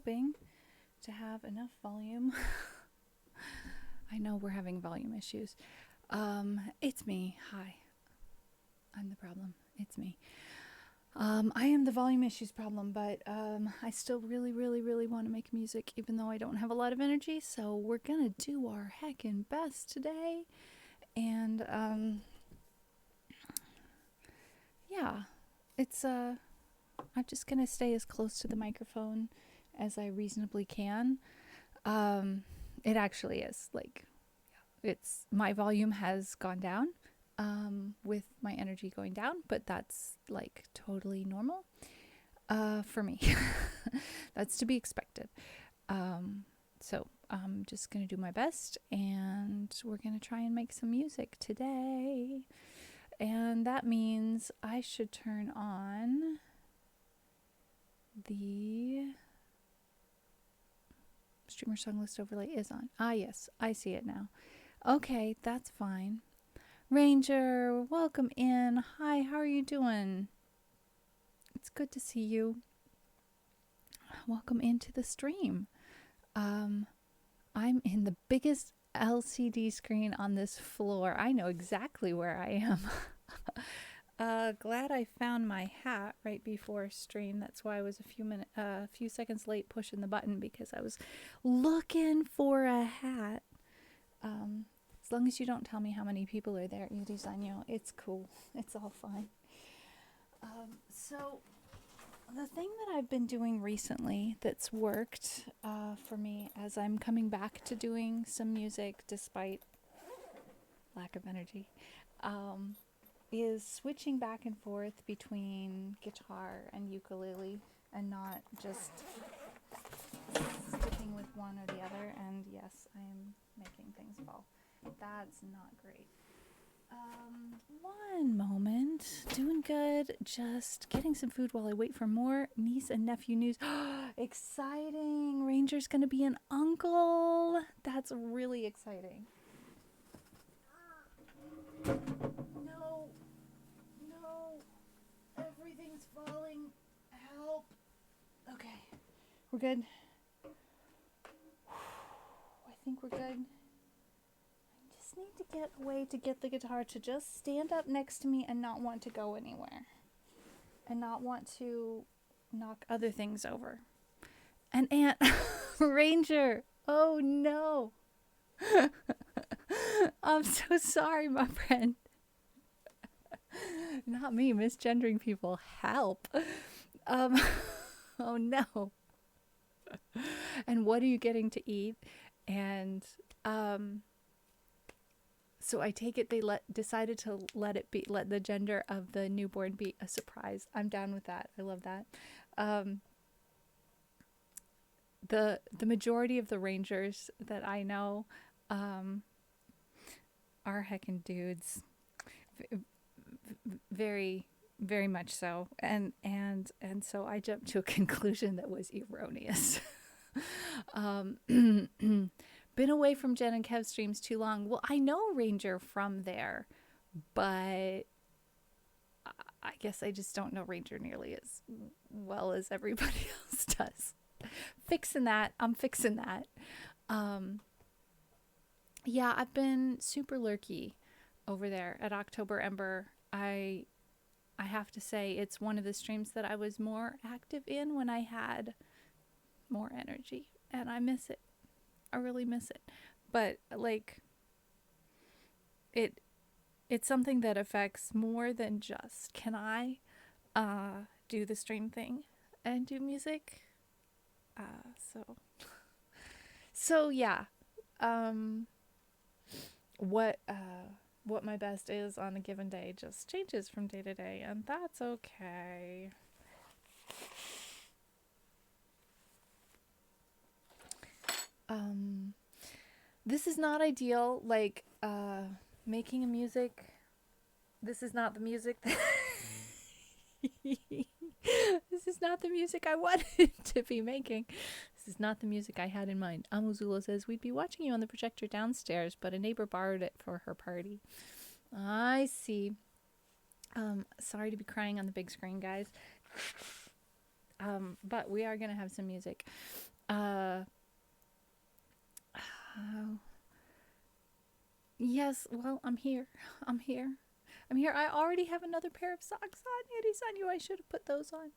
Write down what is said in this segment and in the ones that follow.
hoping to have enough volume. I know we're having volume issues. It's me. Hi. I'm the problem. It's me. I am the volume issues problem, but I still really, really, really want to make music, even though I don't have a lot of energy. So we're gonna do our heckin' best today, and yeah, it's I'm just gonna stay as close to the microphone as I reasonably can. It actually is like it's my volume has gone down with my energy going down, but that's like totally normal for me. That's to be expected. So I'm just gonna do my best, and we're gonna try and make some music today. And that means I should turn on the streamer song list overlay is on. Ah, yes, I see it now. Okay, that's fine. Ranger, welcome in. Hi, how are you doing? It's good to see you. Welcome into the stream. I'm in the biggest LCD screen on this floor. I know exactly where I am. Glad I found my hat right before stream. That's why I was a few seconds late pushing the button, because I was looking for a hat. As long as you don't tell me how many people are there, Yurizanyo, it's cool. It's all fine. So the thing that I've been doing recently that's worked for me as I'm coming back to doing some music despite lack of energy, is switching back and forth between guitar and ukulele and not just sticking with one or the other. And yes, I am making things fall. That's not great. One moment. Doing good. Just getting some food while I wait for more niece and nephew news. Exciting. Ranger's gonna be an uncle. That's really exciting. No. No. Everything's falling. Help. Okay. We're good. I think we're good. Need to get a way to get the guitar to just stand up next to me and not want to go anywhere and not want to knock other things over. And Aunt Ranger, oh no. I'm so sorry, my friend. Not me misgendering people. Help. Oh no. And what are you getting to eat? And so I take it they decided to let the gender of the newborn be a surprise. I'm down with that. I love that. The majority of the rangers that I know are heckin' dudes. Very, very much so. And so I jumped to a conclusion that was erroneous. Been away from Jen and Kev streams too long. Well, I know Ranger from there, but I guess I just don't know Ranger nearly as well as everybody else does. Fixing that. I'm fixing that. Yeah, I've been super lurky over there at October Ember. I have to say it's one of the streams that I was more active in when I had more energy, and I miss it. I really miss it. But like it's something that affects more than just can I do the stream thing and do music. So yeah. What my best is on a given day just changes from day to day, and that's okay. This is not ideal, like making a music. This is not the music that this is not the music I wanted to be making. This is not the music I had in mind. Amuzula says, we'd be watching you on the projector downstairs, but a neighbor borrowed it for her party. I see. Sorry to be crying on the big screen, guys. But we are going to have some music. Uh, yes, well, I'm here. I'm here. I'm here. I already have another pair of socks on. Eddie's on you. I should have put those on.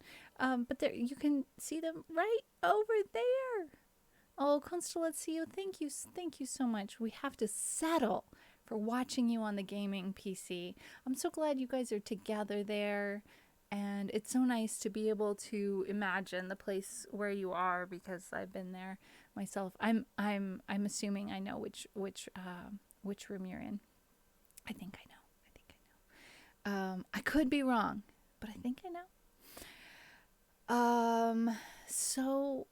But there, you can see them right over there. Oh, Constellazio, thank you so much. We have to settle for watching you on the gaming PC. I'm so glad you guys are together there, and it's so nice to be able to imagine the place where you are because I've been there myself. I'm assuming I know which room you're in. I think I know. I could be wrong, but I think I know. So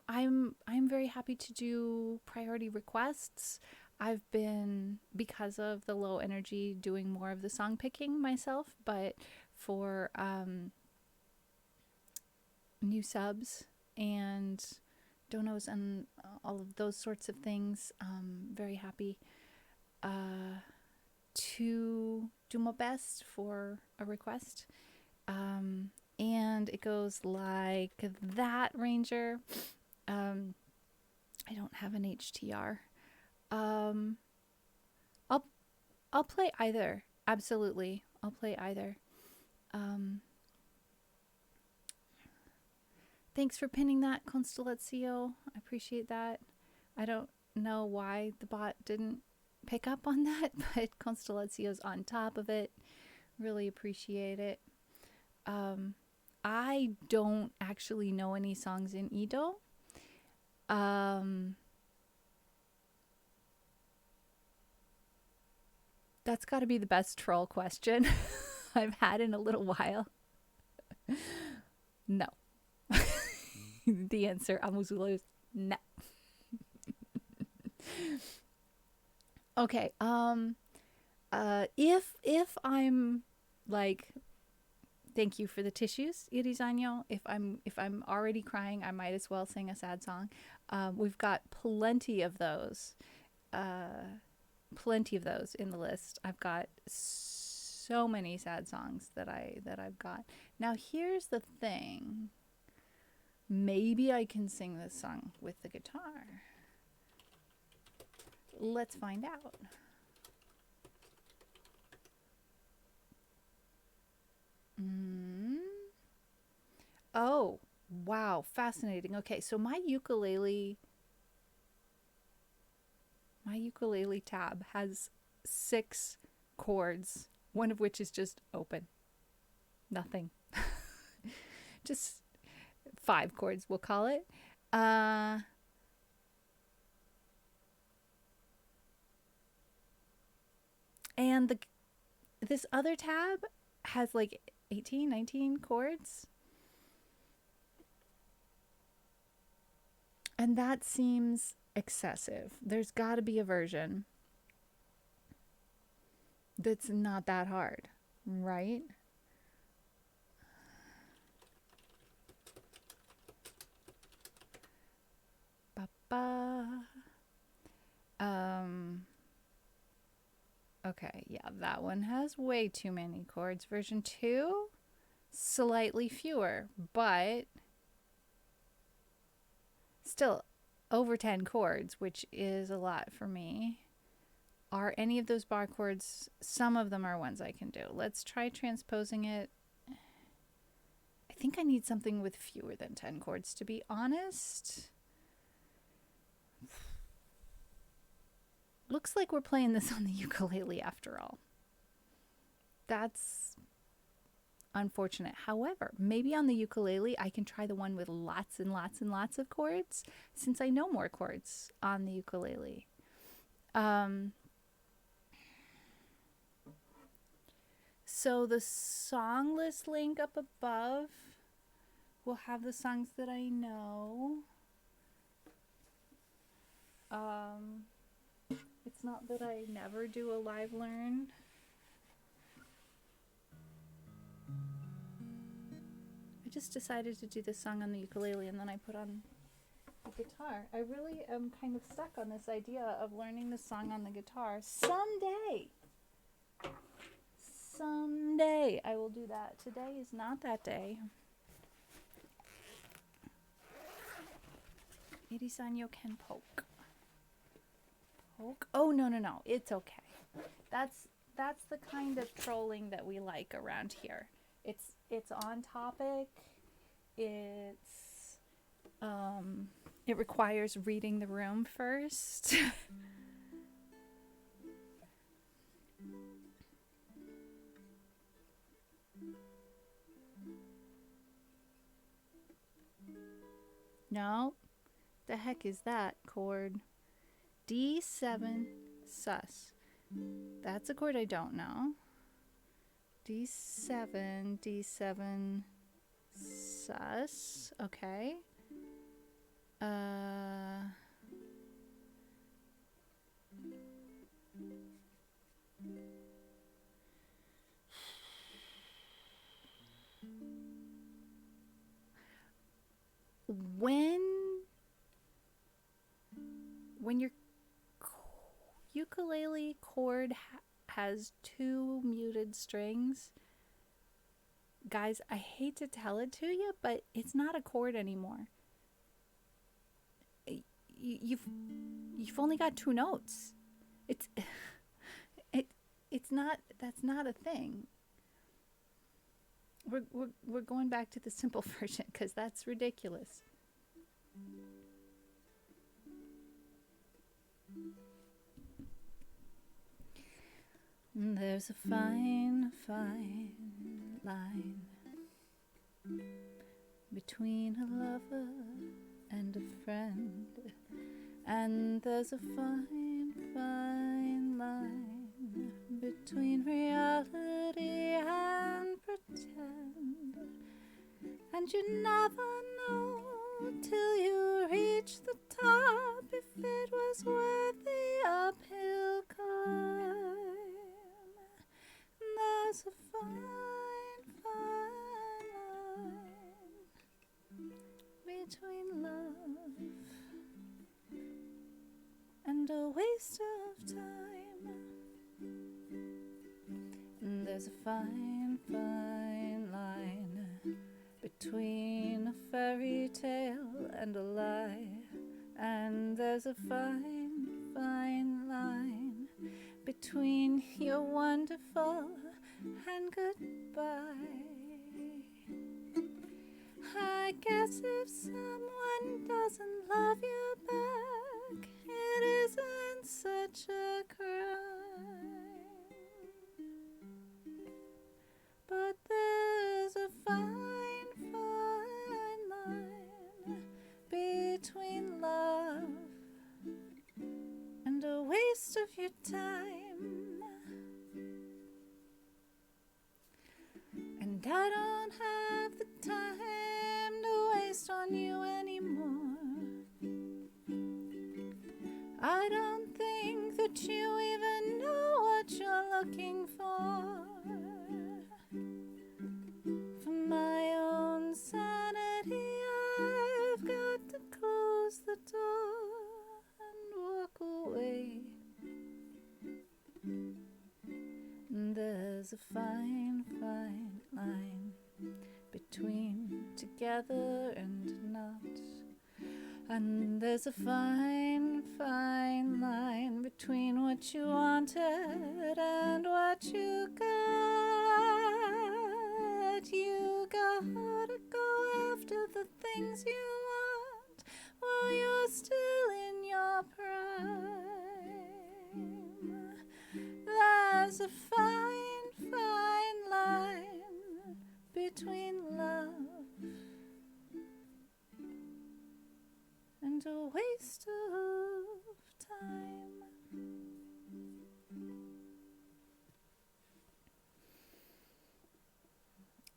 I'm very happy to do priority requests. I've been, because of the low energy, doing more of the song picking myself, but for new subs and donos and all of those sorts of things, very happy to do my best for a request. And it goes like that, Ranger. I don't have an HTR. I'll play either. Absolutely. I'll play either. Thanks for pinning that, Constellazio. I appreciate that. I don't know why the bot didn't pick up on that, but Constellazio's on top of it. Really appreciate it. I don't actually know any songs in Ido. That's got to be the best troll question I've had in a little while. No. The answer, Amuzula, is no. Okay. If I'm like, thank you for the tissues, Irisanyo. If I'm already crying, I might as well sing a sad song. We've got plenty of those. Plenty of those in the list. I've got so many sad songs that I've got. Now here's the thing. Maybe I can sing this song with the guitar. Let's find out. Oh, wow, fascinating. Okay, so my ukulele tab has 6 chords, one of which is just open. Nothing. Just 5 chords, we'll call it. And this other tab has like 18, 19 chords. And that seems excessive. There's got to be a version that's not that hard, right? Ba-ba. Okay, yeah, that one has way too many chords. Version 2, slightly fewer, but still over 10 chords, which is a lot for me. Are any of those bar chords? Some of them are ones I can do. Let's try transposing it. I think I need something with fewer than 10 chords, to be honest. Looks like we're playing this on the ukulele after all. That's unfortunate. However, maybe on the ukulele I can try the one with lots and lots and lots of chords, since I know more chords on the ukulele. So the song list link up above will have the songs that I know. It's not that I never do a live learn. I just decided to do this song on the ukulele and then I put on the guitar. I really am kind of stuck on this idea of learning the song on the guitar. Someday I will do that. Today is not that day. Irisanyo can poke. Poke? Oh, no, no, no. It's okay. That's the kind of trolling that we like around here. It's on topic. It requires reading the room first. No? The heck is that chord? D7 sus. That's a chord I don't know. D7, D7 sus. Okay. When your ukulele chord has two muted strings, guys, I hate to tell it to you, but it's not a chord anymore. You've only got two notes. It's not. That's not a thing. We're going back to the simple version because that's ridiculous. There's a fine, fine line between a lover and a friend, and there's a fine, fine line between reality and pretend, and you never know till you reach the top if it was worth the uphill climb. There's a fine, fine line between love and a waste of time. There's a fine, fine line between a fairy tale and a lie, and there's a fine, fine line between you're wonderful and goodbye. I guess if someone doesn't love you back, it isn't such a crime. But there's a fine, fine line between love and a waste of your time. And I don't have the time to waste on you anymore. I don't think that you even know what you're looking for. For my own sanity, I've got to close the door and walk away. There's a fine, fine line between together and not. And there's a fine, fine line between what you wanted and what you got. You gotta go after the things you want while you're still in your prime. There's a fine, fine line between love and a waste of time.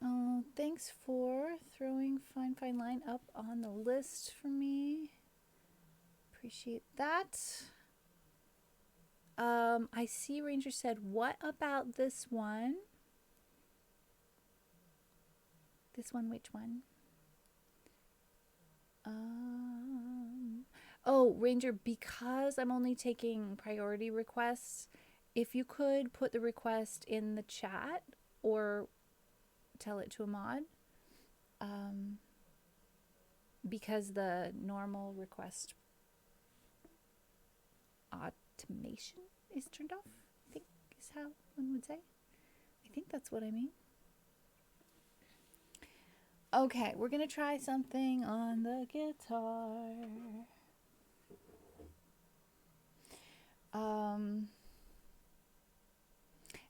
Oh, thanks for throwing Fine Fine Line up on the list for me. Appreciate that. I see Ranger said, what about this one? This one, which one? Oh, Ranger, because I'm only taking priority requests, if you could put the request in the chat or tell it to a mod. because the normal request automation is turned off, I think is how one would say. I think that's what I mean. Okay, we're going to try something on the guitar.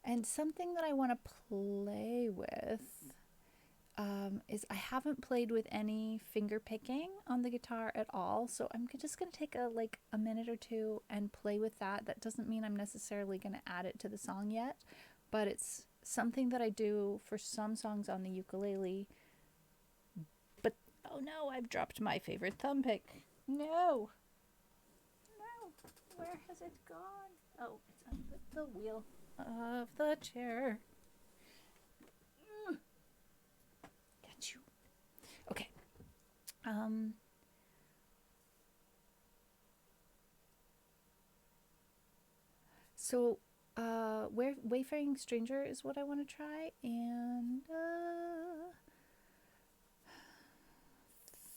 And something that I want to play with is I haven't played with any finger picking on the guitar at all. So I'm just going to take a minute or two and play with that. That doesn't mean I'm necessarily going to add it to the song yet, but it's something that I do for some songs on the ukulele. But oh no, I've dropped my favorite thumb pick. No. Where has it gone? Oh, it's under the wheel of the chair. Get you. Okay. So, Wayfaring Stranger is what I want to try, and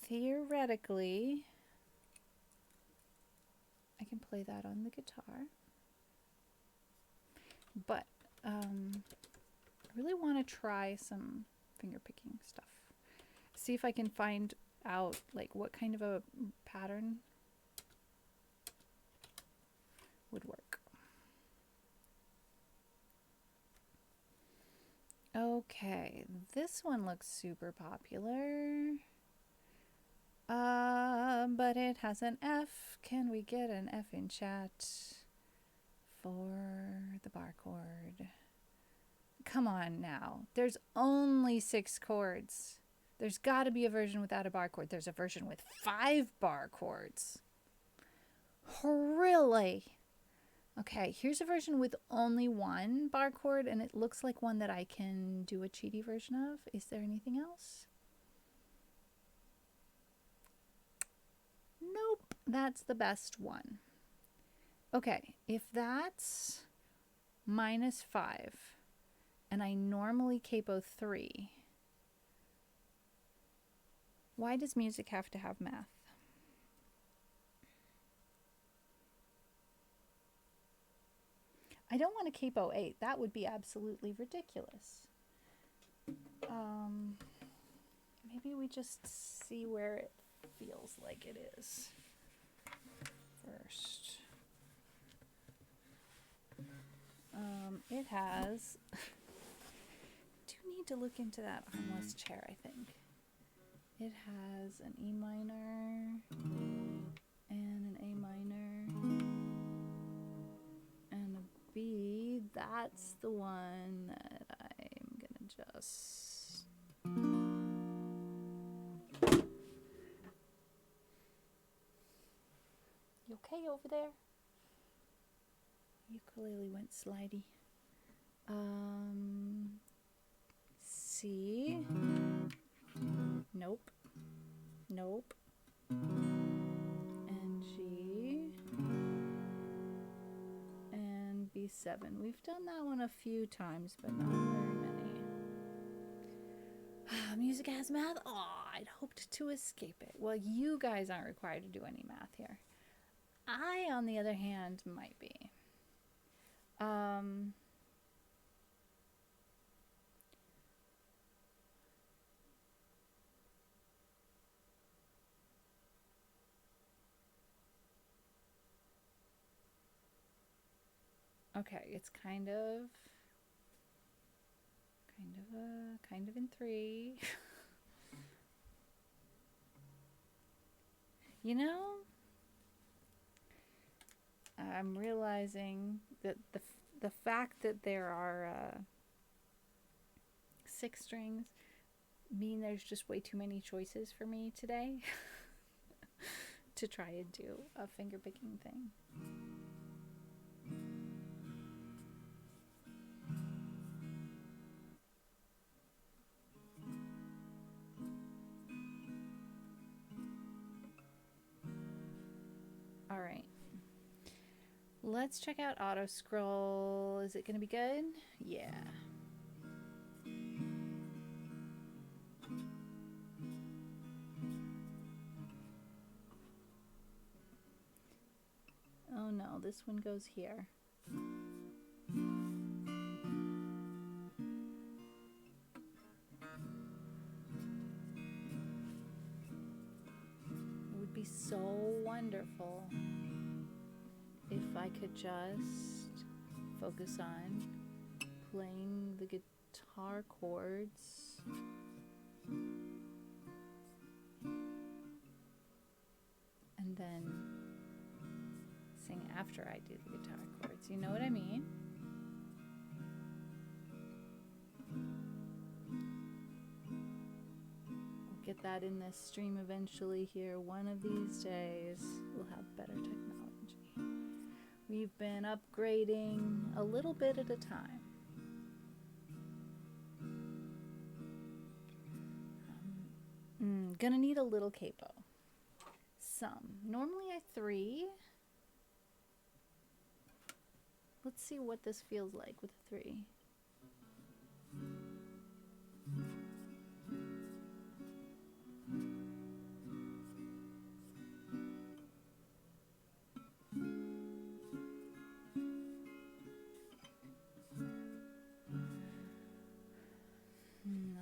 theoretically, I can play that on the guitar. But I really want to try some finger picking stuff. See if I can find out what kind of a pattern would work. Okay, this one looks super popular. But it has an F. Can we get an F in chat for the bar chord? Come on now. There's only 6 chords. There's got to be a version without a bar chord. There's a version with 5 bar chords. Really? Okay, here's a version with only 1 bar chord, and it looks like one that I can do a cheaty version of. Is there anything else? Nope, that's the best one. Okay, if that's -5, and I normally capo 3, why does music have to have math? I don't want to capo 8. That would be absolutely ridiculous. Maybe we just see where it feels like it is first. It has... do need to look into that armless chair, I think. It has an E minor and an A minor and a B. That's the one that I'm gonna just... You okay over there? Ukulele went slidey. C. Nope. Nope. And G. And B7. We've done that one a few times, but not very many. Music has math? Oh, I'd hoped to escape it. Well, you guys aren't required to do any math here. I, on the other hand, might be. Okay, it's kind of in 3. You know, I'm realizing that the fact that there are 6 strings mean there's just way too many choices for me today to try and do a finger picking thing. All right. Let's check out auto scroll. Is it going to be good? Yeah. No, this one goes here. It would be so wonderful if I could just focus on playing the guitar chords and then sing after I do the guitar chords. You know what I mean? We'll get that in this stream eventually here. One of these days, we'll have better technology. We've been upgrading a little bit at a time. Gonna need a little capo. Some. Normally I 3. Let's see what this feels like with a 3.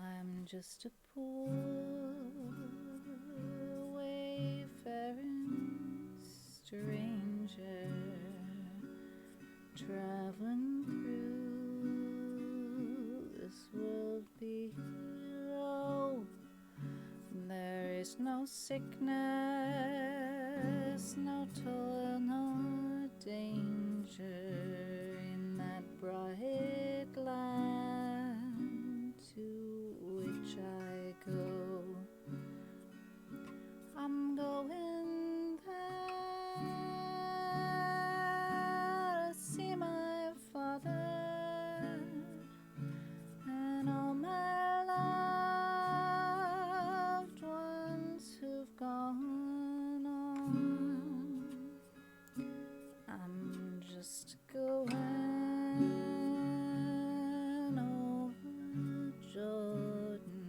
I'm just a poor wayfaring stranger traveling through this world below. There is no sickness, no toil, no danger in that bright land to which I go. I'm going there to see my father and all my loved ones who've gone on. I'm just going over Jordan.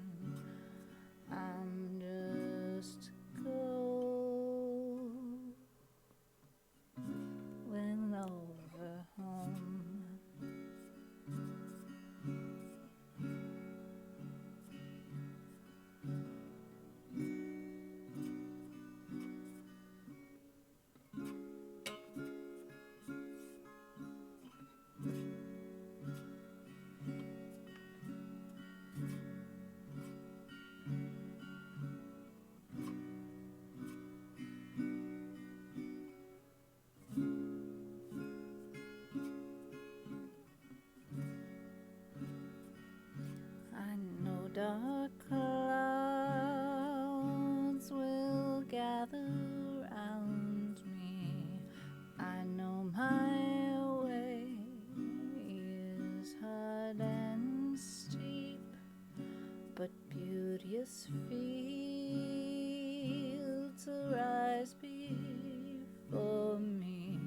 I'm just going over home. I know dark clouds will gather round me. I know my way is hard and steep, but beauteous fields arise before me,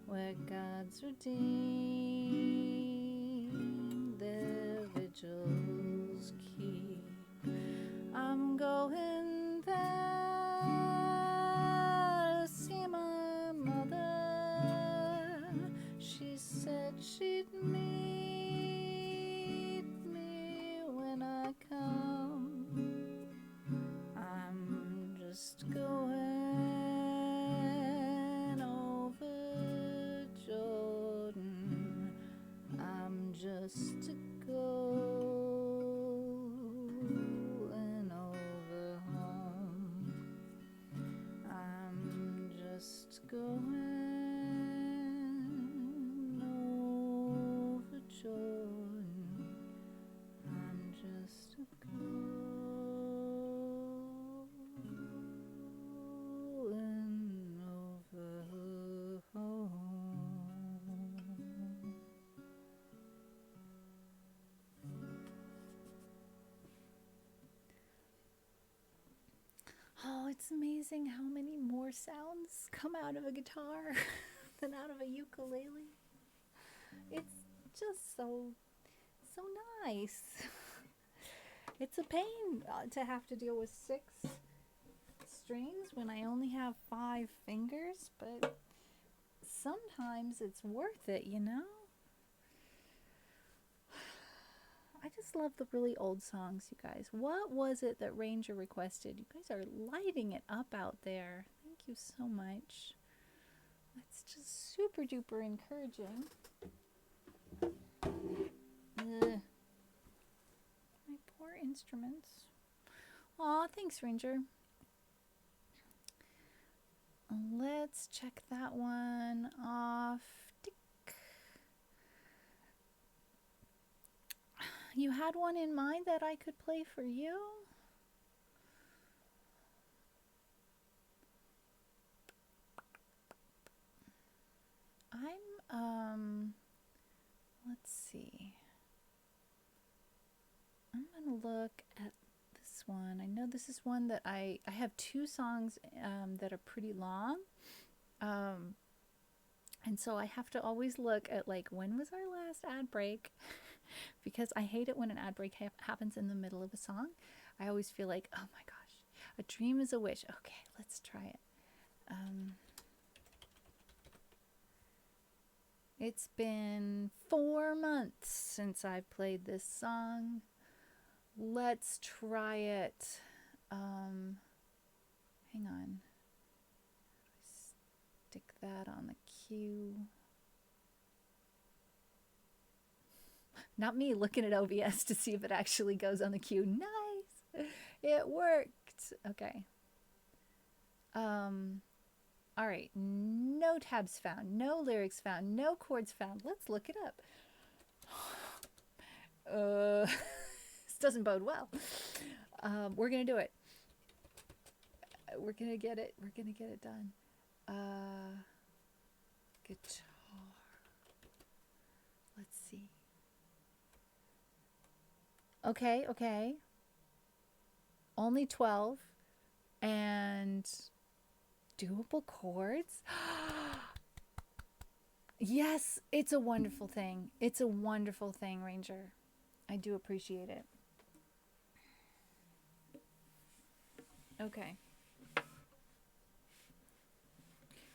where God's redeemed their vigils keep. I'm going there to see my mother. She said she'd meet me when I come. I'm just going over Jordan. I'm just going over home. I'm just going over Jordan. I'm just going over home. Oh, it's amazing how many more sounds come out of a guitar than out of a ukulele. It's just so nice. It's a pain to have to deal with 6 strings when I only have 5 fingers, but sometimes it's worth it, you know? I just love the really old songs, you guys. What was it that Ranger requested? You guys are lighting it up out there. Thank you so much. That's just super duper encouraging. Ugh. My poor instruments. Aw, thanks, Ranger. Let's check that one off. Tick. You had one in mind that I could play for you? Let's see. I'm gonna look at this one. I know this is one that I have two songs that are pretty long. And so I have to always look at like, when was our last ad break? Because I hate it when an ad break happens in the middle of a song. I always feel like, oh my gosh, a dream is a wish. Okay, let's try it. It's been 4 months since I've played this song. Let's try it. Hang on. Stick that on the cue. Not me looking at OBS to see if it actually goes on the cue. Nice! It worked! Okay. Alright. No tabs found. No lyrics found. No chords found. Let's look it up. This doesn't bode well. We're gonna do it. We're gonna get it. We're gonna get it done. Guitar. Let's see. Okay, okay. Only 12 and doable chords. Yes, it's a wonderful thing. It's a wonderful thing, Ranger. I do appreciate it. Okay.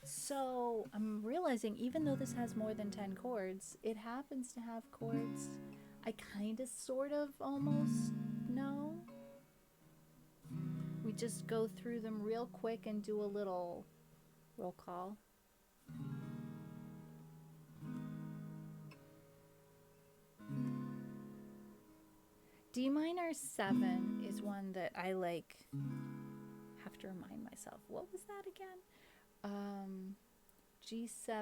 So I'm realizing, even though this has more than 10 chords, it happens to have chords I kind of, sort of, almost know. We just go through them real quick and do a little roll call. D minor 7 is one that I like, have to remind myself. What was that again? G7.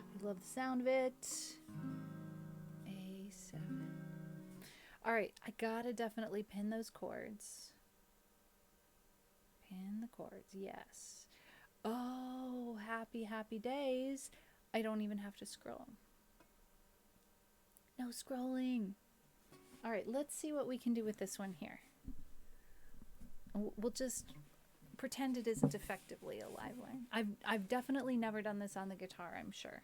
I love the sound of it. A7. Alright, I gotta definitely pin those chords. Pin the chords, yes. Oh, happy, happy days. I don't even have to scroll. No scrolling. Alright, let's see what we can do with this one here. We'll just pretend it isn't effectively a live line. I've definitely never done this on the guitar, I'm sure.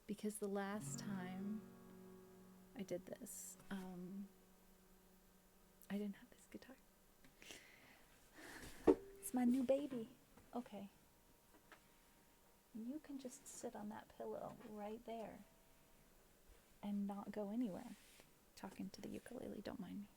Because the last time I did this, I didn't have this guitar. It's my new baby. Okay. You can just sit on that pillow right there and not go anywhere. Talking to the ukulele, don't mind me.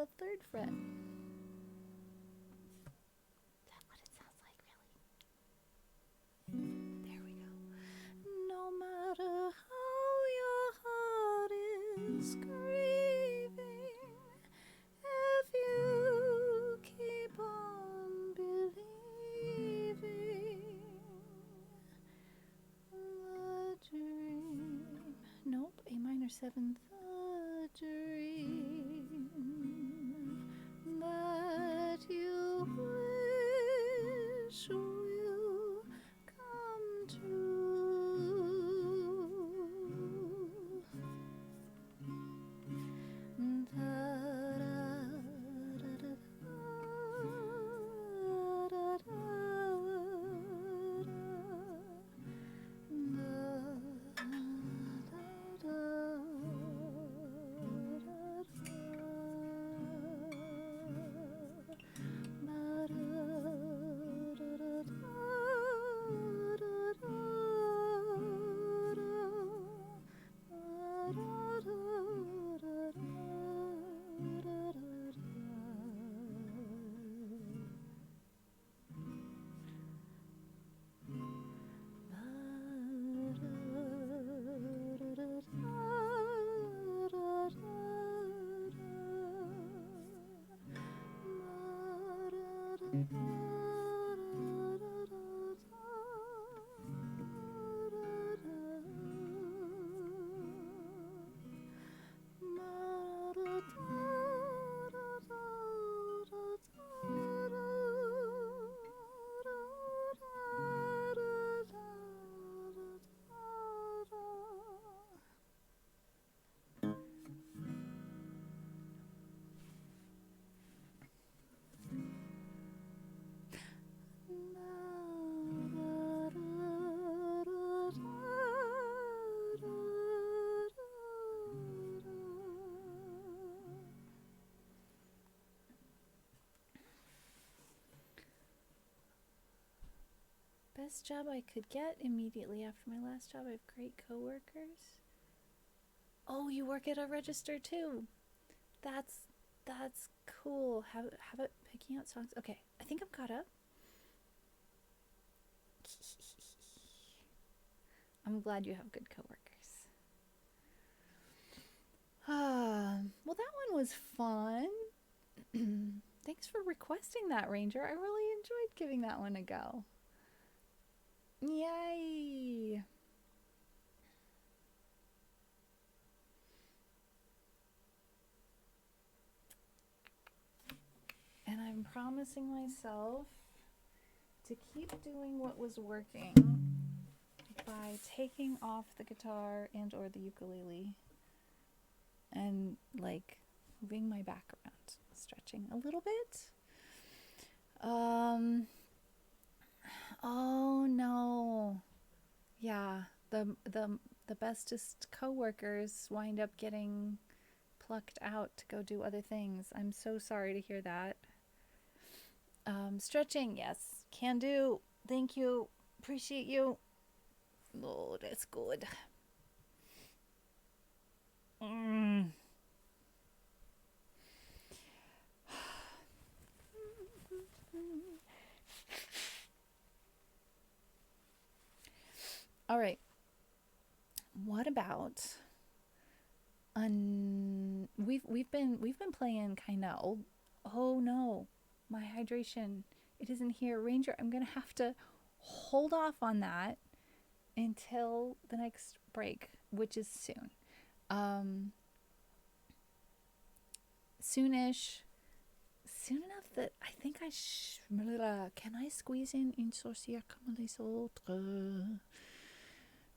the 3rd fret. Is that what it sounds like, really? There we go. No matter how your heart is grieving, if you keep on believing, the dream. Nope, A minor 7th. The dream that you wish will come true. Best job I could get immediately after my last job. I have great coworkers. Oh, you work at a register too. That's cool. Have it picking out songs. Okay, I think I'm caught up. I'm glad you have good coworkers. Well, that one was fun. Thanks for requesting that, Ranger. I really enjoyed giving that one a go. Yay! And I'm promising myself to keep doing what was working by taking off the guitar and or the ukulele and like moving my back around, stretching a little bit. Oh no. Yeah, the bestest coworkers wind up getting plucked out to go do other things. I'm so sorry to hear that. Stretching, yes, can do. Thank you. Appreciate you. Oh, that's good. All right. What about we've been playing kind of old. Oh no, my hydration, it isn't here. Ranger, I'm gonna have to hold off on that until the next break, which is soon. Soonish. Soon enough that I think can I squeeze in une sorcière comme les autres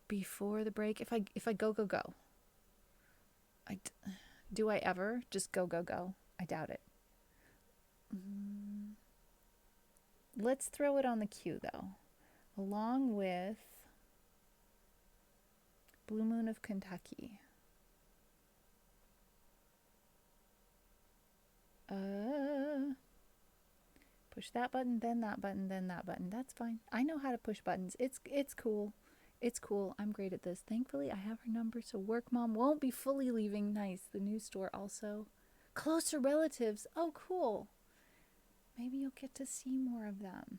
before the break? If I go. Do I ever just go? I doubt it. Let's throw it on the queue though, along with Blue Moon of Kentucky. Push that button, then that button, then that button. That's fine. I know how to push buttons. It's cool. It's cool. I'm great at this. Thankfully, I have her number, so Work Mom won't be fully leaving. Nice. The new store also Closer relatives. Oh, cool. Maybe you'll get to see more of them.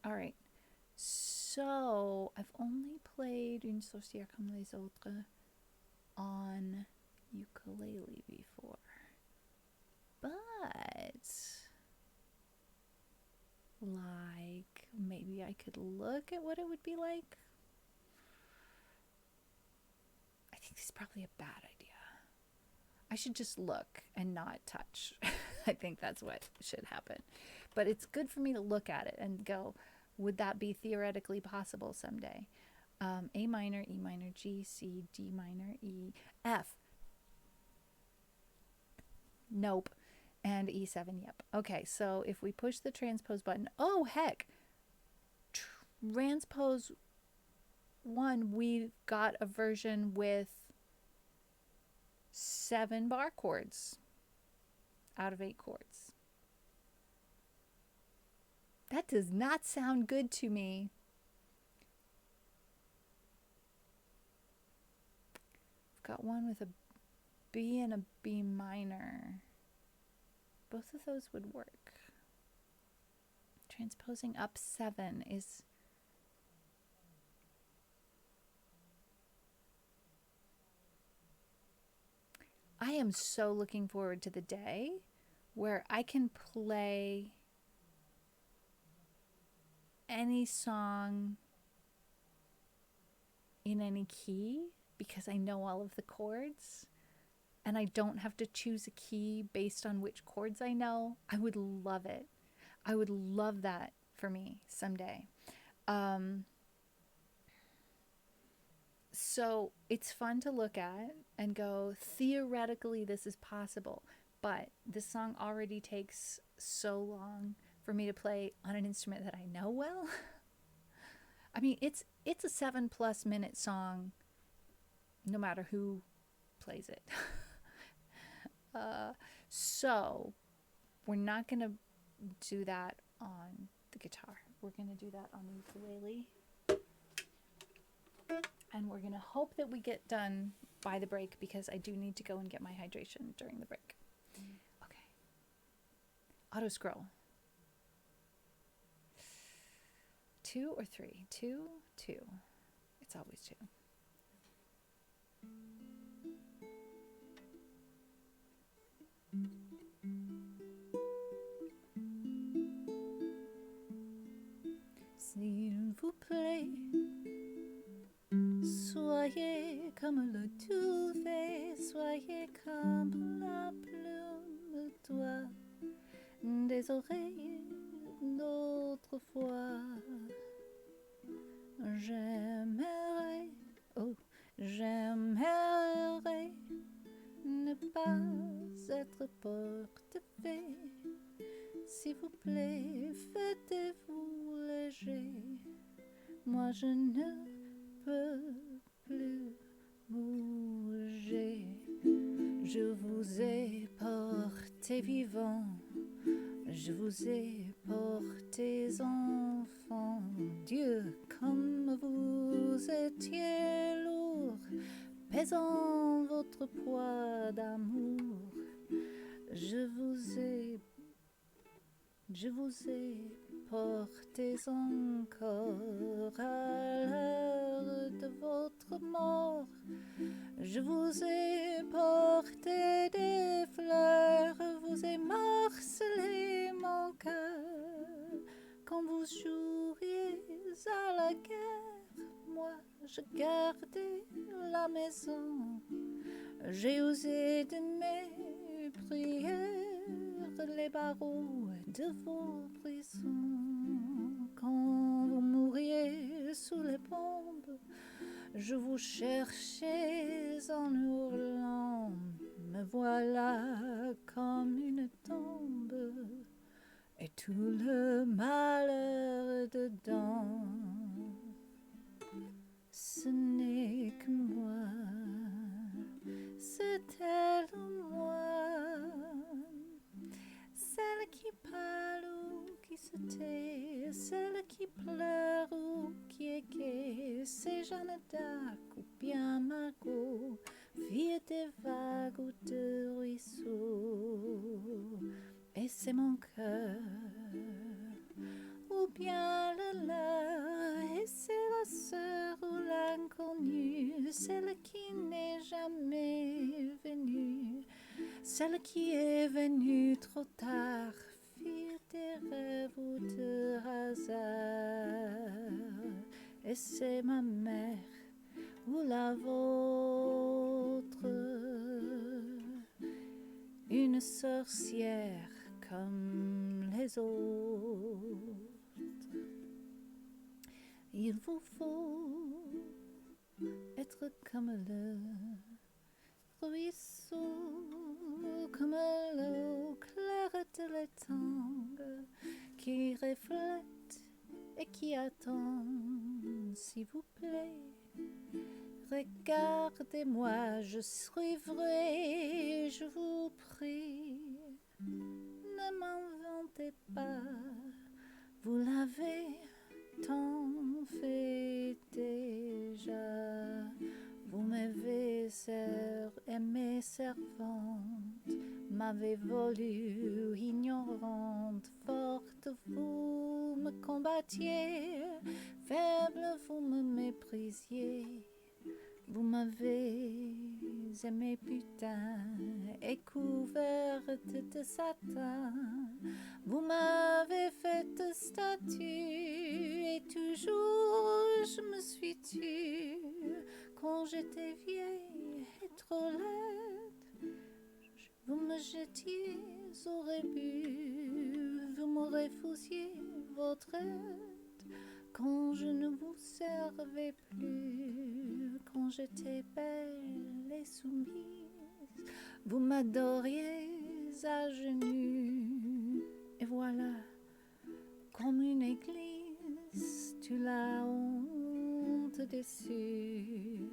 All right. So, I've only played Une sorcière comme les autres on ukulele before. But, like, maybe I could look at what it would be like. I think this is probably a bad idea. I should just look and not touch. I think that's what should happen. But it's good for me to look at it and go, would that be theoretically possible someday? A minor, E minor, G, C, D minor, E, F. Nope. And E7, yep. Okay, so if we push the transpose button, oh heck, transpose 1, we've got a version with 7 bar chords out of 8 chords. That does not sound good to me. I've got one with a B and a B minor. Both of those would work. Transposing up 7 is... I am so looking forward to the day where I can play any song in any key because I know all of the chords and I don't have to choose a key based on which chords I know. I would love it. I would love that for me someday. So it's fun to look at and go, theoretically this is possible, but this song already takes so long for me to play on an instrument that I know well. I mean, it's a 7+ minute song, no matter who plays it. So we're not going to do that on the guitar. We're going to do that on the ukulele. And we're going to hope that we get done by the break because I do need to go and get my hydration during the break. Okay. Auto scroll. 2 or 3? 2, 2. It's always 2. S'il vous plaît, soyez comme le duvet, soyez comme la plume d'oie des oreilles d'autrefois. J'aimerais, oh, j'aimerais ne pas être porte-fée. S'il vous plaît, faites-vous léger. Moi je ne peux plus bouger. Je vous ai porté vivant, je vous ai porté enfant. Dieu, comme vous étiez lourd, pesant votre poids d'amour. Je vous ai porté encore à l'heure de votre mort. Je vous ai porté des fleurs, vous ai morcelé mon cœur. Quand vous jouiez à la guerre, moi je gardais la maison. J'ai osé de mes prières les barreaux de vos prisons. Quand vous mouriez sous les bombes, je vous cherchais en hurlant. Me voilà comme une tombe et tout le malheur dedans. Ce n'est que moi, c'est elle moi, celle qui parle ou qui se tait, celle qui pleure ou qui est gaie, c'est Jeanne d'Arc ou bien Margot, fille des vagues ou de ruisseaux, et c'est mon cœur. Ou bien le leur, et c'est la sœur ou l'inconnue, celle qui n'est jamais venue, celle qui est venue trop tard, fille des rêves ou de hasard. Et c'est ma mère ou la vôtre, une sorcière comme les autres. Il vous faut être comme le ruisseau, comme l'eau claire de l'étang qui reflète et qui attend, s'il vous plaît. Regardez-moi, je suivrai, je vous prie. Ne m'inventez pas, vous l'avez tant fait déjà. Vous m'avez aimé servante, m'avez volue ignorante, forte vous me combattiez, faible vous me méprisiez. Vous m'avez aimé putain et couverte de satin. Vous m'avez faite statue et toujours je me suis tue. Quand j'étais vieille et trop laide, vous me jetiez au rebut. Vous me refusiez votre aide. Quand je ne vous servais plus, quand j'étais belle et soumise, vous m'adoriez à genoux. Et voilà, comme une église, tu la honte dessus.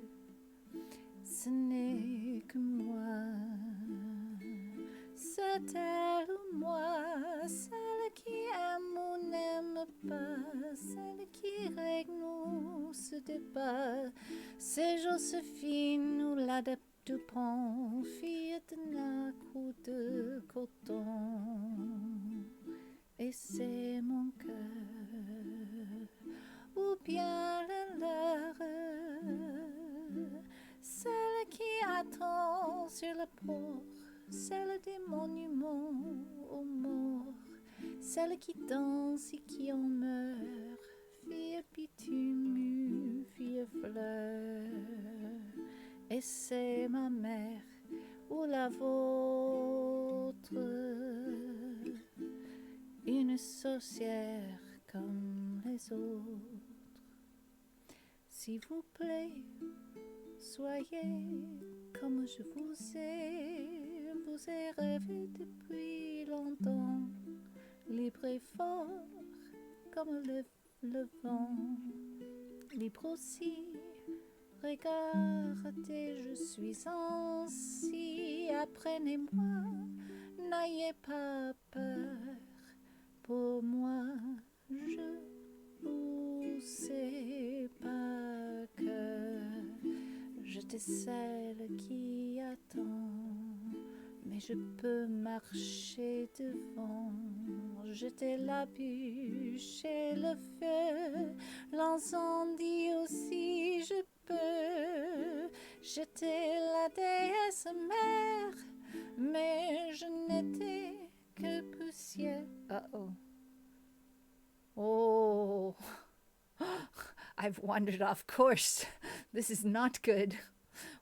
Ce n'est que moi, c'est elle ou moi, celle qui aime ou n'aime pas, celle qui règne ou se débat. C'est Joséphine ou l'adepte du pont, fille de nacre ou de coton. Et c'est mon cœur, ou bien le leur, celle qui attend sur le port, celle des monuments aux morts, celle qui danse et qui en meurt, fille bitume, fille fleur. Et c'est ma mère ou la vôtre, une sorcière comme les autres. S'il vous plaît, soyez comme je vous ai rêvé depuis longtemps, libre et fort comme le vent, libre aussi. Regardez, je suis ainsi, apprenez-moi, n'ayez pas peur. Pour moi, je vous sais pas que j'étais celle qui attend, mais je peux marcher devant. J'étais la bûche et le feu, l'incendie aussi je peux. J'étais la déesse mère, mais je n'étais que poussière. Oh, I've wandered off course. This is not good.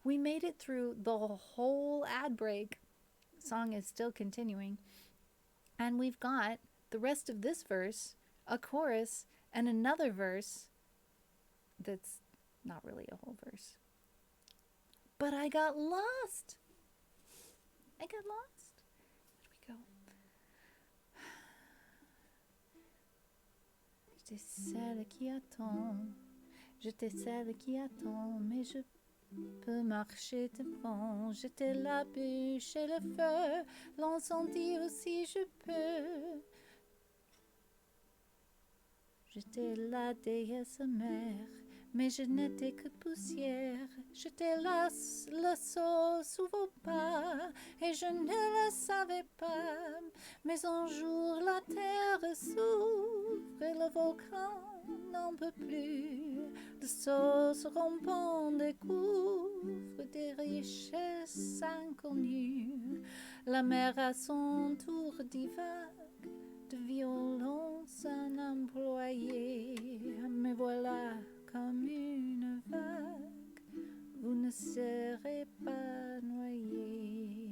We made it through the whole ad break. The song is still continuing. And we've got the rest of this verse, a chorus, and another verse that's not really a whole verse. But I got lost. Where did we go? J'étais celle qui attend. J'étais celle qui attend, mais je peux marcher devant. J'étais la bûche et le feu, l'incendie aussi je peux. J'étais la déesse mère, Mais je n'étais que poussière, j'étais là, le sol sous vos pas, et je ne le savais pas. Mais un jour la terre s'ouvre et le volcan n'en peut plus. Le sol se rompant découvre des richesses inconnues. La mer à son tour divague, de violence un employé. Mais voilà, comme une vague, vous ne serez pas noyé.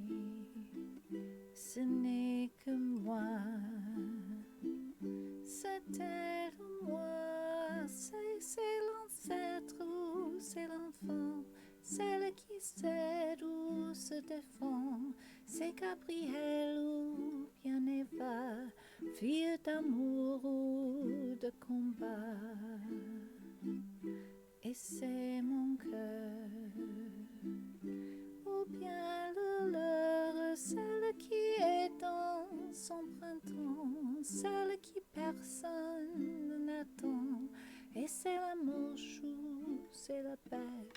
Ce n'est que moi, c'était le moi, c'est l'ancêtre ou c'est l'enfant, celle qui cède ou se défend, c'est Gabrielle ou bien Eva, fille d'amour ou de combat. Et c'est mon cœur, ou bien le leur, celle qui est dans son printemps, celle qui personne n'attend. Et c'est l'amour chou, c'est la belle,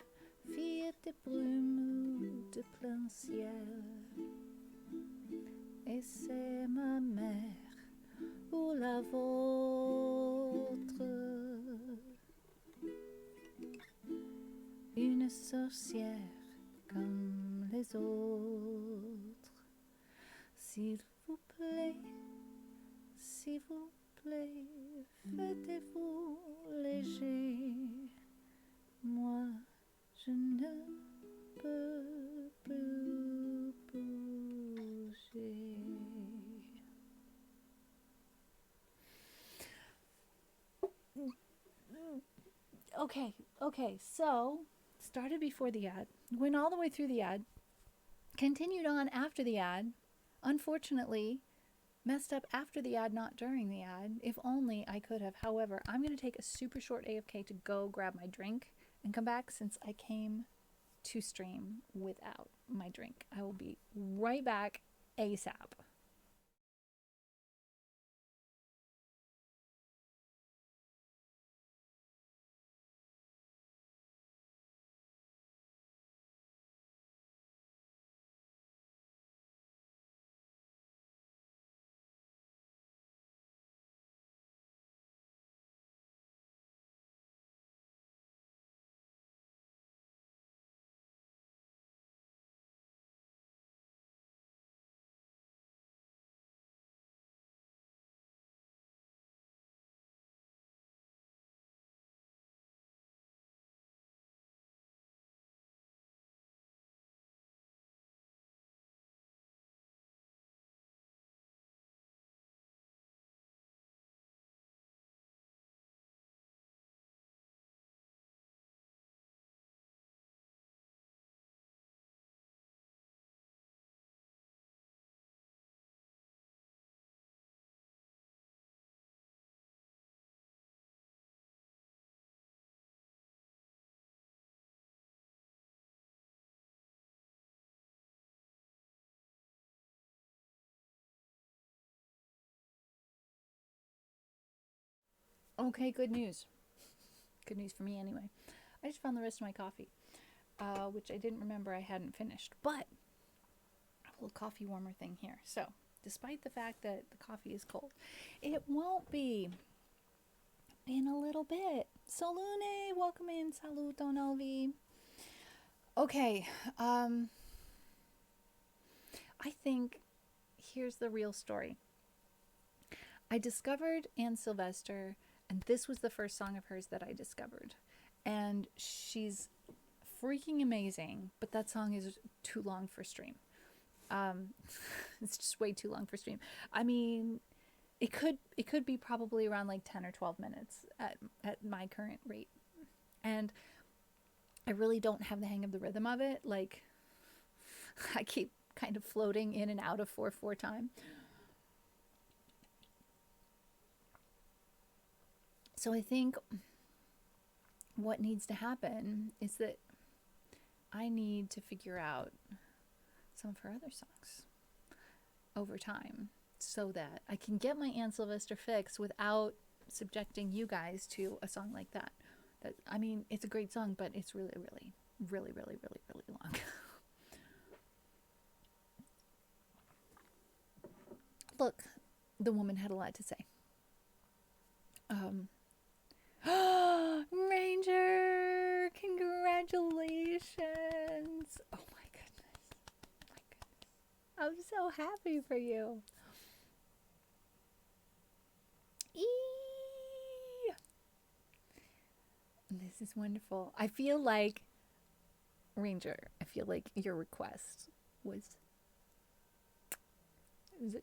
fille des brumes ou de plein ciel. Et c'est ma mère ou la vôtre, une sorcière comme les autres. S'il vous plaît, faites-vous léger. Moi, je ne peux plus bouger. Okay, so started before the ad, went all the way through the ad, continued on after the ad, unfortunately messed up after the ad, not during the ad. If only I could have. However, I'm going to take a super short AFK to go grab my drink and come back since I came to stream without my drink. I will be right back ASAP. Okay, good news. Good news for me anyway. I just found the rest of my coffee, which I didn't remember I hadn't finished. But a little coffee warmer thing here. So, despite the fact that the coffee is cold, it won't be in a little bit. Solune, welcome in. Salut, Don Elvi. Okay, I think here's the real story. I discovered Anne Sylvester, and this was the first song of hers that I discovered. And she's freaking amazing, but that song is too long for stream. It's just way too long for stream. I mean, it could be probably around like 10 or 12 minutes at my current rate. And I really don't have the hang of the rhythm of it. Like, I keep kind of floating in and out of 4/4 time. So I think what needs to happen is that I need to figure out some of her other songs over time so that I can get my Anne Sylvester fix without subjecting you guys to a song like that. I mean, it's a great song, but it's really, really, really, really, really, really long. Look, the woman had a lot to say. Ranger, congratulations! Oh my goodness, my goodness! I'm so happy for you. This is wonderful. I feel like Ranger. I feel like your request was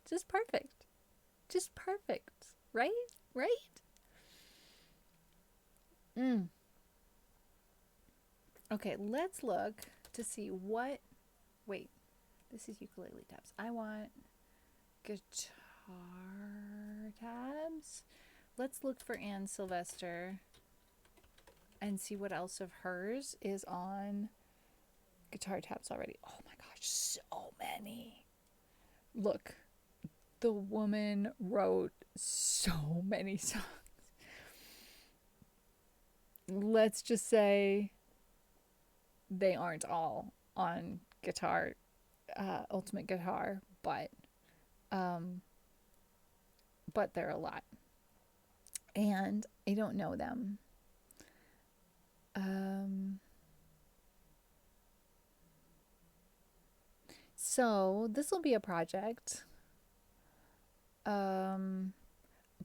just perfect. Just perfect. Right? Right? Okay, let's look to see what. Wait, this is ukulele tabs. I want guitar tabs. Let's look for Anne Sylvester and see what else of hers is on guitar tabs already. Oh my gosh, so many. Look, the woman wrote so many songs. Let's just say they aren't all on guitar, Ultimate Guitar, but there are a lot. And I don't know them. So this will be a project.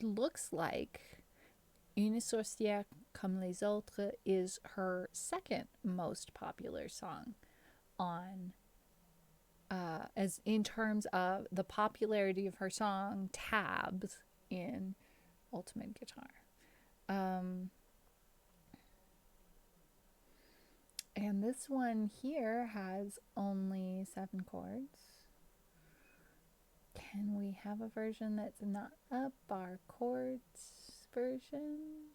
Looks like Une sorcière comme les autres is her second most popular song on as in terms of the popularity of her song tabs in Ultimate Guitar. And this one here has only 7 chords. Can we have a version that's not a bar chords version?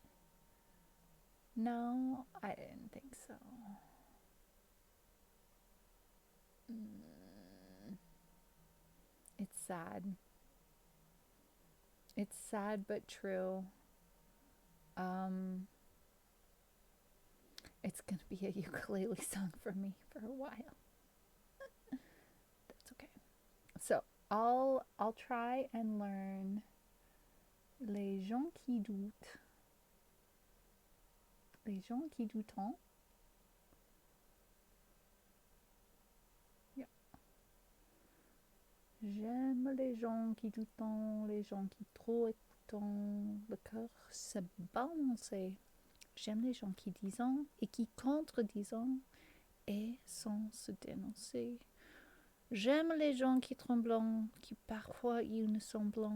No, I didn't think so. It's sad. It's sad but true. It's gonna be a ukulele song for me for a while. That's okay. So I'll try and learn Les gens qui doutent. Les gens qui doutent. Yeah. J'aime les gens qui doutent, les gens qui trop écoutent, le cœur se balancer. J'aime les gens qui disent et qui contredisent et sans se dénoncer. J'aime les gens qui tremblent, qui parfois ils ne semblent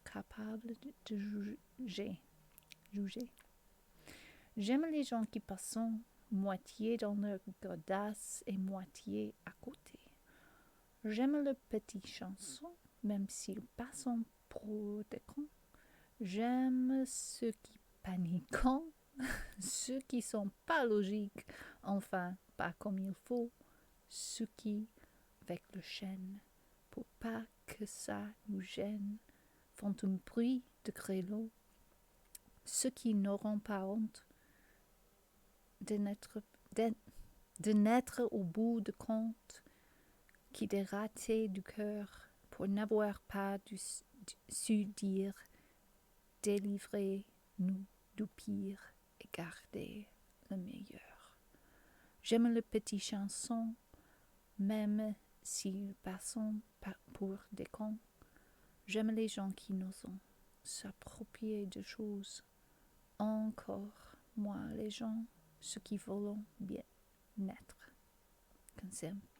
capables de juger. J'aime les gens qui passent moitié dans leur audace et moitié à côté. J'aime les petites chansons, même s'ils passent pour des cons. J'aime ceux qui paniquent, ceux qui sont pas logiques, enfin pas comme il faut, ceux qui, avec le chêne, pour pas que ça nous gêne, font un bruit de grêlot, ceux qui n'auront pas honte de naître au bout de compte, qui dérater du cœur pour n'avoir pas su dire, délivrez-nous du pire et gardez le meilleur. J'aime les petites chansons, même s'ils passent pour des cons. J'aime les gens qui n'osent s'approprier de choses. Encore, moi, les gens, ceux qui veulent bien naître.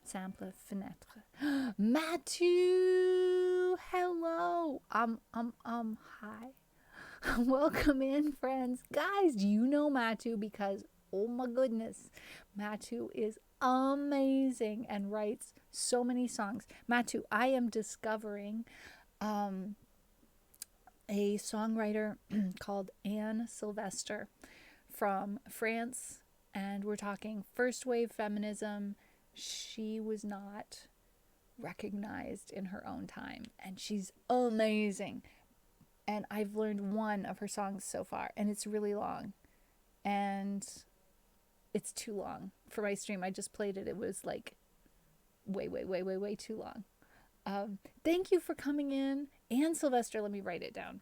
Simple fenêtre. Matthew, hello. Hi. Welcome in, friends. Guys, do you know Matthew? Because, oh my goodness, Matthew is amazing and writes so many songs. Matthew, I am discovering a songwriter called Anne Sylvester from France, and we're talking first wave feminism. She was not recognized in her own time, and she's amazing. And I've learned one of her songs so far, and it's really long. and it's too long for my stream. I just played it. It was like way too long. Thank you for coming in. And Sylvester, let me write it down.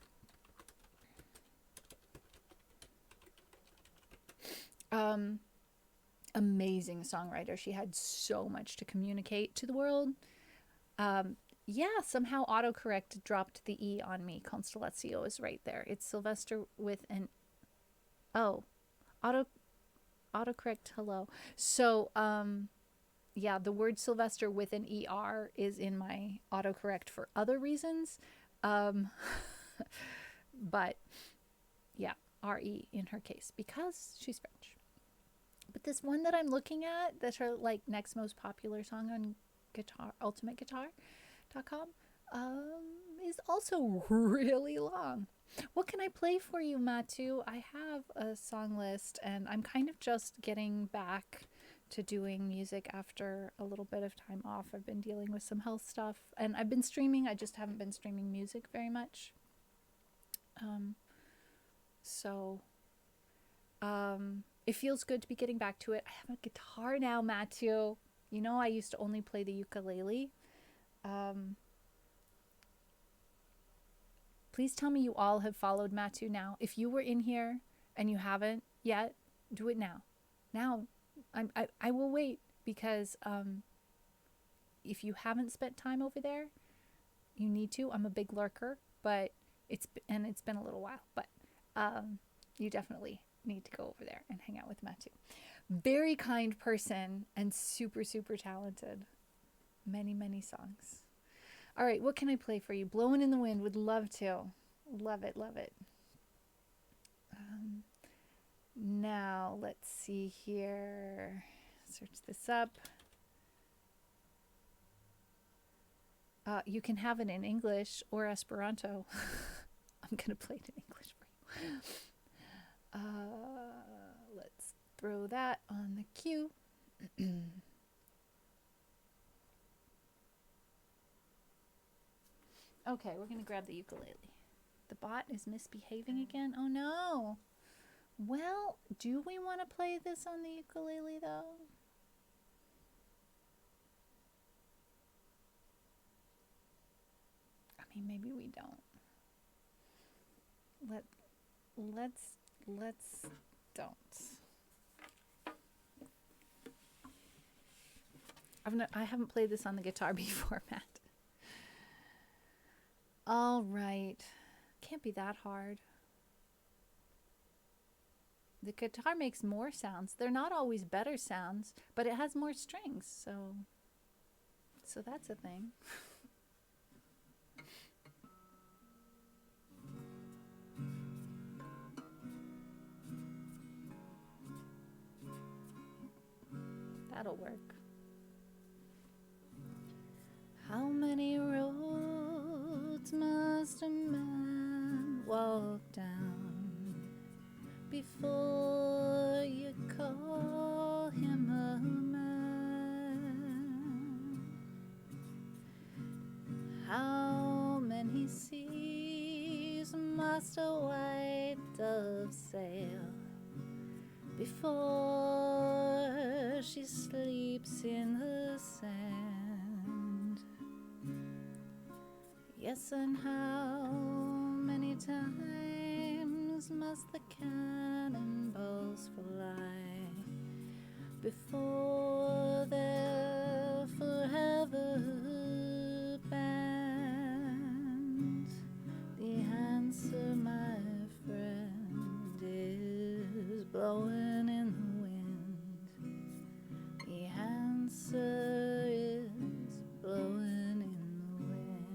Amazing songwriter. She had so much to communicate to the world. Yeah, somehow autocorrect dropped the E on me. Constellatio is right there. It's Sylvester with an autocorrect hello. So yeah, the word Sylvester with an ER is in my autocorrect for other reasons. But yeah, RE in her case because she's French. But this one that I'm looking at, that's her like next most popular song on guitar, ultimateguitar.com, is also really long. What can I play for you, Matu? I have a song list and I'm kind of just getting back to doing music after a little bit of time off. I've been dealing with some health stuff and I've been streaming. I just haven't been streaming music very much. It feels good to be getting back to it. I have a guitar now, Matthew. You know, I used to only play the ukulele. Please tell me you all have followed Matthew now. If you were in here and you haven't yet, do it now. Now, I will wait because if you haven't spent time over there, you need to. I'm a big lurker, but it's been a little while, but you definitely need to go over there and hang out with Matthew. Very kind person and super talented. Many songs. All right, what can I play for you? Blowing in the Wind, would love to. Love it. Now, let's see here. Search this up. You can have it in English or Esperanto. I'm going to play it in English for you. Let's throw that on the queue. Okay, we're going to grab the ukulele. The bot is misbehaving again. Oh no. Well, do we want to play this on the ukulele though? I mean, maybe we don't. Let's don't. I haven't played this on the guitar before, Matt. All right. Can't be that hard. The guitar makes more sounds. They're not always better sounds, but it has more strings, so that's a thing. That'll work. How many roads must a man walk down before you call him a man? How many seas must a white dove sail before she sleeps in the sand? Yes, and how many times must the cannonballs fly before they're forever banned? The answer, my friend, is blowing in the wind. The answer is blowing in the wind.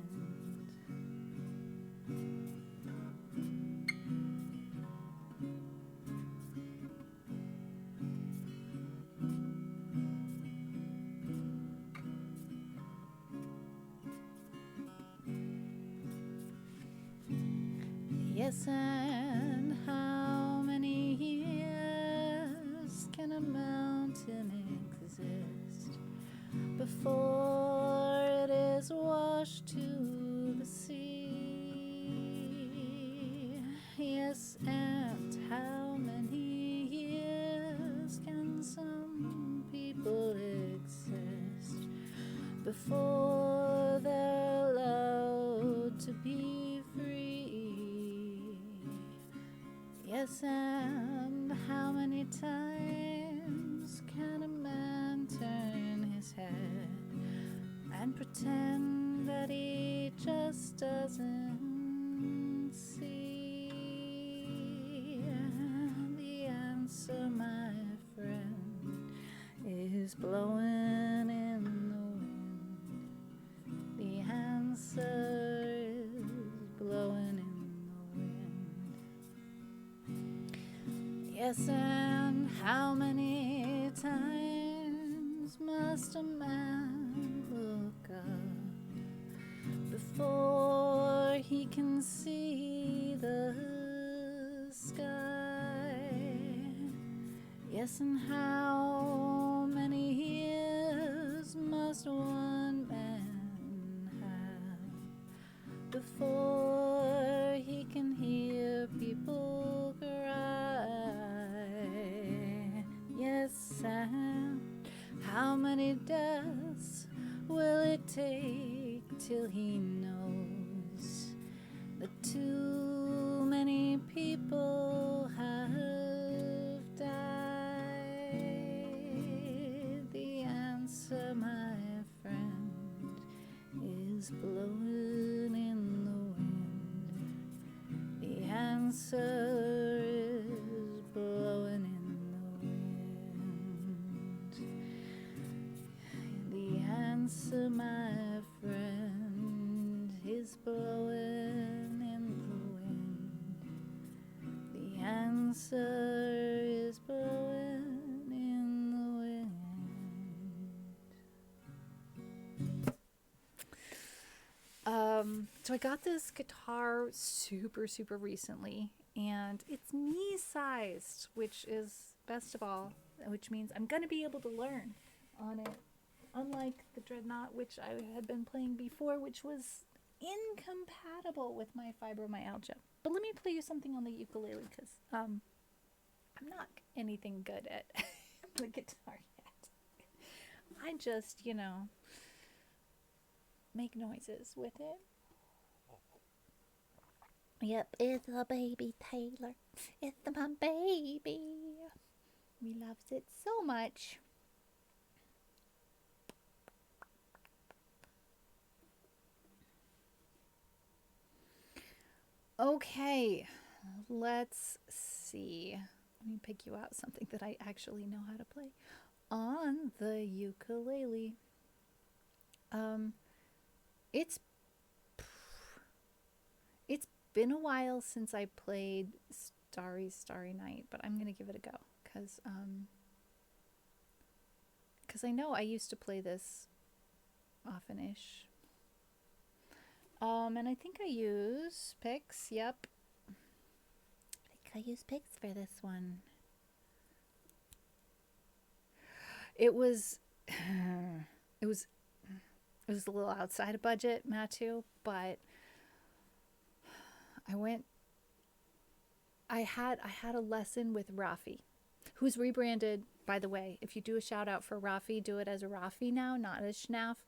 Yes, and how many years can a mountain exist before it is washed to the sea? Yes, and how many before they're allowed to be free. Yes, and how many times can a man turn his head and pretend that he just doesn't see? The answer, my friend, is blowing in the wind. The answer is blowing in the wind. Yes, and how many times must a man look up before he can see the sky? Yes, and how many years must one man have before he can hear people cry? Yes, and how many deaths will it take till he knows that too many people have died? The answer, my friend, is blowing in the wind. The answer is blowing in the wind. The answer, my friend, is blowing in the wind. The answer is blowing in the wind. So I got this guitar super recently, and it's me-sized, which is best of all, which means I'm gonna be able to learn on it. Unlike the Dreadnought, which I had been playing before, which was incompatible with my fibromyalgia. But let me play you something on the ukulele, because I'm not anything good at the guitar yet. I just, make noises with it. Yep, it's a baby Taylor. It's my baby. We loves it so much. Okay, let's see. Let me pick you out something that I actually know how to play on the ukulele. It's been a while since I played Starry Night, but I'm gonna give it a go because I know I used to play this often-ish. And I think I use picks. Yep, I think I use picks for this one. It was it was a little outside of budget, Matthew, but I had a lesson with Rafi, who's rebranded, by the way. If you do a shout out for Rafi, do it as a Rafi now, not as Schnaff.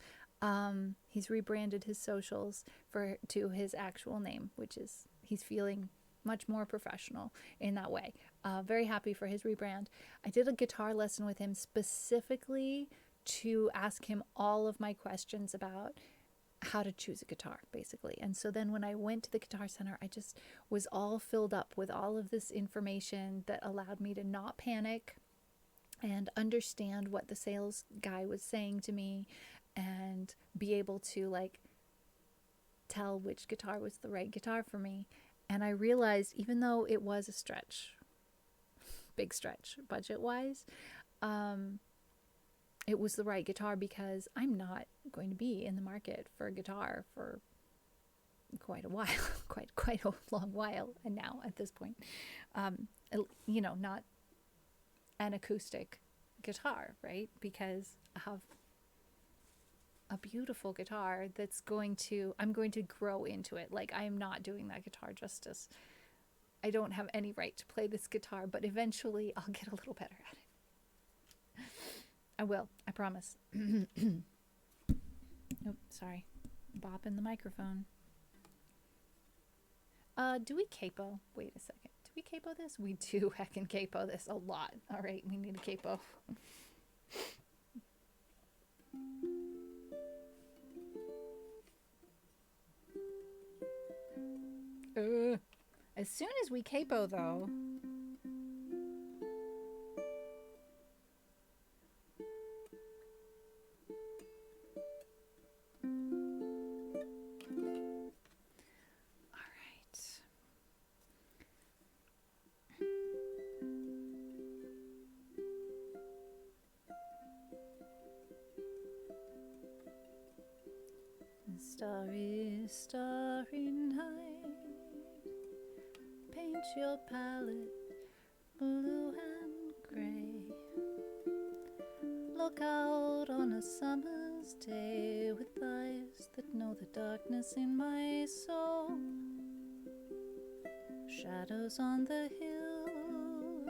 He's rebranded his socials to his actual name, which is, he's feeling much more professional in that way. Very happy for his rebrand. I did a guitar lesson with him specifically to ask him all of my questions about how to choose a guitar, basically. And so then when I went to the Guitar Center, I just was all filled up with all of this information that allowed me to not panic and understand what the sales guy was saying to me and be able to tell which guitar was the right guitar for me. And I realized, even though it was a stretch, big stretch budget-wise, it was the right guitar, because I'm not going to be in the market for a guitar for quite a while, quite a long while, and now at this point, not an acoustic guitar, right? Because I have a beautiful guitar that's I'm going to grow into it. I'm not doing that guitar justice. I don't have any right to play this guitar, but eventually I'll get a little better at it. I will, I promise. Oops, sorry. Bopping the microphone. Do we capo? Wait a second. Do we capo this? We do heckin' capo this a lot. All right, we need a capo. As soon as we capo, though. Starry, starry night, paint your palette blue and gray. Look out on a summer's day with eyes that know the darkness in my soul. Shadows on the hills,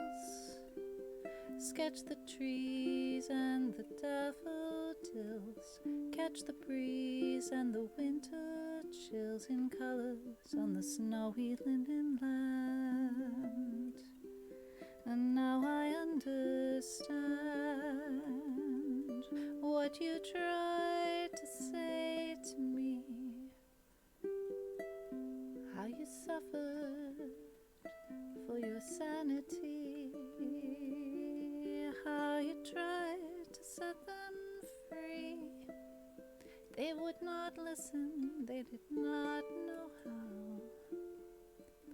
sketch the trees and the daffodils. Catch the breeze and the winter chills in colors on the snowy linen land. And now I understand what you tried to say to me, how you suffered for your sanity, how you tried to set them free. They would not listen, they did not know how.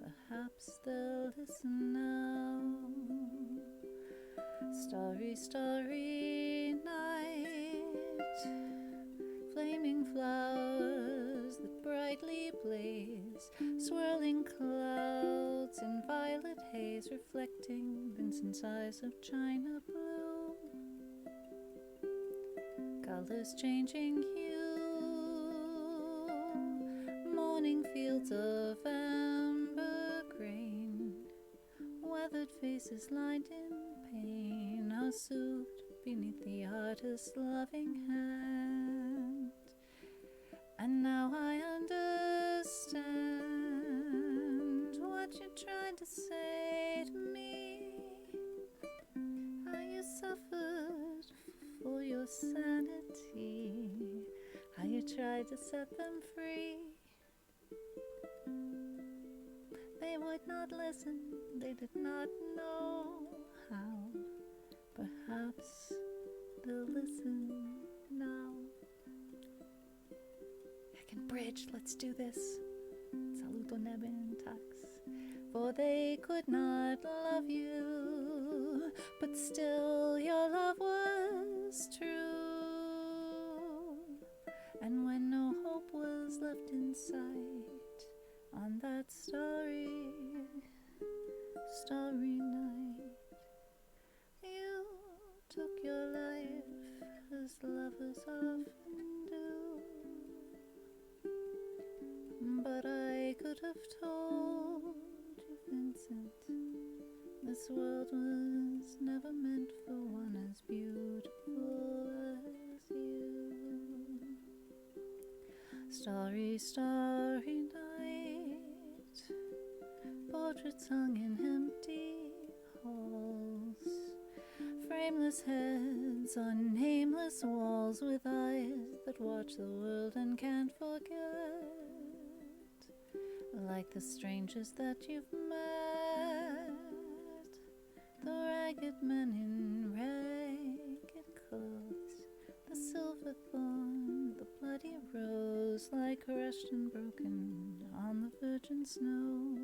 Perhaps they'll listen now. Starry, starry night, flaming flowers that brightly blaze, swirling clouds in violet haze, reflecting Vincent's eyes of china blue. Colors changing hue, morning fields of amber grain, weathered faces lined in pain are soothed beneath the artist's loving hand. And now I understand what you tried to say to me, how you suffered for your sanity, how you tried to set them free. They would not listen, they did not know how. Perhaps they'll listen now. Heckin' bridge, let's do this. Saluto Nebin Tax. For they could not love you, but still your love was true. And when no hope was left in sight, on that starry, starry night, you took your life as lovers often do. But I could have told you, Vincent, this world was never meant for one as beautiful as you. Starry, starry night, portraits hung in empty halls, frameless heads on nameless walls, with eyes that watch the world and can't forget, like the strangers that you've met, the ragged men in ragged clothes, the silver thorn, the bloody rose, like crushed and broken on the virgin snow.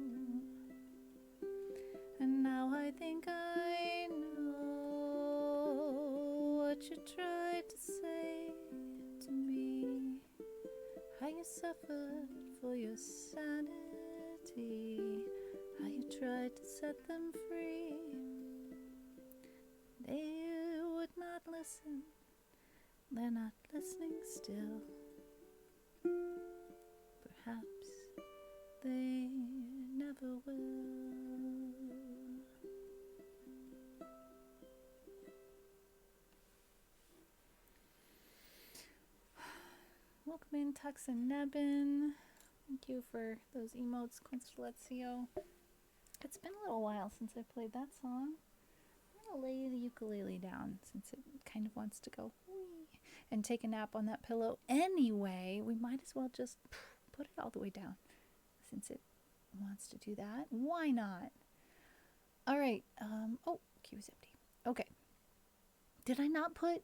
And now I think I know what you tried to say to me, how you suffered for your sanity, how you tried to set them free. They would not listen, they're not listening still. Perhaps they never will. Well, welcome in Tux and Nebin. Thank you for those emotes, Constellazio. It's been a little while since I played that song. I'm going to lay the ukulele down since it kind of wants to go wee, and take a nap on that pillow anyway. We might as well just put it all the way down since it wants to do that. Why not? All right. Oh, queue is empty. Okay. Did I not put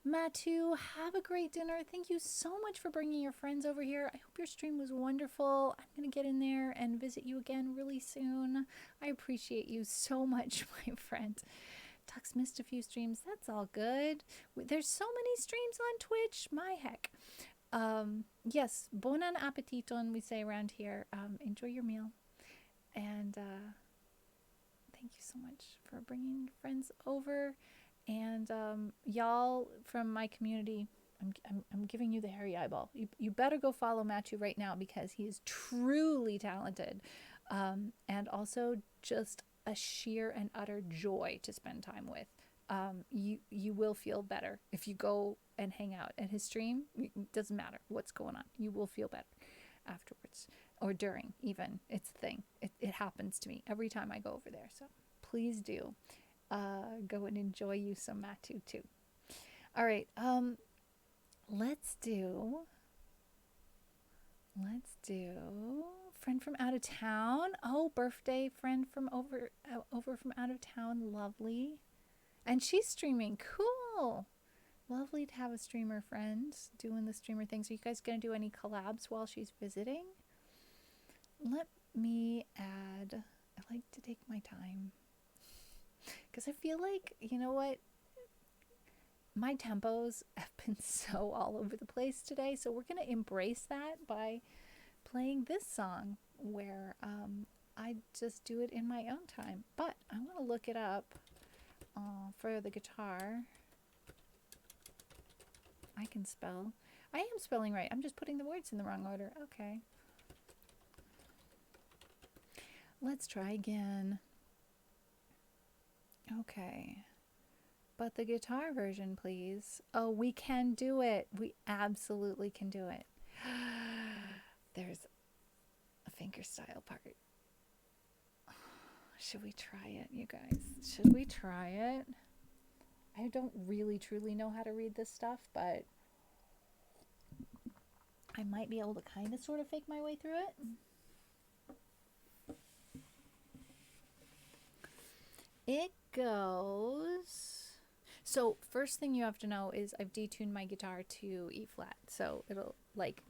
Matu? Have a great dinner. Thank you so much for bringing your friends over here. I hope your stream was wonderful. I'm going to get in there and visit you again really soon. I appreciate you so much, my friend. Tux missed a few streams. That's all good. There's so many streams on Twitch. My heck. Yes, buon appetiton, we say around here. Enjoy your meal. And thank you so much for bringing your friends over. And y'all from my community, I'm giving you the hairy eyeball. You better go follow Matthew right now because he is truly talented. And also just a sheer and utter joy to spend time with. You will feel better if you go and hang out at his stream. It doesn't matter what's going on. You will feel better afterwards or during even. It's a thing. It happens to me every time I go over there. So please do go and enjoy you some Matu too. All right. Let's do friend from out of town. Oh, birthday friend from over from out of town. Lovely. And she's streaming. Cool. Lovely to have a streamer friend doing the streamer things. Are you guys going to do any collabs while she's visiting? Let me add. I like to take my time. Because I feel like, you know what? My tempos have been so all over the place today. So we're going to embrace that by playing this song where I just do it in my own time. But I want to look it up for the guitar. I can spell. I am spelling right. I'm just putting the words in the wrong order. Okay. Let's try again. Okay. But the guitar version, please. Oh, we can do it. We absolutely can do it. There's a fingerstyle part. Should we try it, you guys? Should we try it? I don't really truly know how to read this stuff, but I might be able to kind of sort of fake my way through it. It goes... So first thing you have to know is I've detuned my guitar to E flat. So it'll like...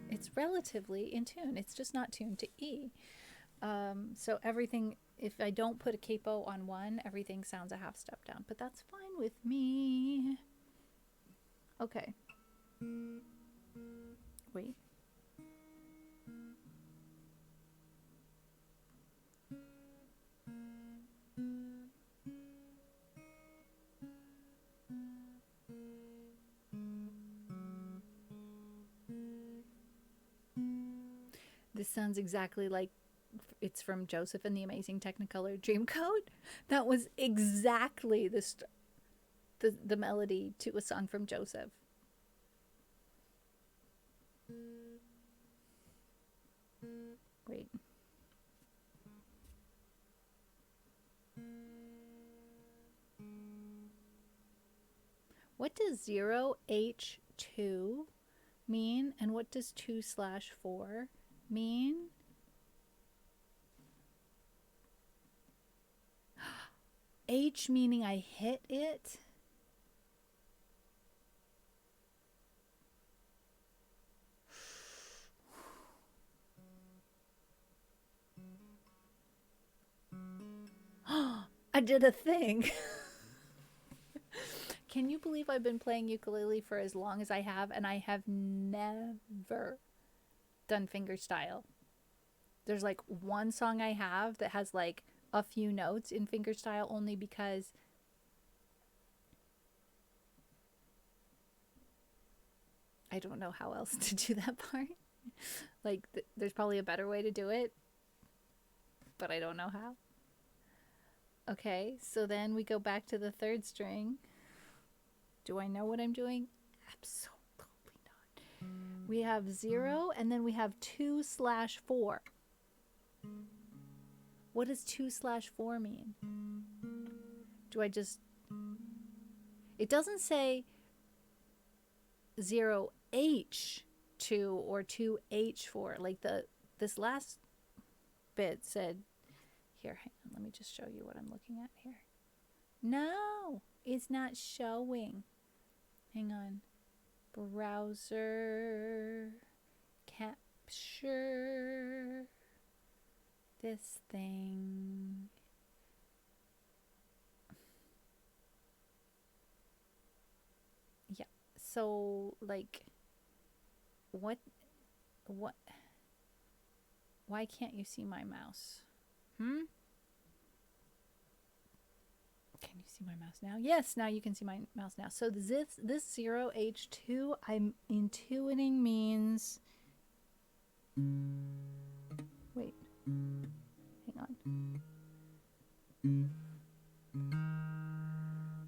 It's relatively in tune. It's just not tuned to E. So everything, if I don't put a capo on one, everything sounds a half step down. But that's fine with me. Okay. Wait. This sounds exactly like it's from Joseph and the Amazing Technicolor Dreamcoat. That was exactly the melody to a song from Joseph. Wait. What does 0H2 mean? And what does 2/4 mean? H meaning I hit it. I did a thing. Can you believe I've been playing ukulele for as long as I have, and I have never done fingerstyle? There's like one song I have that has like a few notes in fingerstyle only because I don't know how else to do that part. Like there's probably a better way to do it, but I don't know how. Okay, so then we go back to the third string. Do I know what I'm doing? Absolutely not. We have 0 and then we have 2/4. What does 2/4 mean? Do I just... It doesn't say 0H2 or 2H4. Like this last bit said... Here, hang on. Let me just show you what I'm looking at here. No, it's not showing. Hang on. Browser. Capture. This thing. Yeah. So, like, what, why can't you see my mouse? Can you see my mouse now? Yes, now you can see my mouse now. So this 0H2, I'm intuiting means... Wait. Hang on.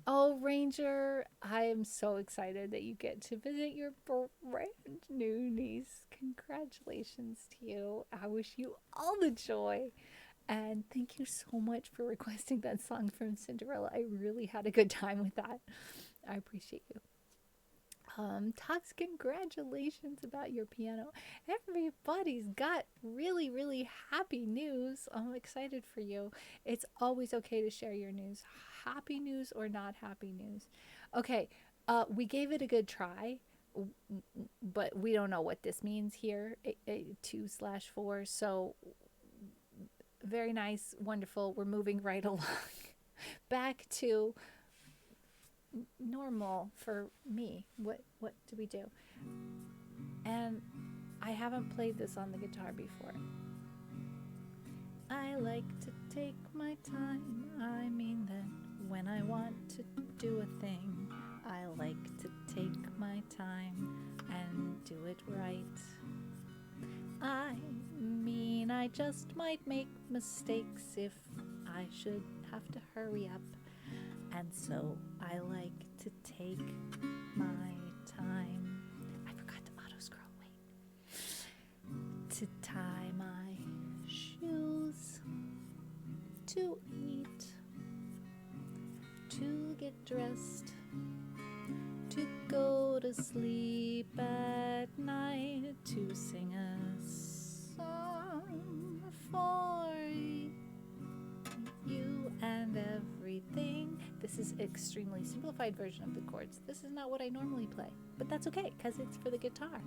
Oh, Ranger, I am so excited that you get to visit your brand new niece. Congratulations to you. I wish you all the joy. And thank you so much for requesting that song from Cinderella. I really had a good time with that. I appreciate you. Tox, congratulations about your piano. Everybody's got really, really happy news. I'm excited for you. It's always okay to share your news. Happy news or not happy news. Okay, we gave it a good try, but we don't know what this means here, 2/4. So very nice, wonderful. We're moving right along back to normal for me. What do we do? And I haven't played this on the guitar before. I like to take my time. I mean that when I want to do a thing, I like to take my time and do it right. I mean, I just might make mistakes if I should have to hurry up. And so I like to take my time. I forgot to auto scroll, wait. To tie my shoes, to eat, to get dressed, to go to sleep at night, to sing a song for you and everything. This is an extremely simplified version of the chords. This is not what I normally play, but that's okay because it's for the guitar.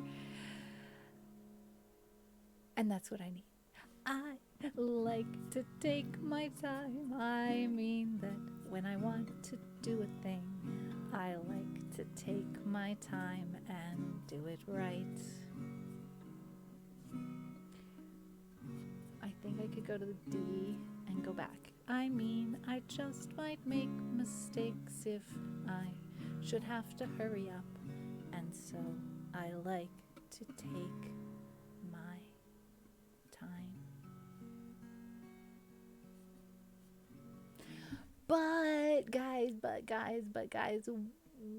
And that's what I need. I like to take my time. I mean that when I want to do a thing, I like to take my time and do it right. I think I could go to the D and go back. I mean, I just might make mistakes if I should have to hurry up. And so I like to take my time. But guys,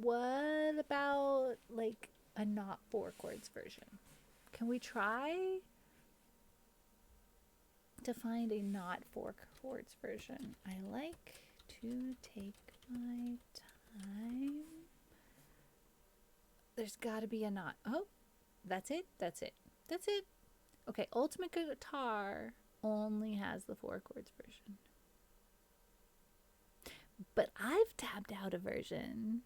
what about like a not 4 chords version? Can we try to find a not 4 chords version? I like to take my time. There's got to be a not. Oh, that's it. Okay, Ultimate Guitar only has the 4 chords version. But I've tabbed out a version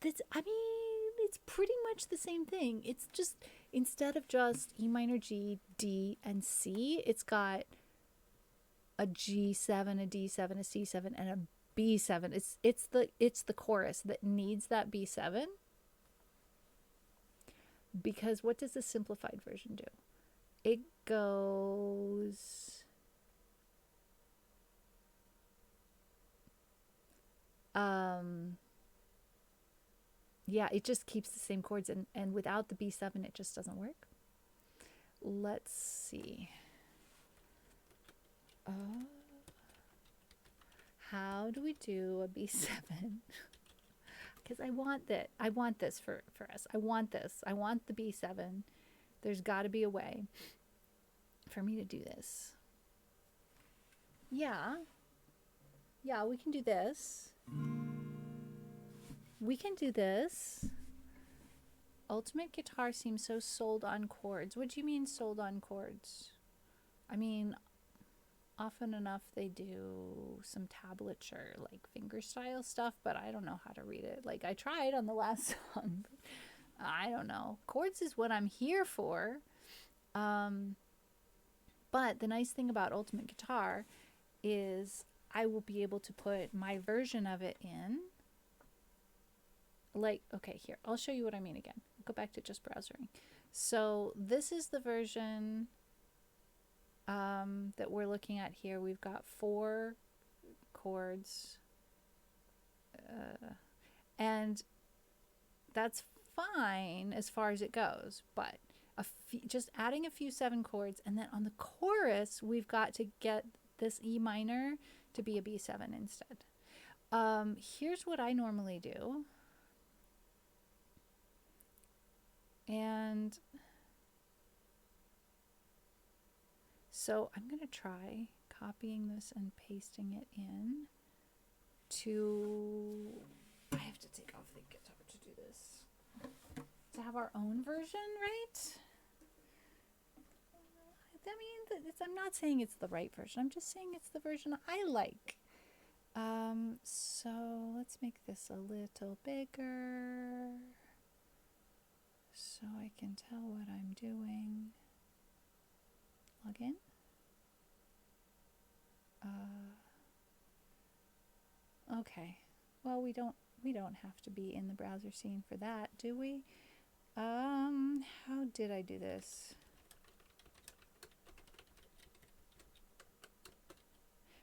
that's, I mean, it's pretty much the same thing. It's just, instead of just E minor, G, D, and C, it's got a G7, a D7, a C7, and a B7. It's the chorus that needs that B7. Because what does the simplified version do? It goes... yeah, it just keeps the same chords, and without the B7 it just doesn't work. Let's see. How do we do a B7? because I want that. I want this for us. I want this. I want the B7. There's got to be a way for me to do this. Yeah. Yeah, we can do this. We can do this. Ultimate Guitar seems so sold on chords. What do you mean sold on chords? I mean, often enough they do some tablature, like fingerstyle stuff, but I don't know how to read it. Like, I tried on the last song, but I don't know. Chords is what I'm here for. But the nice thing about Ultimate Guitar is I will be able to put my version of it in. Like, okay, here, I'll show you what I mean again. Go back to just browsing. So this is the version that we're looking at here. We've got 4 chords. And that's fine as far as it goes, but just adding a few 7 chords, and then on the chorus we've got to get this E minor to be a B7 instead. Here's what I normally do, and so I'm going to try copying this and pasting it in to, I have to take off the guitar to do this, to have our own version, right? I mean, I'm not saying it's the right version. I'm just saying it's the version I like. So let's make this a little bigger so I can tell what I'm doing. Log in. Okay. Well, we don't have to be in the browser scene for that, do we? How did I do this?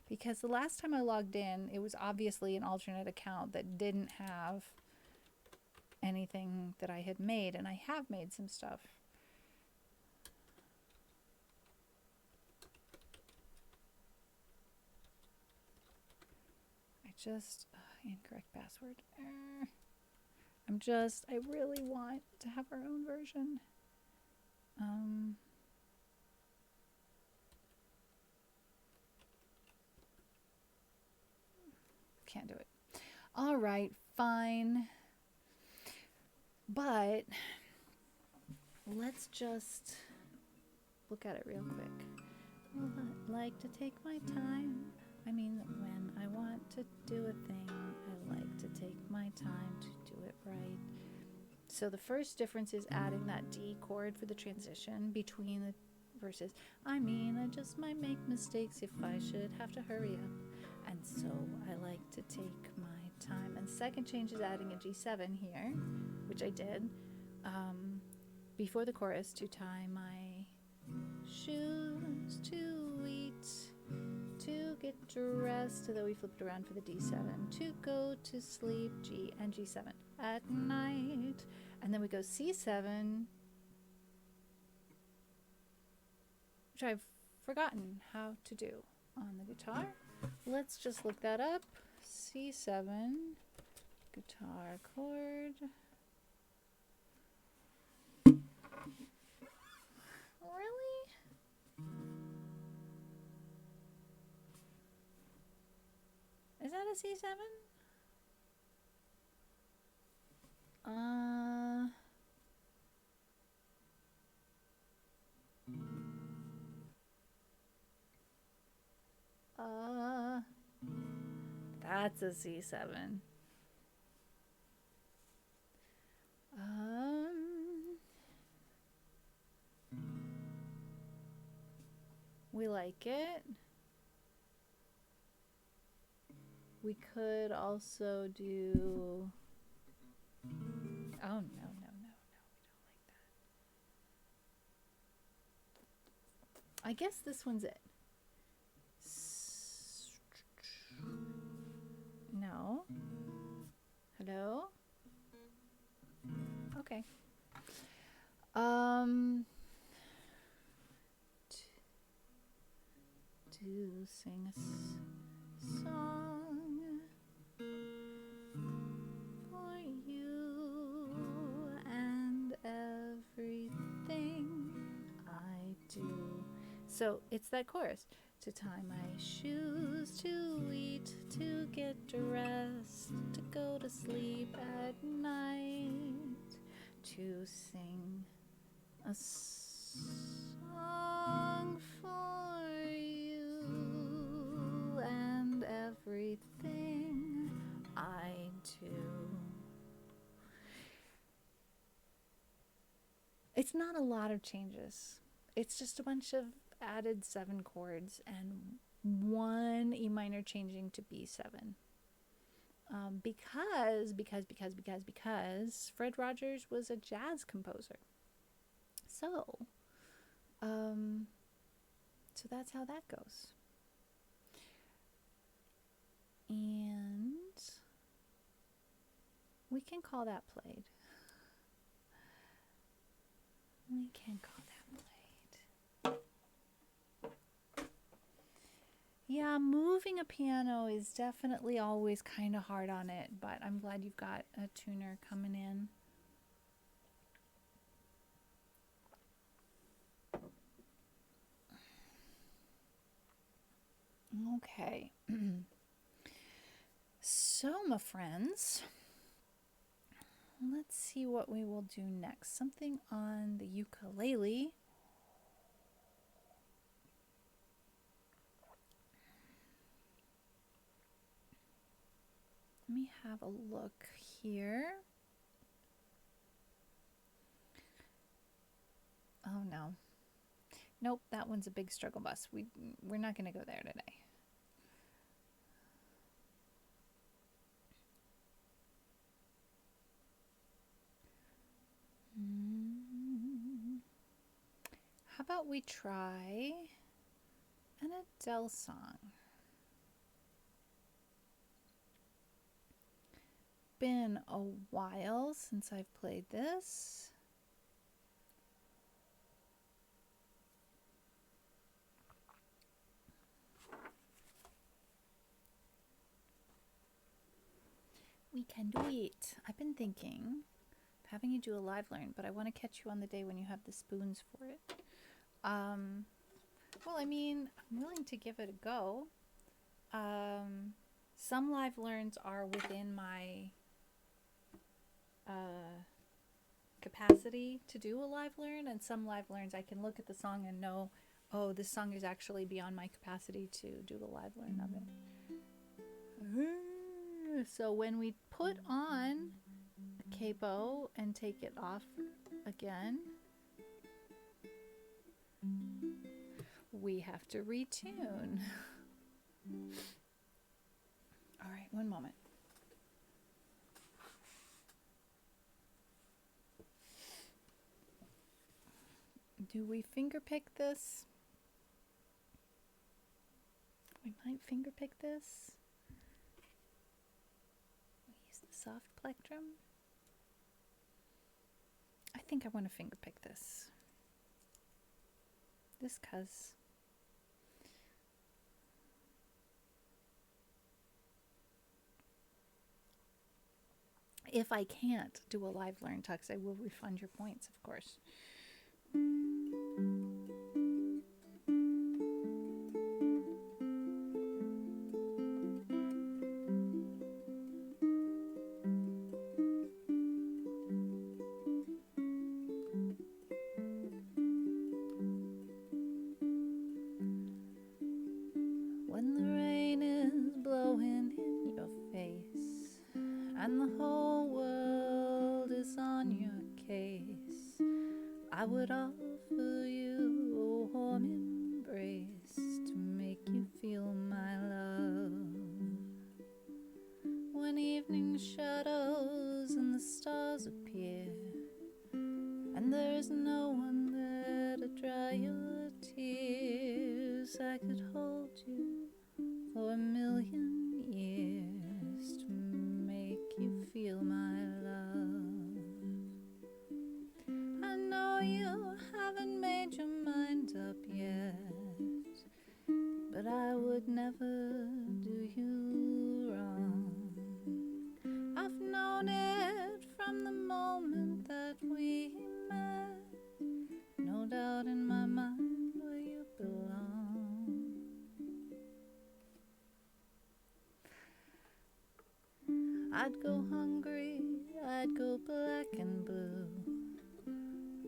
Because the last time I logged in, it was obviously an alternate account that didn't have anything that I had made, and I have made some stuff. Incorrect password. I really want to have our own version. Can't do it. All right, fine. But let's just look at it real quick. Well, I like to take my time. I mean, when I want to do a thing, I like to take my time to do it right. So the first difference is adding that D chord for the transition between the verses. I mean, I just might make mistakes if I should have to hurry up. And so I like to take my time. And second change is adding a G7 here, which I did, before the chorus, to tie my shoes, to eat, to get dressed, so that we flipped around for the D7, to go to sleep, G and G7 at night, and then we go C7, which I've forgotten how to do on the guitar. Let's just look that up. C7, guitar chord. Really? Is that a C7? That's a C7. We like it. We could also do, oh no, we don't like that. I guess this one's it. No. Hello? Okay. To sing a song for So it's that chorus. To tie my shoes, to eat, to get dressed, to go to sleep at night, to sing a song for you and everything I do. It's not a lot of changes. It's just a bunch of added 7 chords and one E minor changing to B7. Because Fred Rogers was a jazz composer. So that's how that goes. And we can call that played. We can call that played. Yeah, moving a piano is definitely always kind of hard on it, but I'm glad you've got a tuner coming in. Okay. So, my friends, let's see what we will do next. Something on the ukulele. Let me have a look here. Oh no. Nope, that one's a big struggle bus. We're not going to go there today. How about we try an Adele song? Been a while since I've played this. We can do it. I've been thinking of having you do a live learn, but I want to catch you on the day when you have the spoons for it. Well, I mean, I'm willing to give it a go. Some live learns are within my capacity to do a live learn, and some live learns I can look at the song and know, oh, this song is actually beyond my capacity to do the live learn of it. So when we put on a capo and take it off again, we have to retune. All right, one moment. Do we fingerpick this? We might fingerpick this. We use the soft plectrum. I think I want to fingerpick this. This cuz. If I can't do a live learn tux, I will refund your points, of course. When the rain is blowing in your face and the whole world is on your case, I would offer you a warm embrace to make you feel my love. When evening shadows and the stars appear and there is no one there to dry your tears, I could hold you for 1,000,000 years to make you feel my love. I know you haven't made your mind up yet, but I would never do you wrong. I've known it from the moment that we met. No doubt in my mind where you belong. I'd go hungry, I'd go black and blue,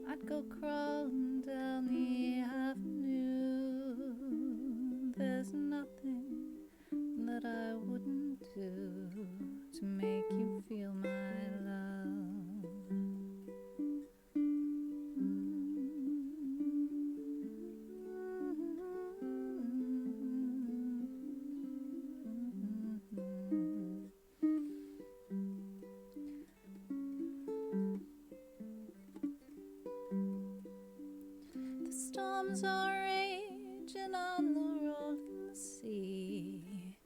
I'd go crawling down the avenue. There's nothing that I wouldn't do to make you feel my love. The storms are raging on the rolling sea,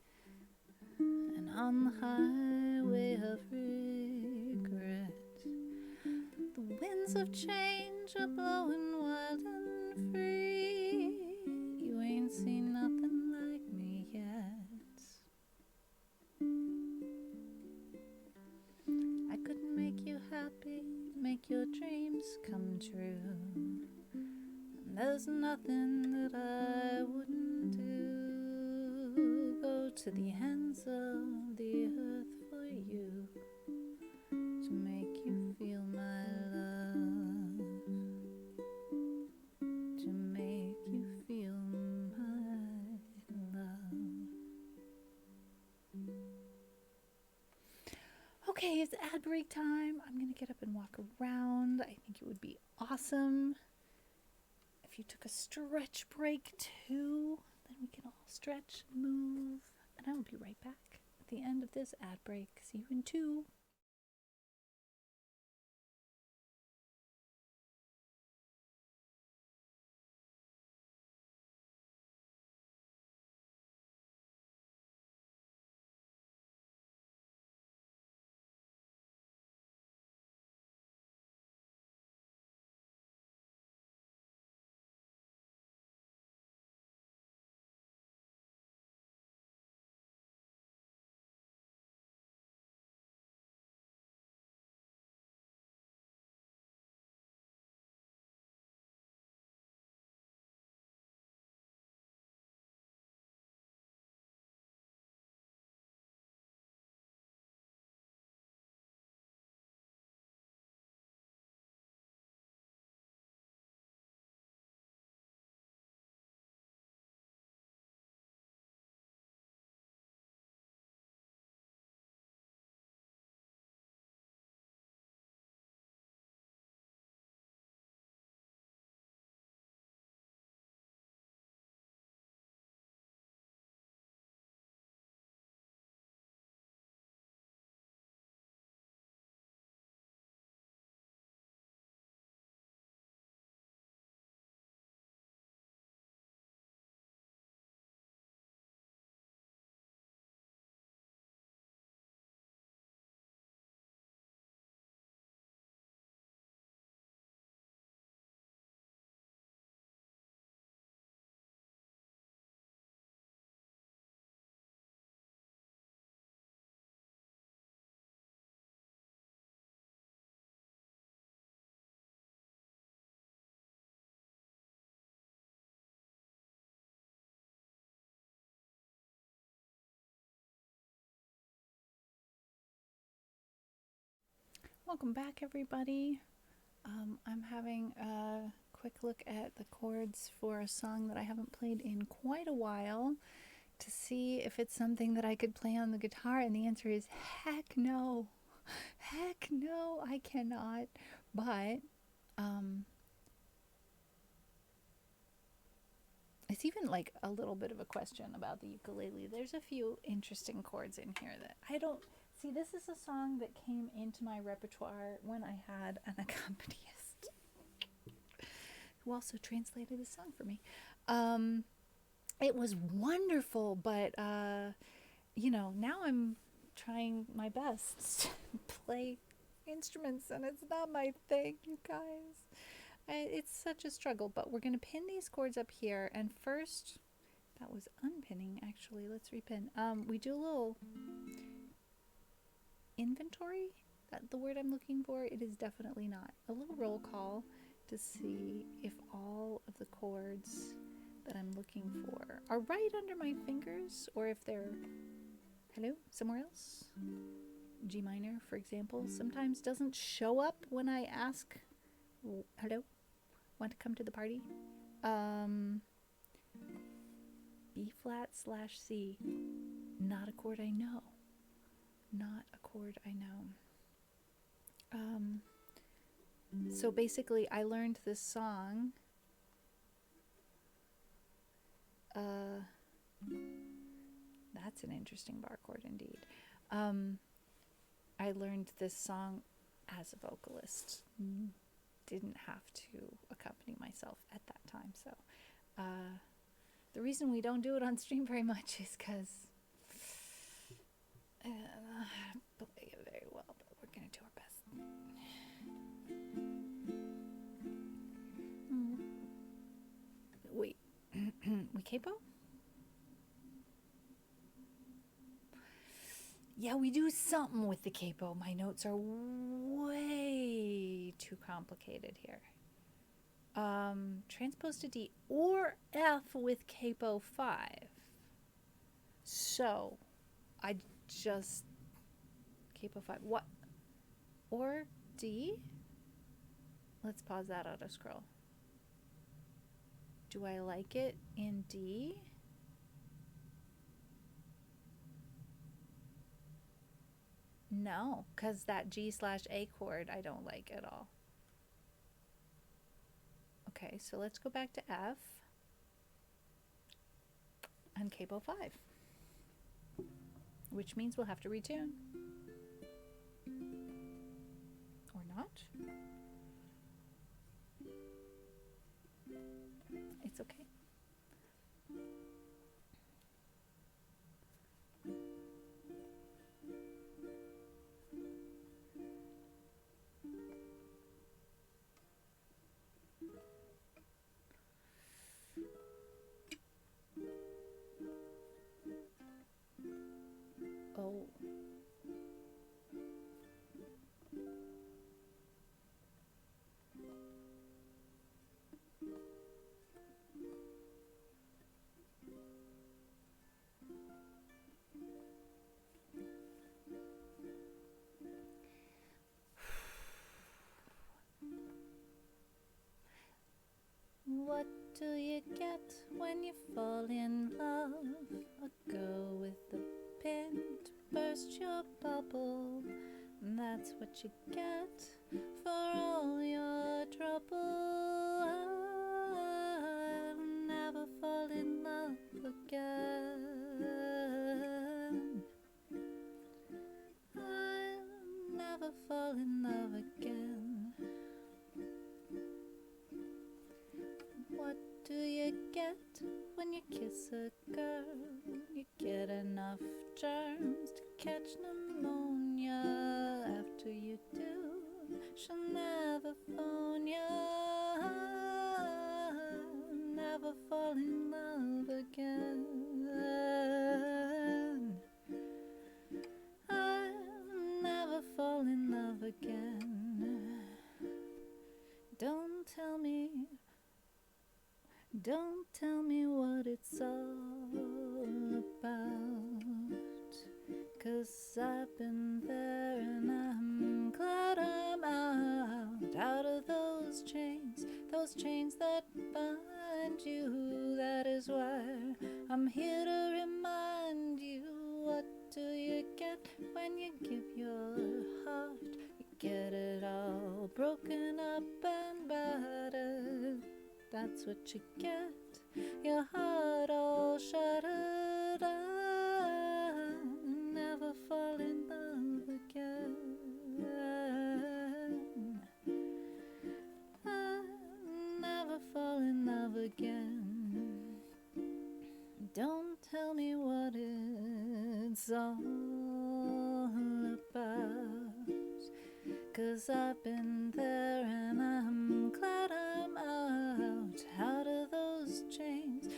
and on the highway of regret, the winds of change are blowing wild and free. You ain't seen nothing like me yet. I could make you happy, make your dreams come true. And there's nothing that I wouldn't do. Go to the ends of the earth for you, to make you feel my love, to make you feel my love. Okay, it's ad break time. I'm gonna get up and walk around. I think it would be awesome if you took a stretch break too. Then we can all stretch, move, and I will be right back at the end of this ad break. See you in 2. Welcome back, everybody. I'm having a quick look at the chords for a song that I haven't played in quite a while to see if it's something that I could play on the guitar, and the answer is heck no. Heck no, I cannot. But it's even like a little bit of a question about the ukulele. There's a few interesting chords in here that I don't see. This is a song that came into my repertoire when I had an accompanist who also translated the song for me. It was wonderful, but now I'm trying my best to play instruments, and it's not my thing, you guys. It's such a struggle, but we're going to pin these chords up here. And first, that was unpinning, actually. Let's repin. We do a little inventory. That's the word I'm looking for. It is definitely not. A little roll call to see if all of the chords that I'm looking for are right under my fingers, or if they're, hello, somewhere else. G minor, for example, sometimes doesn't show up when I ask, hello, want to come to the party? B flat / C, not a chord I know. Not a chord I know. So basically, I learned this song. That's an interesting bar chord indeed. I learned this song as a vocalist. Didn't have to accompany myself at that time. So the reason we don't do it on stream very much is because I don't play it very well, but we're going to do our best. Wait, we capo? Yeah, we do something with the capo. My notes are way too complicated here. Transpose to D or F with capo 5. So, I just capo 5. What? Or D? Let's pause that auto scroll. Do I like it in D? No, because that G / A chord I don't like at all. Okay, so let's go back to F and capo 5, which means we'll have to retune. Or not. It's okay. Oh. What do you get when you fall in love? A girl with a pin to burst your bubble. That's what you get for all your trouble. I'll never fall in love again. I'll never fall in love again. What do you get when you kiss a girl? You get enough germs to catch pneumonia. After you do, she'll never phone you. Never fall in love again. I'll never fall in love again. Don't tell me what it's all about, 'cause I've been there and I'm glad I'm out of those chains that bind you. That is why I'm here to remind you. What do you get when you give your heart? You get it all broken up and battered. That's what you get, your heart all shattered. I'll never fall in love again. I'll never fall in love again. Don't tell me what it's all about, 'cause I've been there and I'm glad I'm out of those chains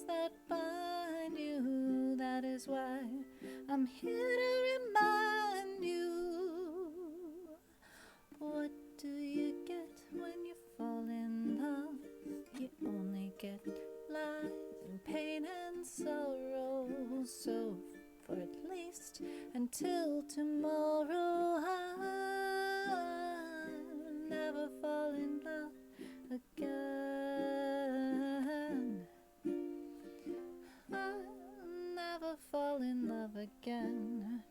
that bind you. That is why I'm here to remind you. What do you get when you fall in love? You only get lies and pain and sorrow. So for at least until tomorrow. I'll never fall in love again. I'll never fall in love again.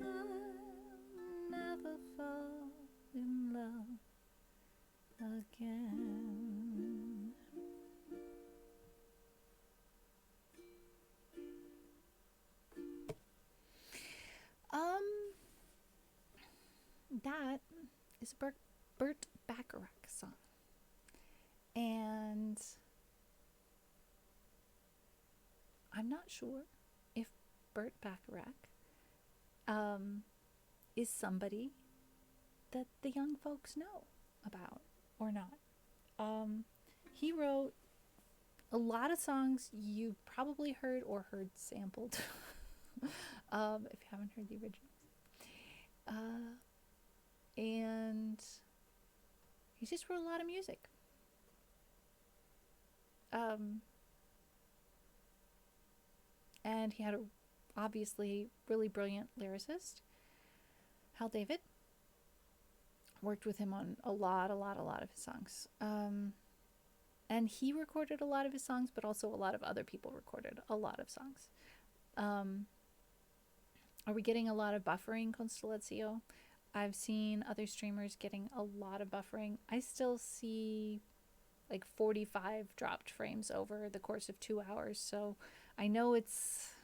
I'll never fall in love again. That is a Burt Bacharach song. And I'm not sure if Burt Bacharach is somebody that the young folks know about or not. He wrote a lot of songs you probably heard or heard sampled if you haven't heard the originals. And he just wrote a lot of music. And he had a obviously really brilliant lyricist, Hal David. Worked with him on a lot of his songs. And he recorded a lot of his songs, but also a lot of other people recorded a lot of songs. Are we getting a lot of buffering, Constellazio? I've seen other streamers getting a lot of buffering. I still see like 45 dropped frames over the course of 2 hours. So I know it's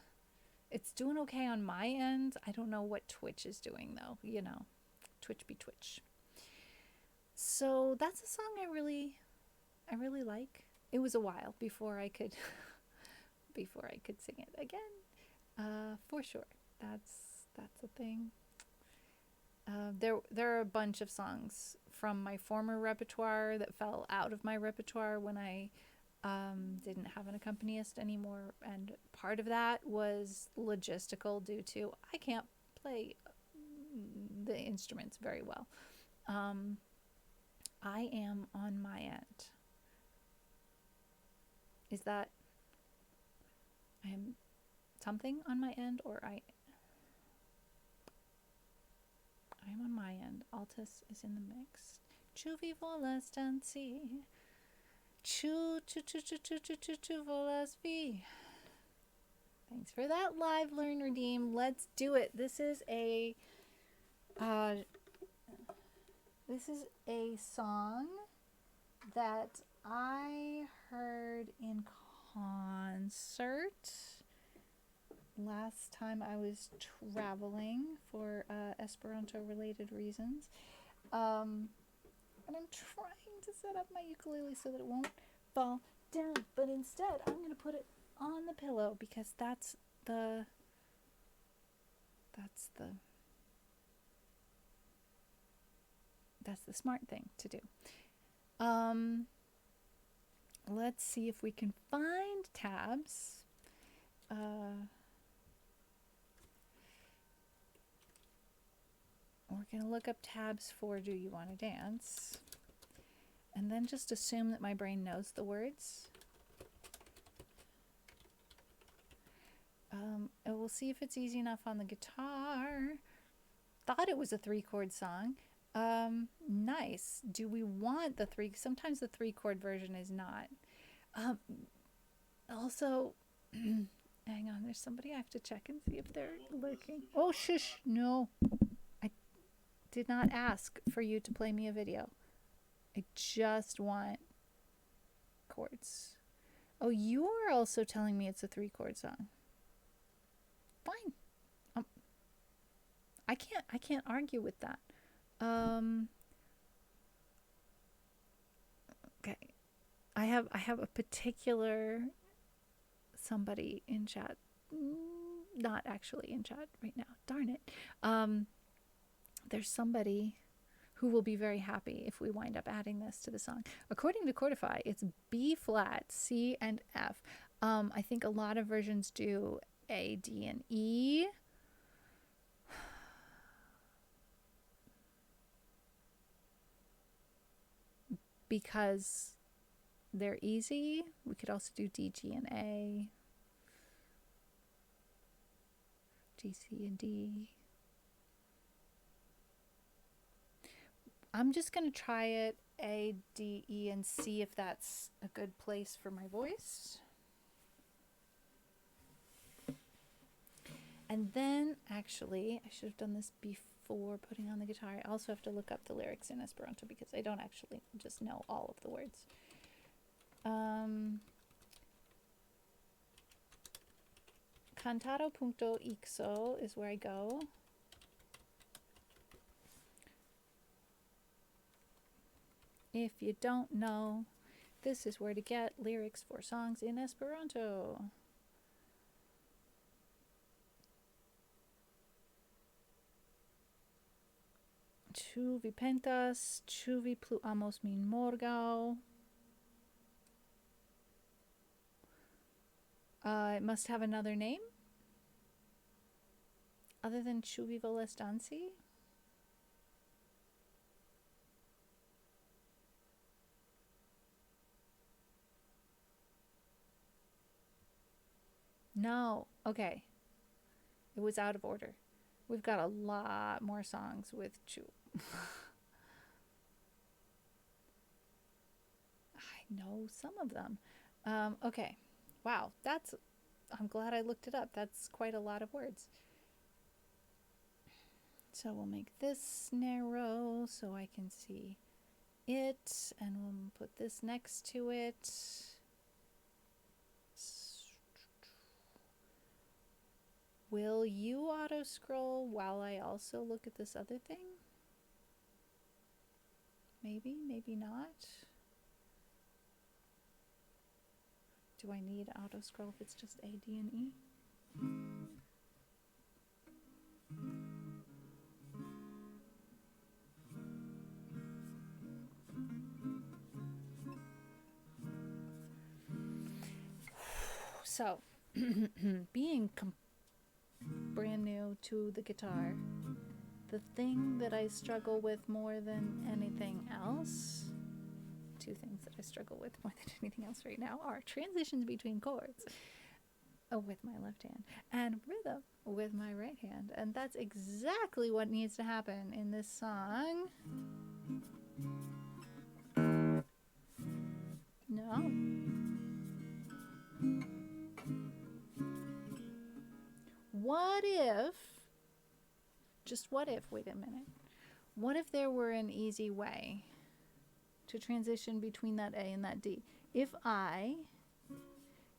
doing okay on my end. I don't know what Twitch is doing though, you know. Twitch be Twitch. So that's a song I really like. It was a while before I could sing it again. For sure. That's a thing. There are a bunch of songs from my former repertoire that fell out of my repertoire when I didn't have an accompanist anymore, and part of that was logistical due to I can't play the instruments very well. I am on my end. Is that I am something on my end, or I'm on my end. Altus is in the mix. Chu vi volas danci. Chu volas vi. Thanks for that live learn redeem. Let's do it. This is a song that I heard in concert last time I was traveling for Esperanto related reasons. And I'm trying to set up my ukulele so that it won't fall down, but instead I'm going to put it on the pillow because that's the smart thing to do. Let's see if we can find tabs. We're going to look up tabs for Do You Want to Dance? And then just assume that my brain knows the words. And we'll see if it's easy enough on the guitar. Thought it was a 3-chord song. Nice. Do we want the 3? Sometimes the 3-chord version is not. Also, hang on, there's somebody I have to check and see if they're lurking. Oh, shush, no. I did not ask for you to play me a video. I just want chords. Oh, you are also telling me it's a 3-chord song. Fine. I can't argue with that. Okay. I have a particular somebody in chat. Not actually in chat right now. Darn it. There's somebody who will be very happy if we wind up adding this to the song. According to Chordify, it's B flat, C, and F. I think a lot of versions do A, D, and E. Because They're easy. We could also do D, G, and A. G, C, and D. I'm just going to try it A, D, E, and see if that's a good place for my voice. And then, actually, I should have done this before putting on the guitar. I also have to look up the lyrics in Esperanto because I don't actually just know all of the words. Cantado punto ixo is where I go. If you don't know, this is where to get lyrics for songs in Esperanto. Ĉu vi pentas, ĉu vi plu amos min morgaŭ? It must have another name? Other than ĉu vi volas danci? No. Okay. It was out of order. We've got a lot more songs with ĉu. I know some of them. Okay. Wow. I'm glad I looked it up. That's quite a lot of words. So we'll make this narrow so I can see it, and we'll put this next to it. Will you auto scroll while I also look at this other thing? Maybe, maybe not. Do I need auto scroll if it's just A, D, and E? So, being brand new to the guitar, the thing that I struggle with more than anything else, two things that I struggle with more than anything else right now are transitions between chords with my left hand and rhythm with my right hand. And that's exactly what needs to happen in this song. No. What if, just what if, wait a minute, what if there were an easy way to transition between that A and that D? If I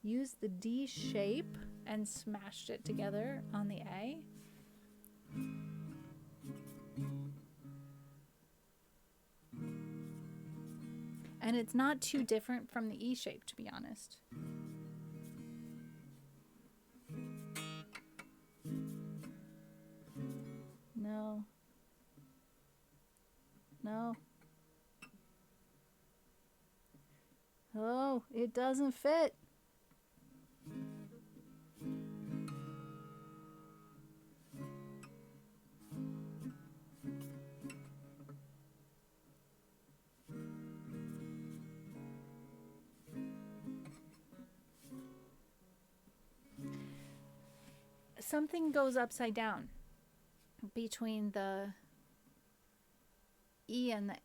used the D shape and smashed it together on the A, and it's not too different from the E shape, to be honest. No. No. Oh, it doesn't fit. Something goes upside down between the E and the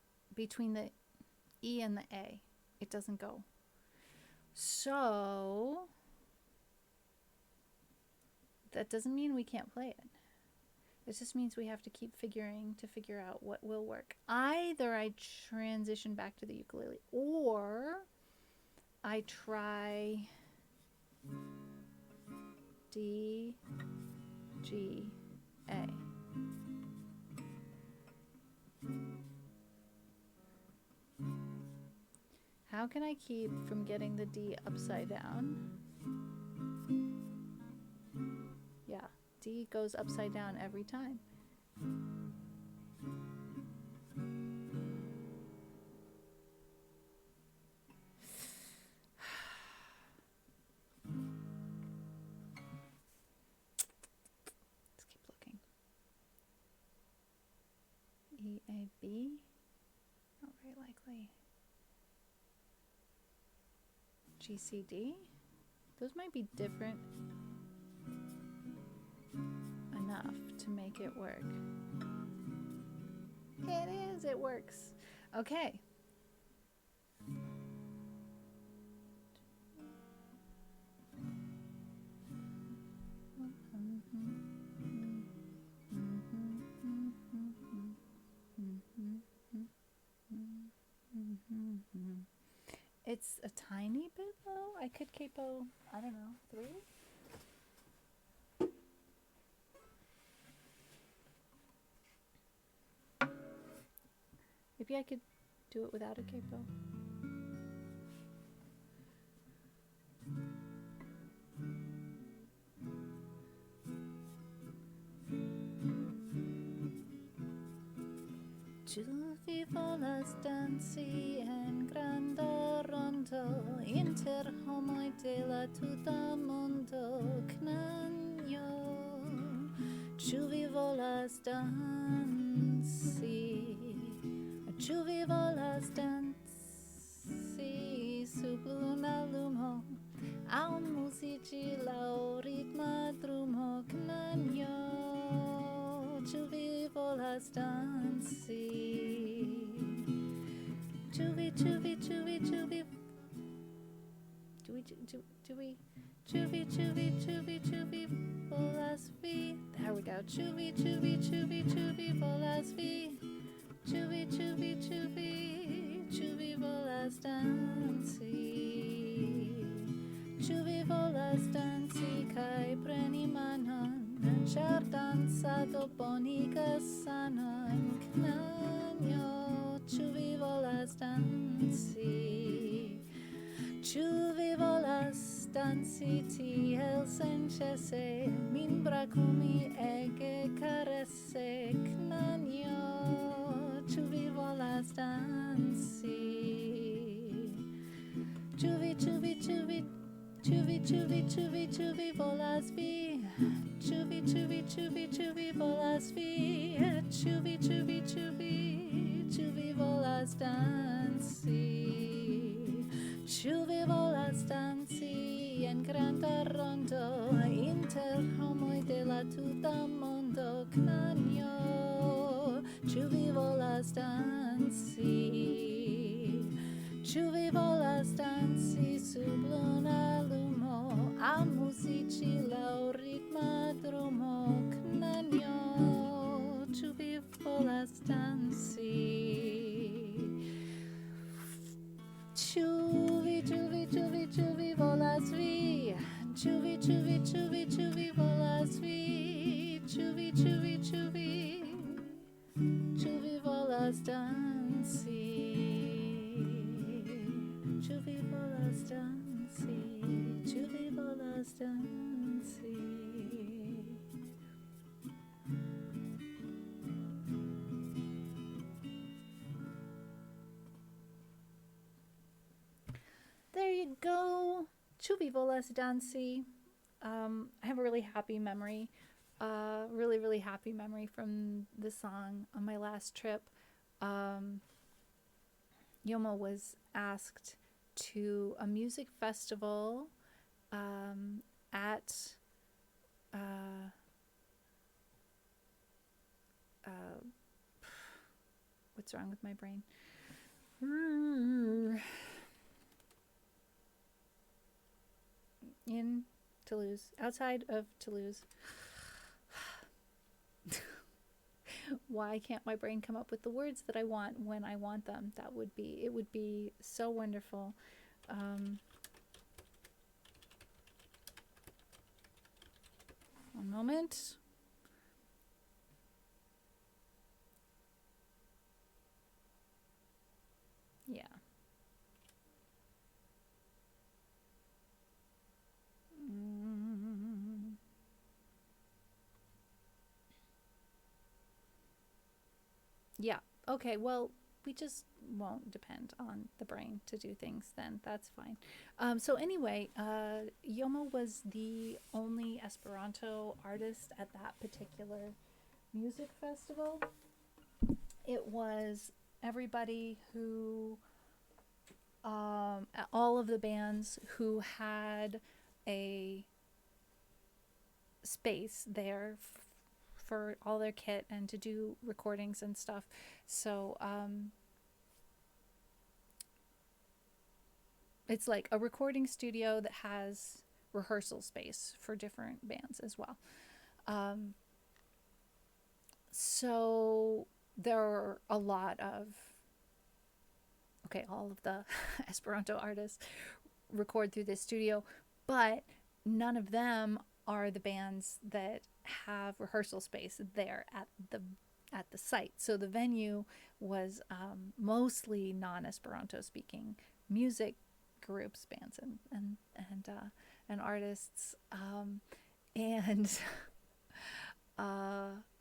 A. It doesn't go. So that doesn't mean we can't play it. It just means we have to keep figure out what will work. Either I transition back to the ukulele, or I try D, G, A. How can I keep from getting the D upside down? Yeah, D goes upside down every time. Let's keep looking. E, A, B? Not very likely. GCD. Those might be different enough to make it work. It is, it works. Okay. It's a tiny bit low. I could capo, I don't know, 3? Maybe I could do it without a capo. Tu vi volas danci en granda rondo inter homoi de la tuta mondo knanjo. Tu vi volas danci, tu vi volas danci sub luna lumo, au musici lau ritma drumo knanjo. Tu vi volas danci. Tu vi volas vi. There we go. Tu vi volas vi. Tu vi volas danci. Tu vi volas danci kai preni manon. Char danzado bonigas sanon knanjo. Tu vi volas danci. Tu vi volas danci tiel senĉese, min brakumi ege karese knanjo. Tu vi volas danci. Tu vi volas vi. Tu vi volas vi. Tu vi volas danci. Tu vi volas danci en granda rondo inter homoi de la tuta mondo knanjo. Tu vi volas danci. Tu vi volas danci sub luna lumo, a musici lau ritma drumo knanjo. Tu vi volas danci. Tu vi volas vi. Tu vi volas vi. Tu vi volas danci. Tu vi volas danci. Tu vi volas danci. There you go. Tu vi volas danci. I have a really happy memory. Really happy memory from this song on my last trip. Yomo was asked to a music festival at what's wrong with my brain? In Toulouse, outside of Toulouse. Why can't my brain come up with the words that I want when I want them? It would be so wonderful. One moment. Yeah. Yeah. Okay, well, we just won't depend on the brain to do things then. That's fine. So anyway, Yomo was the only Esperanto artist at that particular music festival. It was everybody who, all of the bands who had a space there for all their kit and to do recordings and stuff. So it's like a recording studio that has rehearsal space for different bands as well. So there are a lot of, all of the Esperanto artists record through this studio, but none of them are the bands that have rehearsal space there at the site. So the venue was mostly non-Esperanto speaking music groups, bands, and artists, and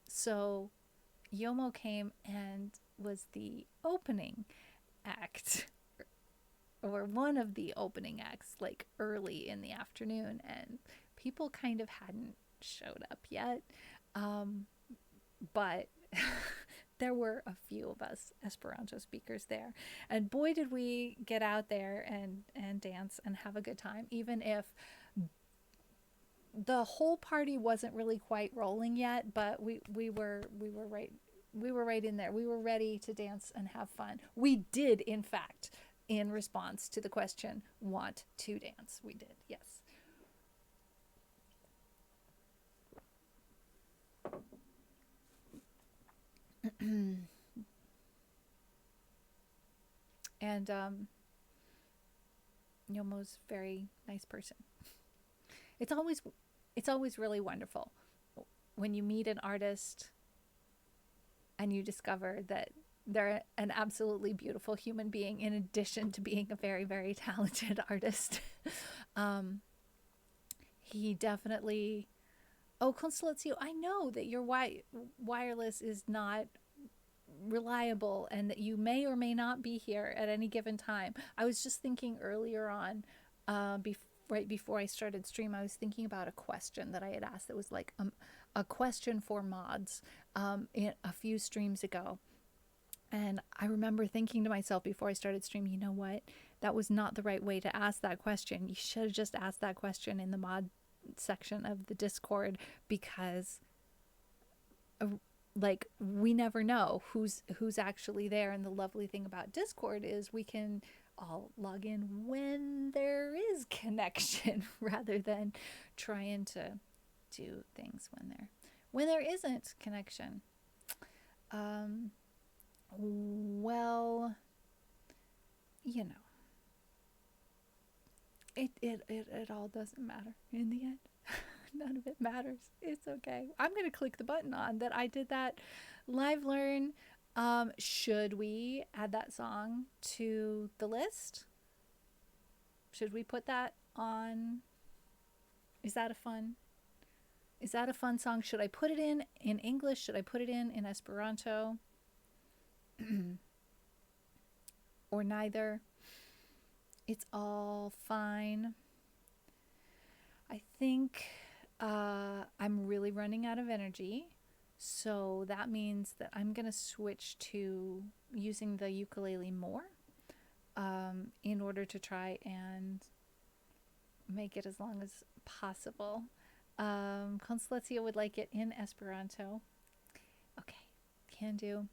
so Yomo came and was the opening act, or one of the opening acts, like early in the afternoon, and people kind of hadn't showed up yet, but there were a few of us Esperanto speakers there, and boy did we get out there and dance and have a good time, even if the whole party wasn't really quite rolling yet, but we were right in there. We were ready to dance and have fun. We did, in fact, in response to the question, want to dance. We did, yes. And Yomo's a very nice person. It's always really wonderful when you meet an artist and you discover that they're an absolutely beautiful human being in addition to being a very, very talented artist. He definitely... Oh, Constellazio, I know that your wireless is not reliable and that you may or may not be here at any given time. I was just thinking earlier on, right before I started stream, I was thinking about a question that I had asked that was like a question for mods in a few streams ago. And I remember thinking to myself before I started streaming, you know what? That was not the right way to ask that question. You should have just asked that question in the mod section of the Discord, because like we never know who's actually there. And the lovely thing about Discord is we can all log in when there is connection rather than trying to do things when there isn't connection. Well, you know, it all doesn't matter in the end. None of it matters. It's okay. I'm going to click the button on that. I did that live learn. Should we add that song to the list? Should we put that on? Is that a fun song? Should I put it in English? Should I put it in Esperanto? Or neither? It's all fine. I think I'm really running out of energy, so that means that I'm gonna switch to using the ukulele more in order to try and make it as long as possible. Constellazio would like it in Esperanto. Okay, can do.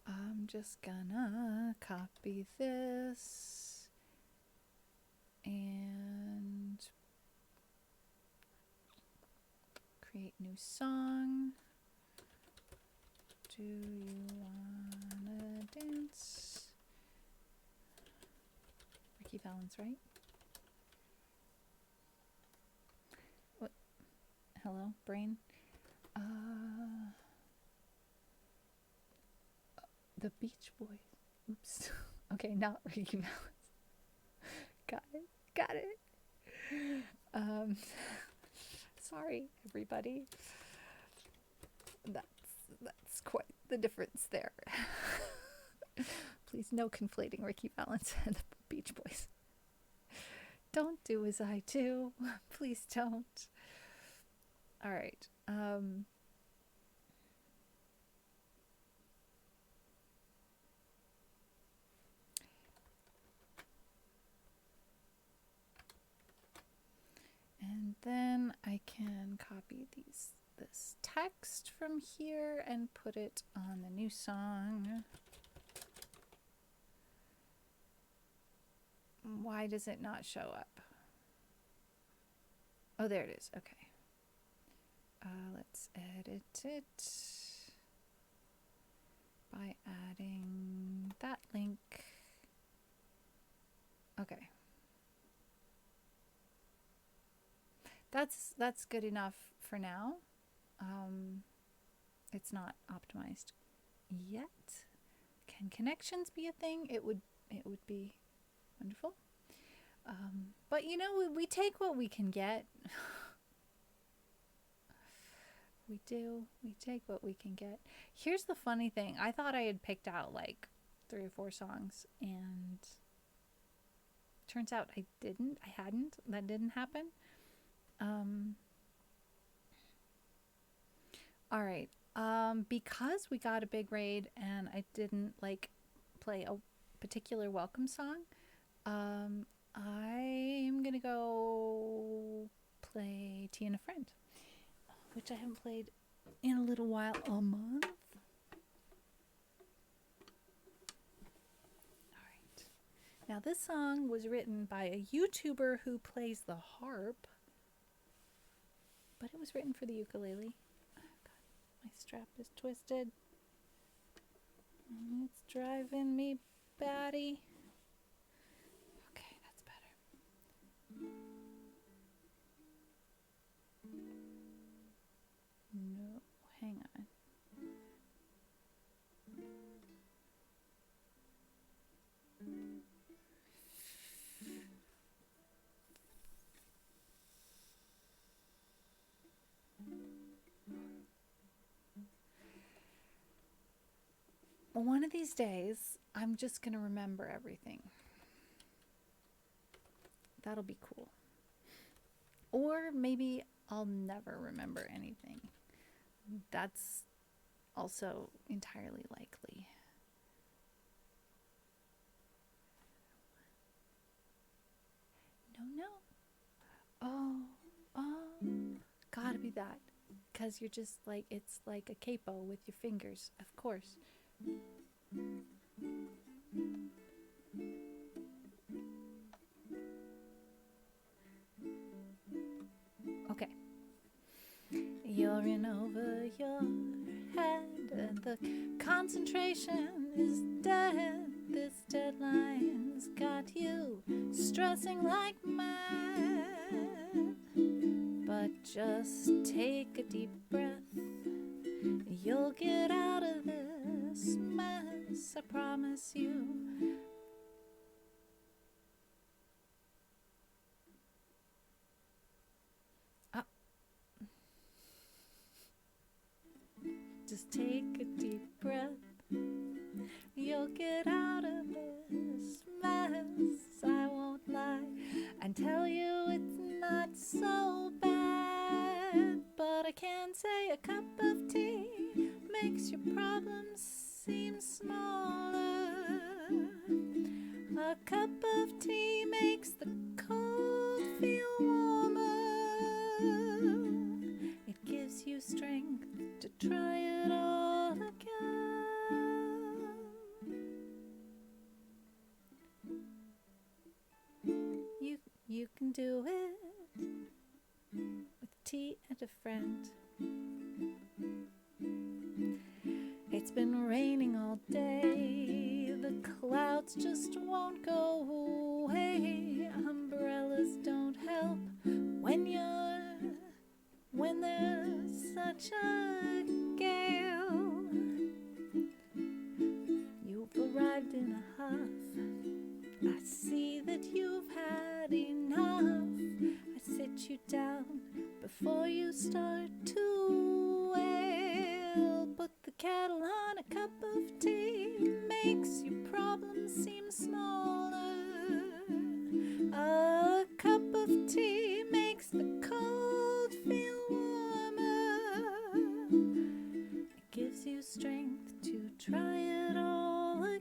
I'm just gonna copy this and create new song. Do you wanna dance? Ricky Valens, right? What? Hello, brain? The Beach Boys. Oops. Okay, not Ricky Valens. Got it. Sorry, everybody. That's quite the difference there. Please, no conflating Ricky Valens and the Beach Boys. Don't do as I do. Please don't. All right. I can copy this text from here and put it on the new song. Why does it not show up? Oh, there it is. Okay. Let's edit it by adding that link. Okay. That's good enough for now. It's not optimized yet. Can connections be a thing? It would be wonderful. But you know, we take what we can get. We do. We take what we can get. Here's the funny thing. I thought I had picked out like 3 or 4 songs, and turns out I didn't. I hadn't. That didn't happen. All right. Because we got a big raid and I didn't like play a particular welcome song, I'm gonna go play Tea and a Friend, which I haven't played in a little while, a month. All right. Now this song was written by a YouTuber who plays the harp, but it was written for the ukulele. Oh God, my strap is twisted. It's driving me batty. Okay, that's better. No, hang on. One of these days, I'm just going to remember everything. That'll be cool. Or maybe I'll never remember anything. That's also entirely likely. No. Gotta be that. Because you're just like, it's like a capo with your fingers, of course. Okay. You're in over your head and the concentration is dead. This deadline's got you stressing like mad. But just take a deep breath. You'll get out of this mess, I promise you. Just take a deep breath. You'll get out of this mess. I won't lie and tell you it's not so bad. But I can say a cup of tea makes your problems seem smaller. A cup of tea makes the cold feel warmer. It gives you strength to try it all again. You can do it with tea and a friend. It's been raining all day. The clouds just won't go away. Umbrellas don't help when there's such a gale. You've arrived in a huff. I see that you've had enough. I sit you down before you start to wail. Put the kettle on, a cup of tea makes your problems seem smaller. A cup of tea makes the cold feel warmer. It gives you strength to try it all again.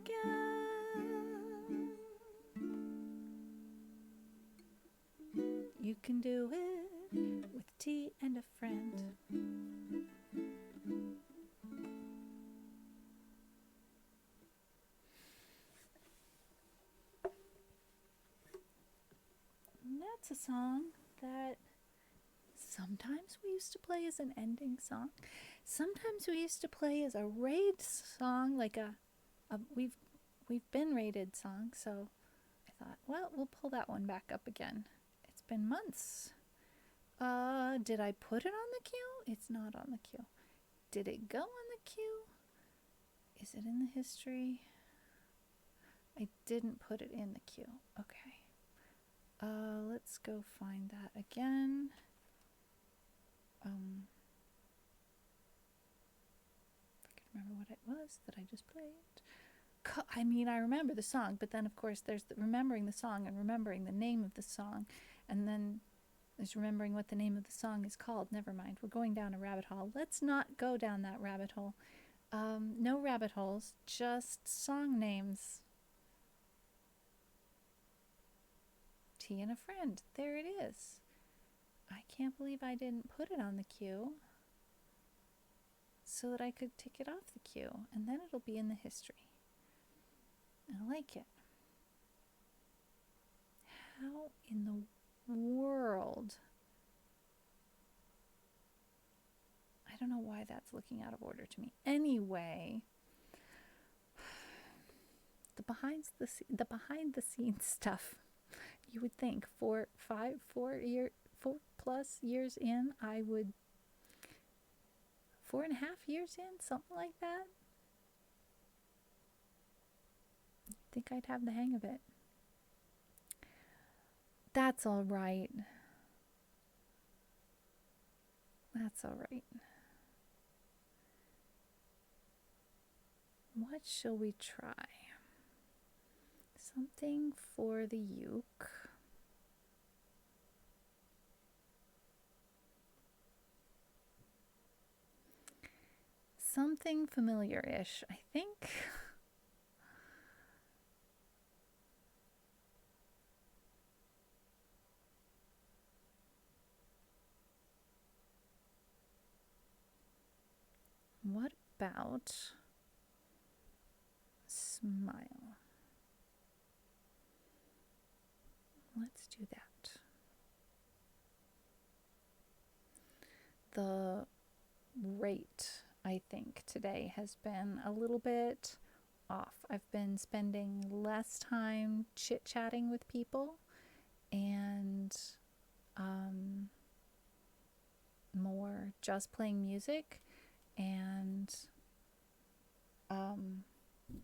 You can do it with tea and a friend. And that's a song that sometimes we used to play as an ending song. Sometimes we used to play as a raid song, like we've been raided song. So I thought, well, we'll pull that one back up again. It's been months. Did I put it on the queue? It's not on the queue. Did it go on the queue? Is it in the history? I didn't put it in the queue. Okay. Let's go find that again. If I can remember what it was that I just played. I mean, I remember the song, but then of course there's remembering the song and remembering the name of the song, and then there's remembering what the name of the song is called. Never mind, we're going down a rabbit hole. Let's not go down that rabbit hole. No rabbit holes, just song names. Tea and a Friend. There it is. I can't believe I didn't put it on the queue so that I could tick it off the queue, and then it'll be in the history. I like it. How in the world? I don't know why that's looking out of order to me. Anyway, the behind the scenes stuff. You would think 4+ years in, I would 4.5 years in, something like that. I think I'd have the hang of it. That's all right. That's all right. What shall we try? Something for the uke. Something familiar-ish, I think. What about Smile? Let's do that. The rate, I think, today has been a little bit off. I've been spending less time chit-chatting with people and more just playing music, and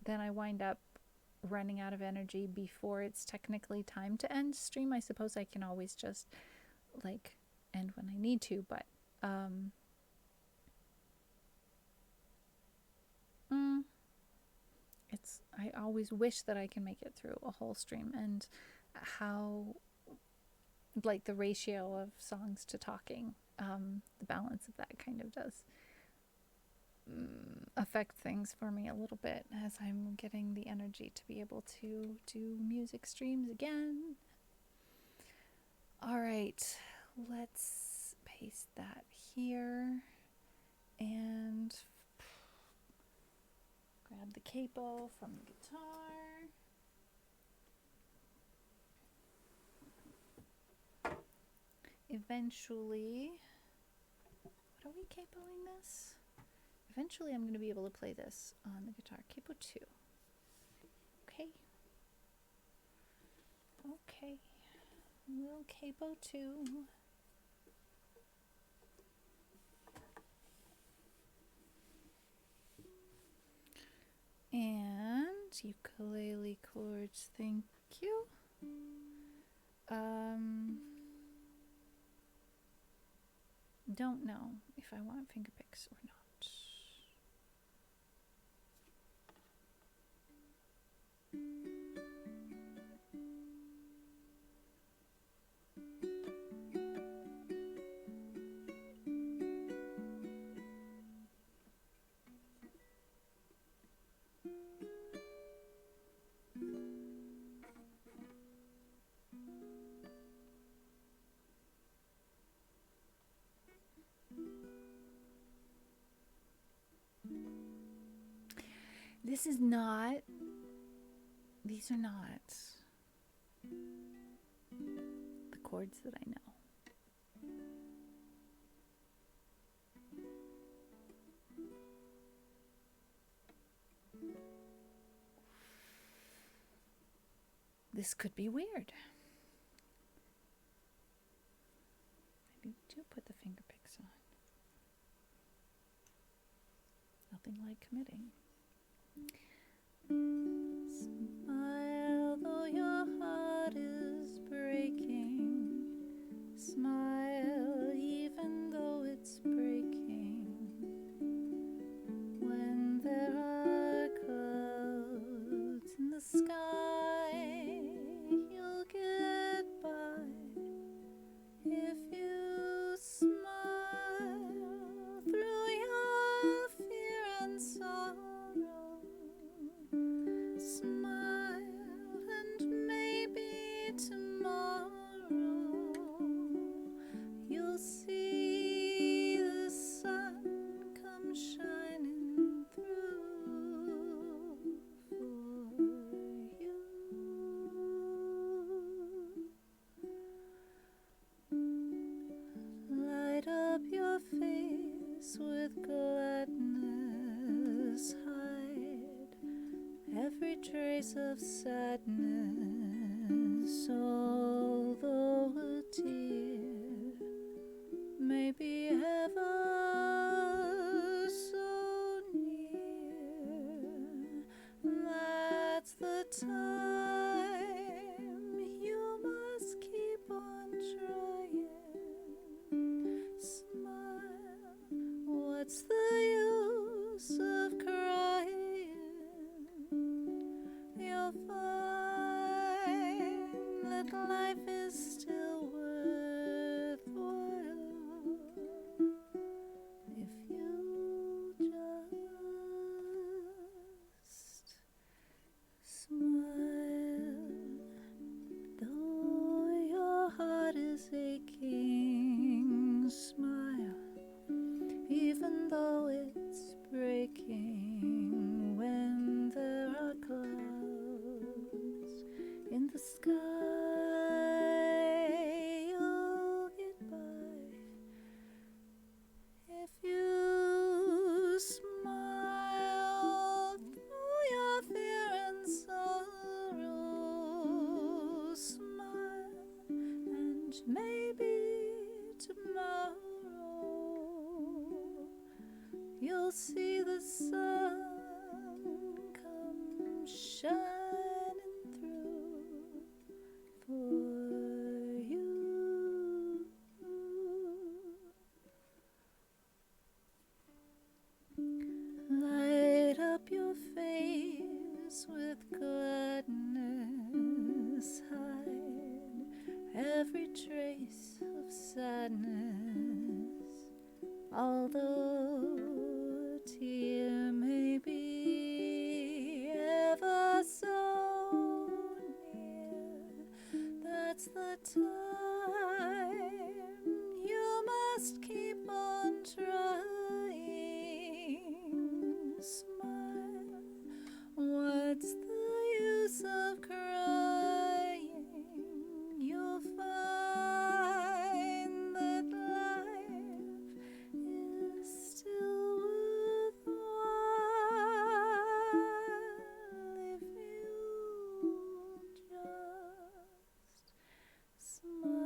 then I wind up running out of energy before it's technically time to end stream. I suppose I can always just like end when I need to, but I always wish that I can make it through a whole stream, and how like the ratio of songs to talking, the balance of that kind of does affect things for me a little bit as I'm getting the energy to be able to do music streams again. All right, let's paste that here and grab the capo from the guitar. Eventually, what are we capoing this? Eventually I'm going to be able to play this on the guitar. Capo 2. Okay. Okay. Little capo 2. And ukulele chords, thank you. Don't know if I want finger picks or not. This is not, these are not the chords that I know. This could be weird. Maybe do put the finger picks on. Nothing like committing. Smile though your heart is breaking. Smile even though it's breaking. When there are clouds in the sky, you'll get by if you smile through your fear and sorrow. Smile and maybe tomorrow you'll see the sun come shining through for you. Light up your face with gladness, hide every trace of sadness, although a tear may be ever so near. That's the time you must keep on trying. Smile, what's the use of crying? You'll find that life is still worthwhile if you just smile. Though your heart is aching, smile even though it's breaking. When there are clouds in the sky, you'll get by if you smile through your fear and sorrow. Smile and maybe tomorrow you'll see the sun come shining through for you. Light up your face with gladness, hide every trace of sadness, although a tear may be ever so near. That's the time you must keep on trying. Smile, what's the use of crying? You'll find that life is still worthwhile if you just smile.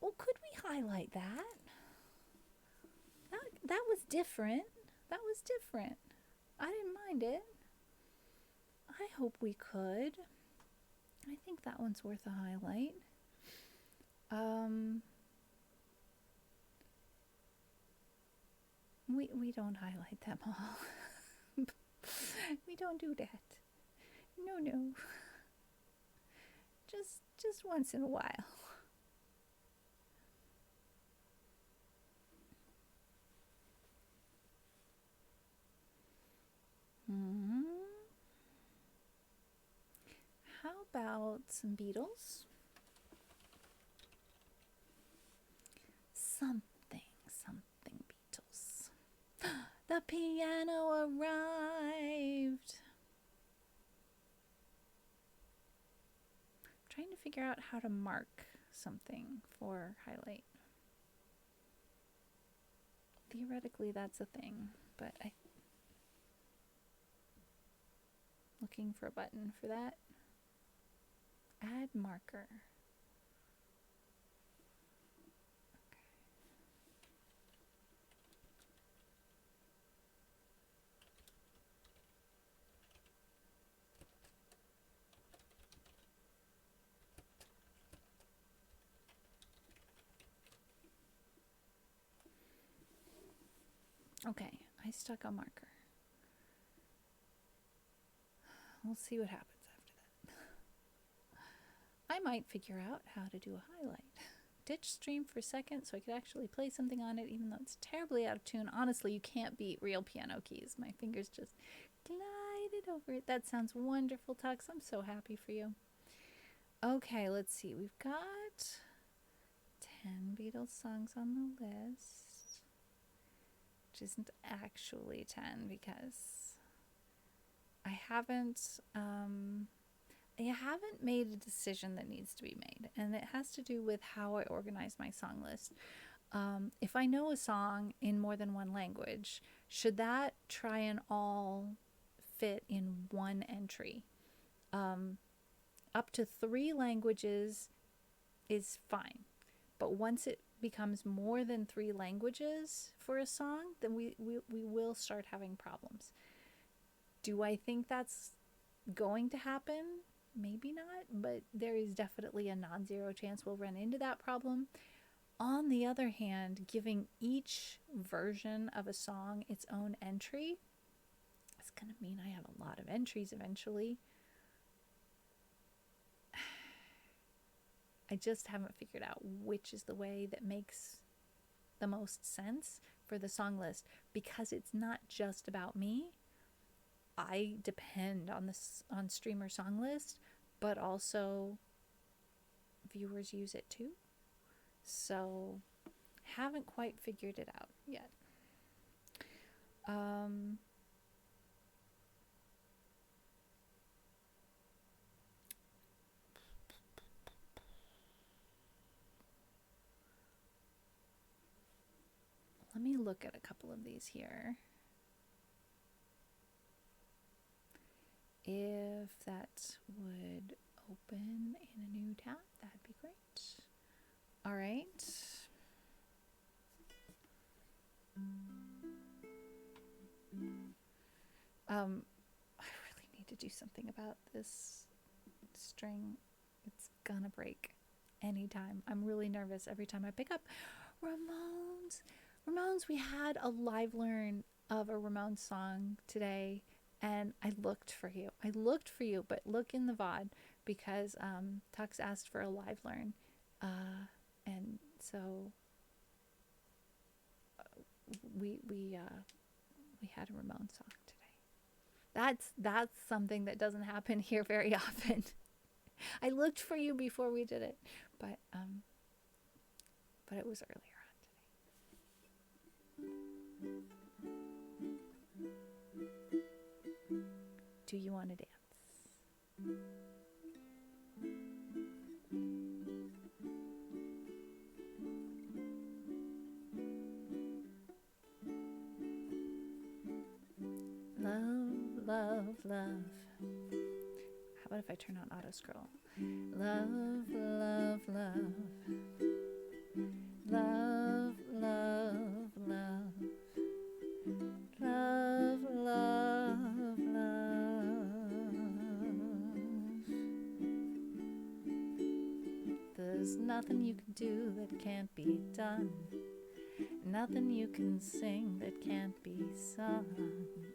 Well, could we highlight that? That was different. That was different. I didn't mind it. I hope we could. I think that one's worth a highlight. We don't highlight them all. We don't do that. No. Just once in a while. how about some Beatles? Something Beatles. The piano arrived. I'm trying to figure out how to mark something for highlight. Theoretically, that's a thing, but I'm looking for a button for that. Add marker. Okay, I stuck a marker. We'll see what happens after that. I might figure out how to do a highlight. Ditch stream for a second so I could actually play something on it, even though it's terribly out of tune. Honestly, you can't beat real piano keys. My fingers just glided over it. That sounds wonderful, Tux. I'm so happy for you. Okay, let's see. We've got 10 Beatles songs on the list, which isn't actually 10 because I haven't made a decision that needs to be made, and it has to do with how I organize my song list. If I know a song in more than one language, should that try and all fit in one entry? Up to 3 languages is fine, but once it becomes more than 3 languages for a song, then we will start having problems. Do I think that's going to happen? Maybe not, but there is definitely a non-zero chance we'll run into that problem. On the other hand, giving each version of a song its own entry is going to mean I have a lot of entries eventually. I just haven't figured out which is the way that makes the most sense for the song list, because it's not just about me. I depend on Streamer Song List, but also viewers use it too. So haven't quite figured it out yet. Let me look at a couple of these here. If that would open in a new tab, that'd be great. All right. I really need to do something about this string. It's gonna break anytime. I'm really nervous every time I pick up Ramones. Ramones, we had a live learn of a Ramones song today, and I looked for you, but look in the VOD, because Tux asked for a live learn, and so we had a Ramones song today. That's something that doesn't happen here very often. I looked for you before we did it, but it was earlier on today. Do you want to dance? Love, love, love. How about if I turn on auto scroll? Love, love, love. Love, love, love. Love, love, love. There's nothing you can do that can't be done. Nothing you can sing that can't be sung.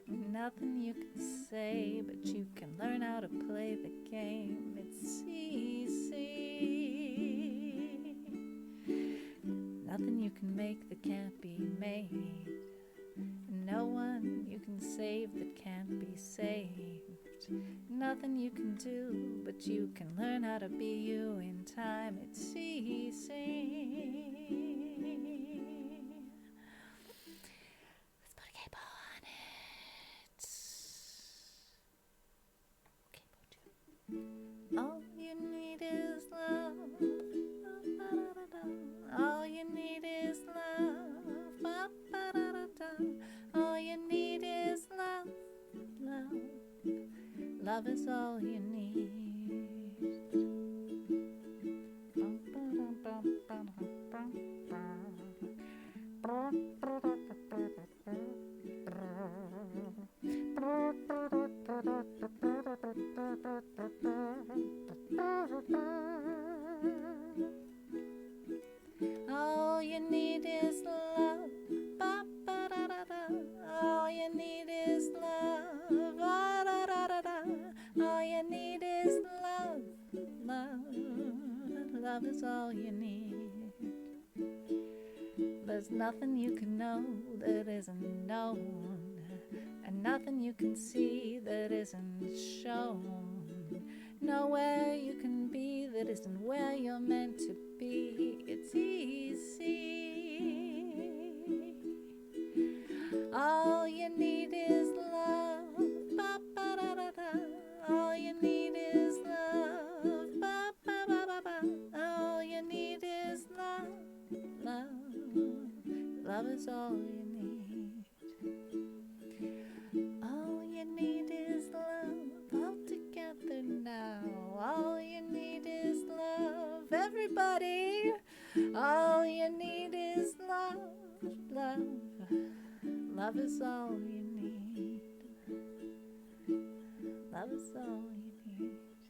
Nothing you can say, but you can learn how to play the game. It's easy. Nothing you can make that can't be made. No one you can save that can't be saved. Nothing you can do, but you can learn how to be you in time. It's easy. Let's put a capo on it. Capo 2. All you need is love. All you need is love. All you need is love. Love is all you need. All you need is love. All you need is love. All you need is love. Love is all you need. There's nothing you can know that isn't known, and nothing you can see that isn't shown. Nowhere you can be that isn't where you're meant to be. It's easy. All you need is love. All you need is love. All you need is love. Love is all you need. All you need is love. All together now. All you need is love. Everybody. All you need is love. Love is all you need. Love is all you need.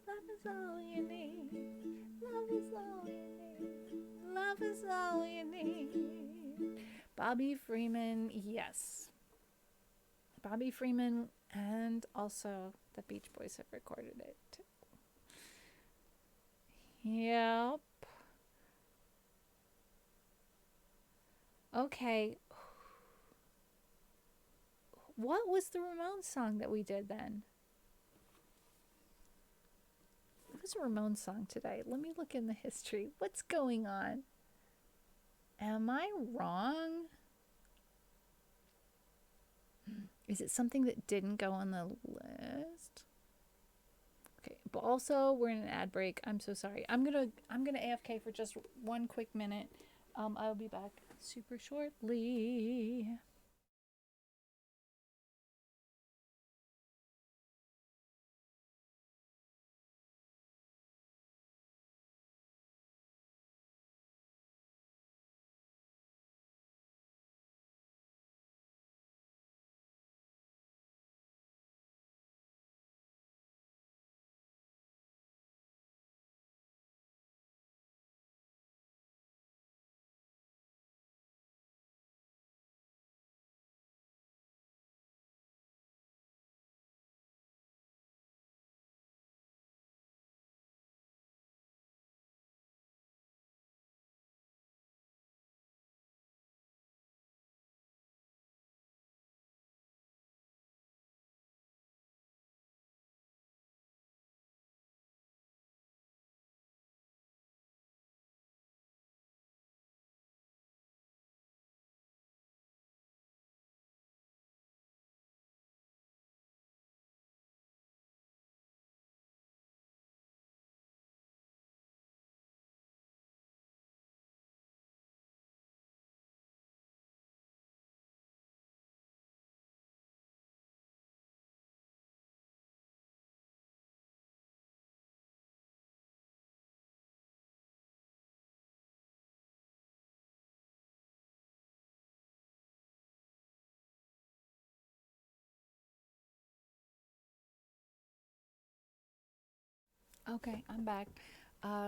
Love is all you need. Love is all you need. Love is all you need. Bobby Freeman, yes. Bobby Freeman and also the Beach Boys have recorded it too. Yep. Okay. What was the Ramones song that we did then? What was a Ramones song today? Let me look in the history. What's going on? Am I wrong? Is it something that didn't go on the list? Okay, but also we're in an ad break. I'm so sorry. I'm gonna AFK for just one quick minute. I'll be back super shortly. Okay, I'm back.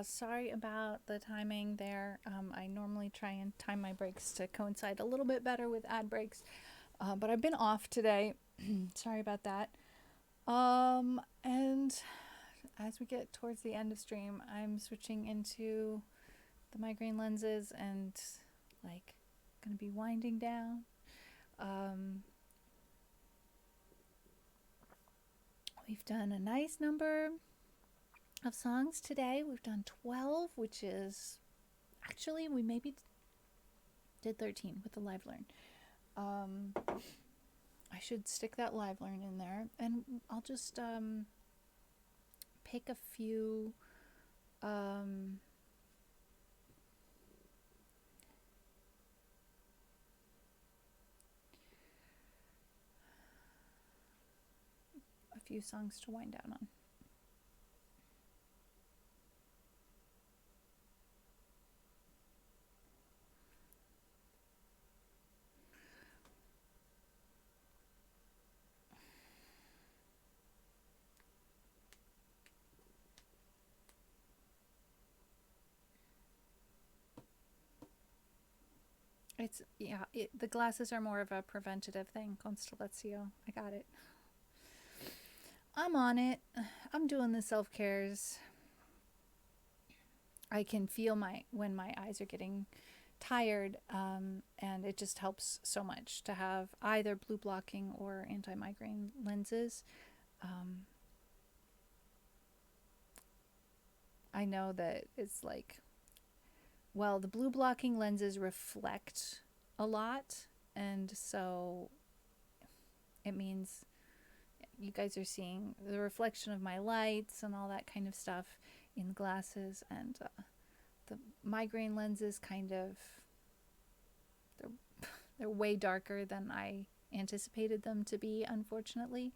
Sorry about the timing there. I normally try and time my breaks to coincide a little bit better with ad breaks, but I've been off today. Sorry about that. And as we get towards the end of stream, I'm switching into the migraine lenses and like going to be winding down. We've done a nice number of songs today. We've done 12, which is actually, we maybe did 13 with the live learn. I should stick that live learn in there, and I'll just pick a few songs to wind down on. The glasses are more of a preventative thing. Constellatio, I got it. I'm on it. I'm doing the self-cares. I can feel when my eyes are getting tired, and it just helps so much to have either blue blocking or anti-migraine lenses. I know that it's like, well, the blue blocking lenses reflect a lot, and so it means you guys are seeing the reflection of my lights and all that kind of stuff in the glasses, and the migraine lenses they're way darker than I anticipated them to be, unfortunately,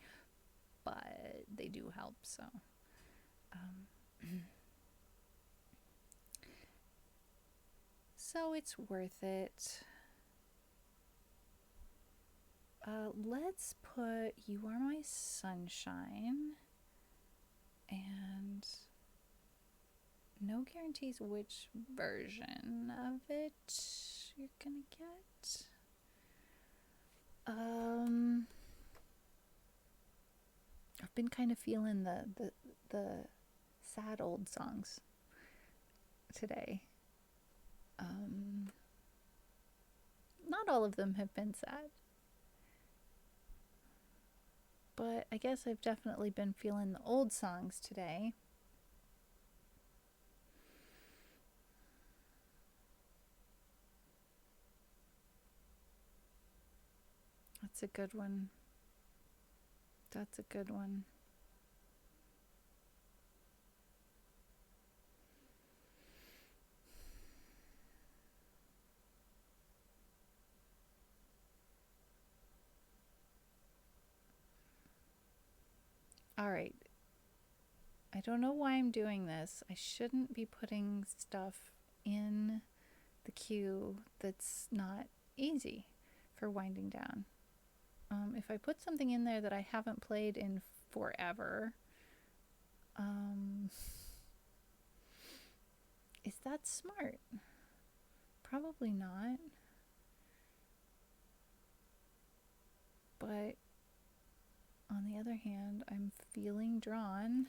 but they do help, so so it's worth it. Let's put You Are My Sunshine, and no guarantees which version of it you're gonna get. I've been kind of feeling the sad old songs today. Not all of them have been sad, but I guess I've definitely been feeling the old songs today. That's a good one. That's a good one. All right. I don't know why I'm doing this. I shouldn't be putting stuff in the queue that's not easy for winding down. If I put something in there that I haven't played in forever, is that smart? Probably not. But on the other hand, I'm feeling drawn.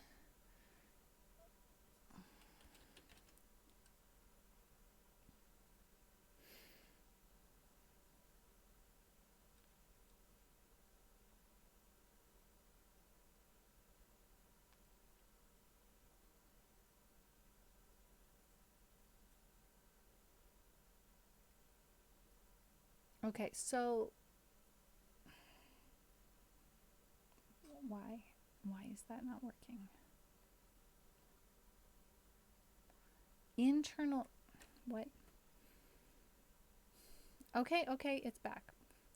Okay, so why is that not working? Internal, what? Okay, it's back.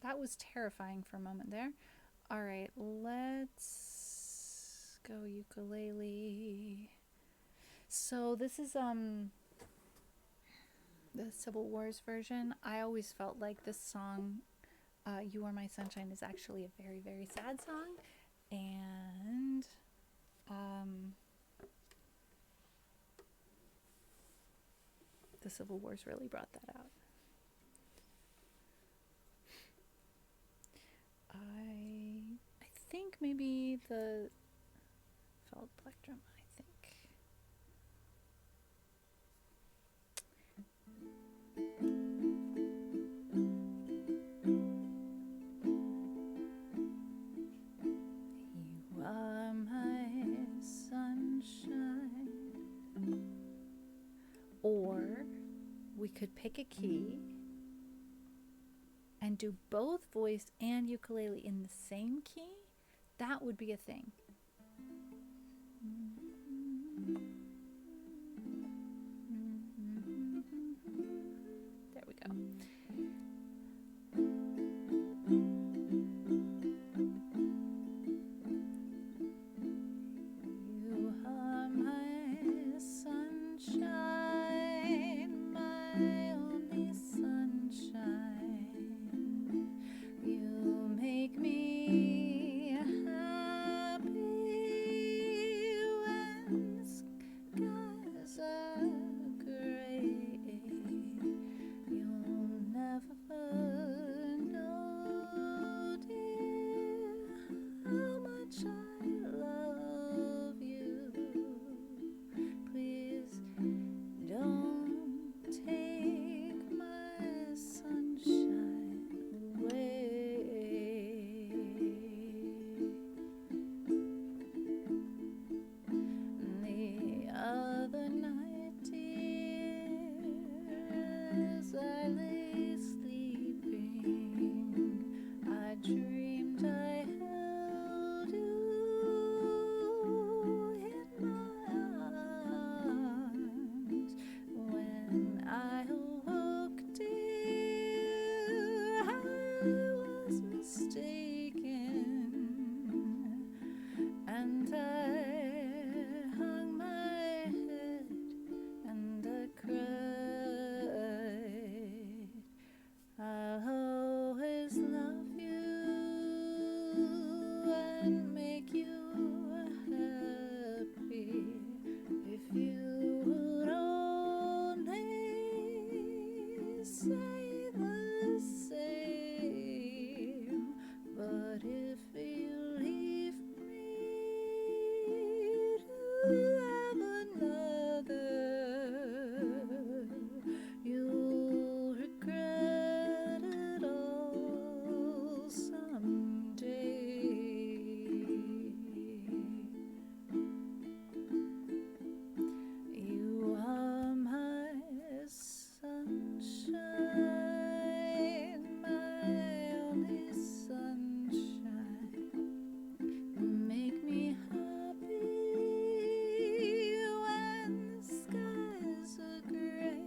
That was terrifying for a moment there. All right, let's go ukulele. So this is the Civil Wars version. I always felt like this song, You Are My Sunshine, is actually a very, very sad song, and the Civil Wars really brought that out. I think maybe the felt plectrum, I think. pick a key and do both voice and ukulele in the same key, that would be a thing. There we go. You are my sunshine, my only sunshine. You make me happy when skies are gray. You'll never know, dear, how much I love you. Please don't take my sunshine away. The other night, dear, as I lay sleeping, I dreamed I held you in my arms. When I awoke, dear, I was mistaken, and I hung my head and I cried. I'll always love you and make you happy if you would only say the same. But if you leave me to have another, you'll regret it all someday. You are my sunshine, my only sunshine. You make me happy when the skies are gray.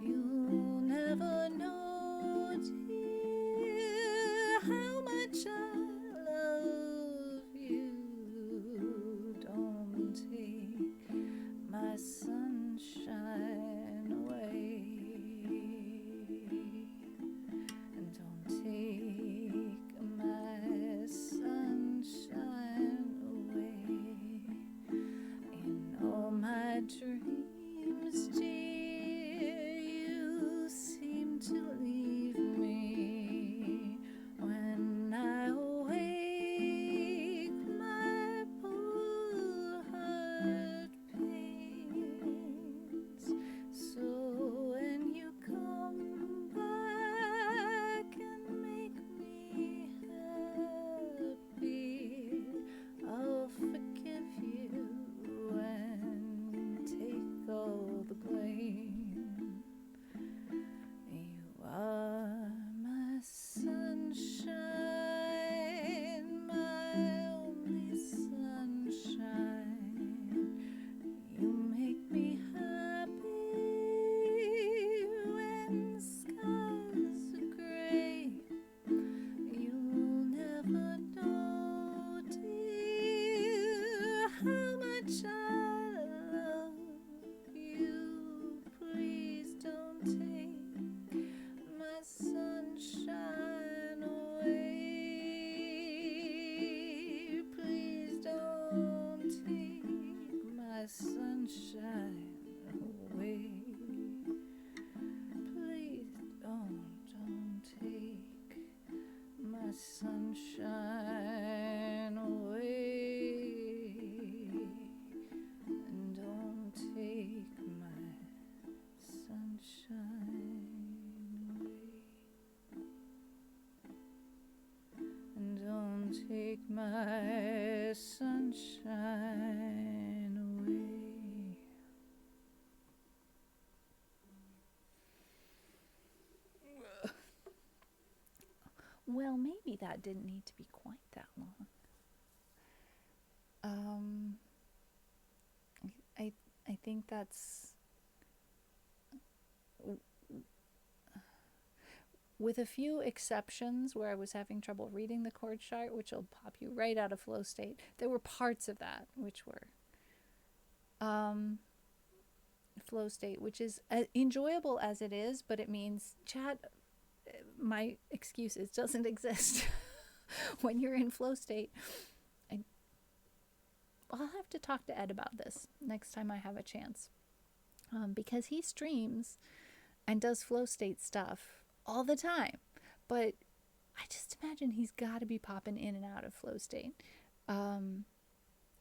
You'll never know, dear, how much I love you. Don't take my sunshine away, and don't take my sunshine away. In all my dreams, dear, you seem to leave me. When I awake, my poor heart pains. So when you come back and make me happy, I'll forgive you and take all the blame. You are my sunshine, my only sunshine. You make me happy when the skies are gray. You'll never know, dear, how much I love you. Please don't take my sunshine away. Please don't take my sunshine away. Please don't take my sunshine away. And don't take my sunshine away. And don't take my sunshine away. Well, maybe that didn't need to be quite that long. Um, I I think that's with a few exceptions where I was having trouble reading the chord chart, which will pop you right out of flow state. There were parts of that which were flow state, which is enjoyable as it is, but it means chat. My excuse is doesn't exist when you're in flow state. I'll have to talk to Ed about this next time I have a chance, because he streams and does flow state stuff all the time, but I just imagine he's got to be popping in and out of flow state. And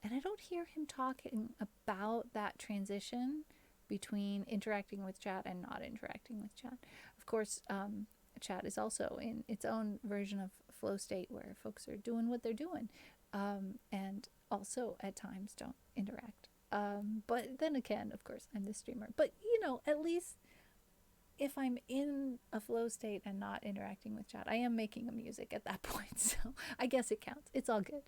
I don't hear him talking about that transition between interacting with chat and not interacting with chat. Of course, chat is also in its own version of flow state where folks are doing what they're doing, and also at times don't interact. But then again, of course, I'm the streamer. But, at least if I'm in a flow state and not interacting with chat, I am making a music at that point. So I guess it counts. It's all good.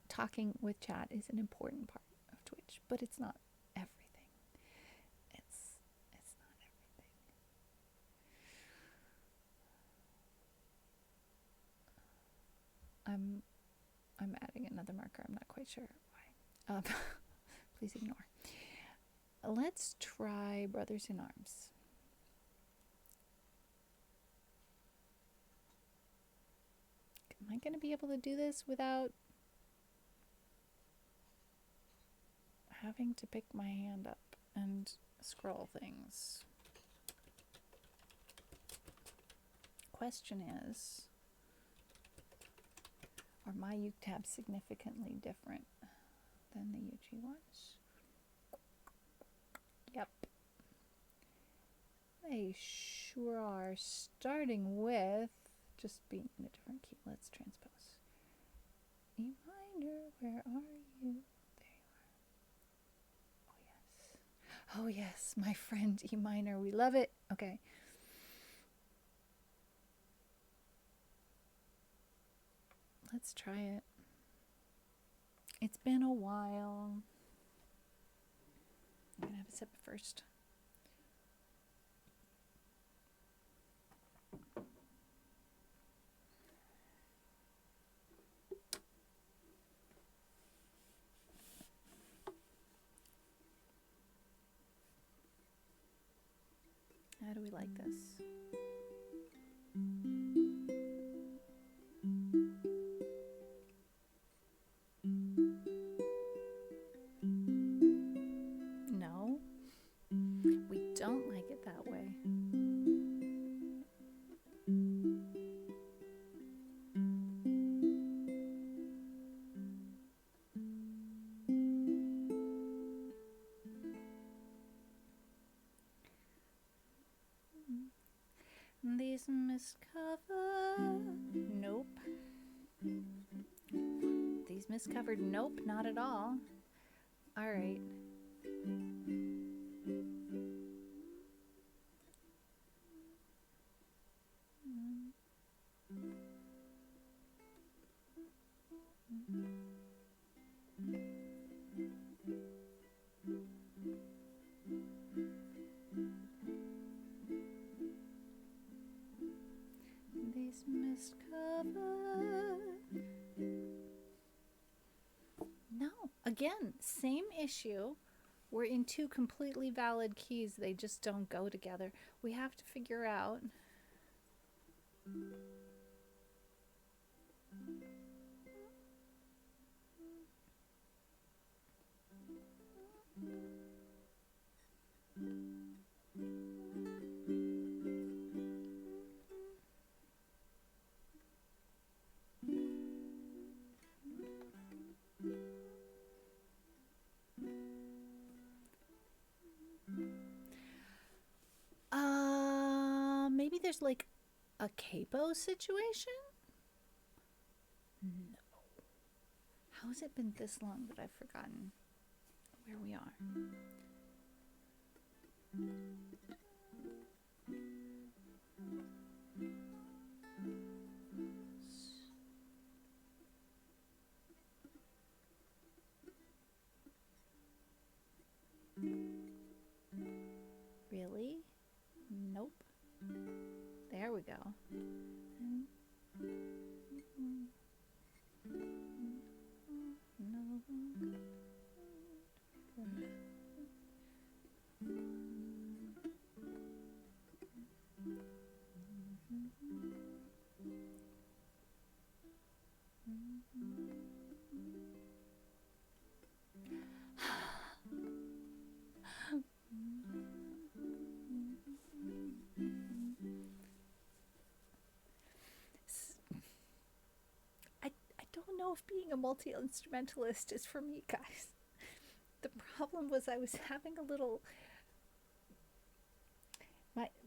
Talking with chat is an important part of Twitch, but it's not everything. It's not everything. I'm adding another marker. I'm not quite sure why. Please ignore. Let's try Brothers in Arms. Am I going to be able to do this without having to pick my hand up and scroll things? Question is, are my uke tabs significantly different than the UG ones? Yep. They sure are, starting with just being in a different key. Let's transpose. E minor, where are you? There you are. Oh yes. Oh yes, my friend E minor. We love it. Okay. Let's try it. It's been a while. I'm gonna have a sip first. How do we like this? No, we don't like it that way. These miscovered, nope. These miscovered, nope, not at all. All right. These miscovered. No, again, same issue. We're in two completely valid keys. They just don't go together. We have to figure out. Maybe there's like a capo situation? No. How has it been this long that I've forgotten where we are? There we go. I don't know if being a multi-instrumentalist is for me, guys. The problem was I was having a little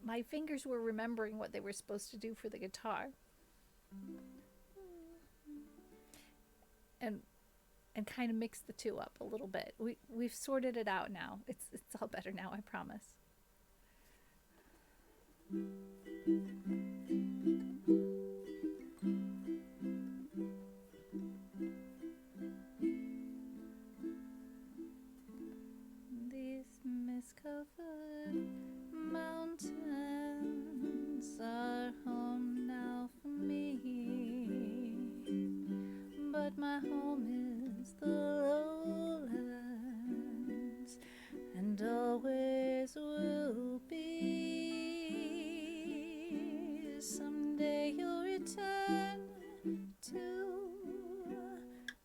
my fingers were remembering what they were supposed to do for the guitar. And kind of mixed the two up a little bit. We've sorted it out now. It's all better now, I promise. These mist-covered mountains are home now for me, but my home is the lowlands and always will be. Someday you'll return to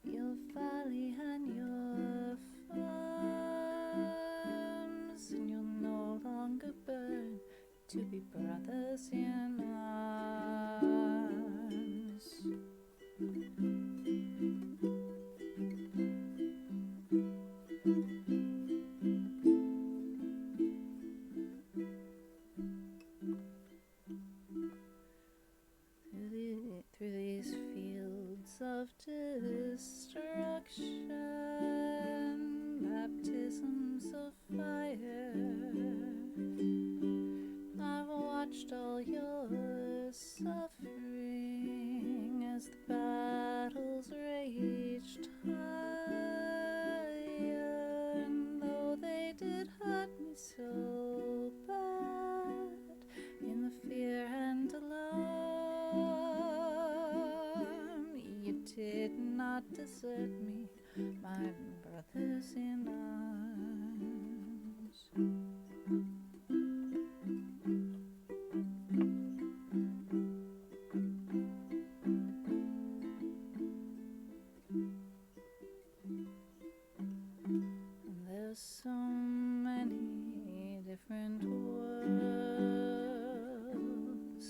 your valley and your farms, and you'll no longer burn to be brothers in arms. Through these fields of destruction, baptisms of fire, I've watched all your suffering as the battles raged higher, and though they did hurt me so bad in the fear and alarm, you did not desert me, my brothers in arms. There's so many different worlds,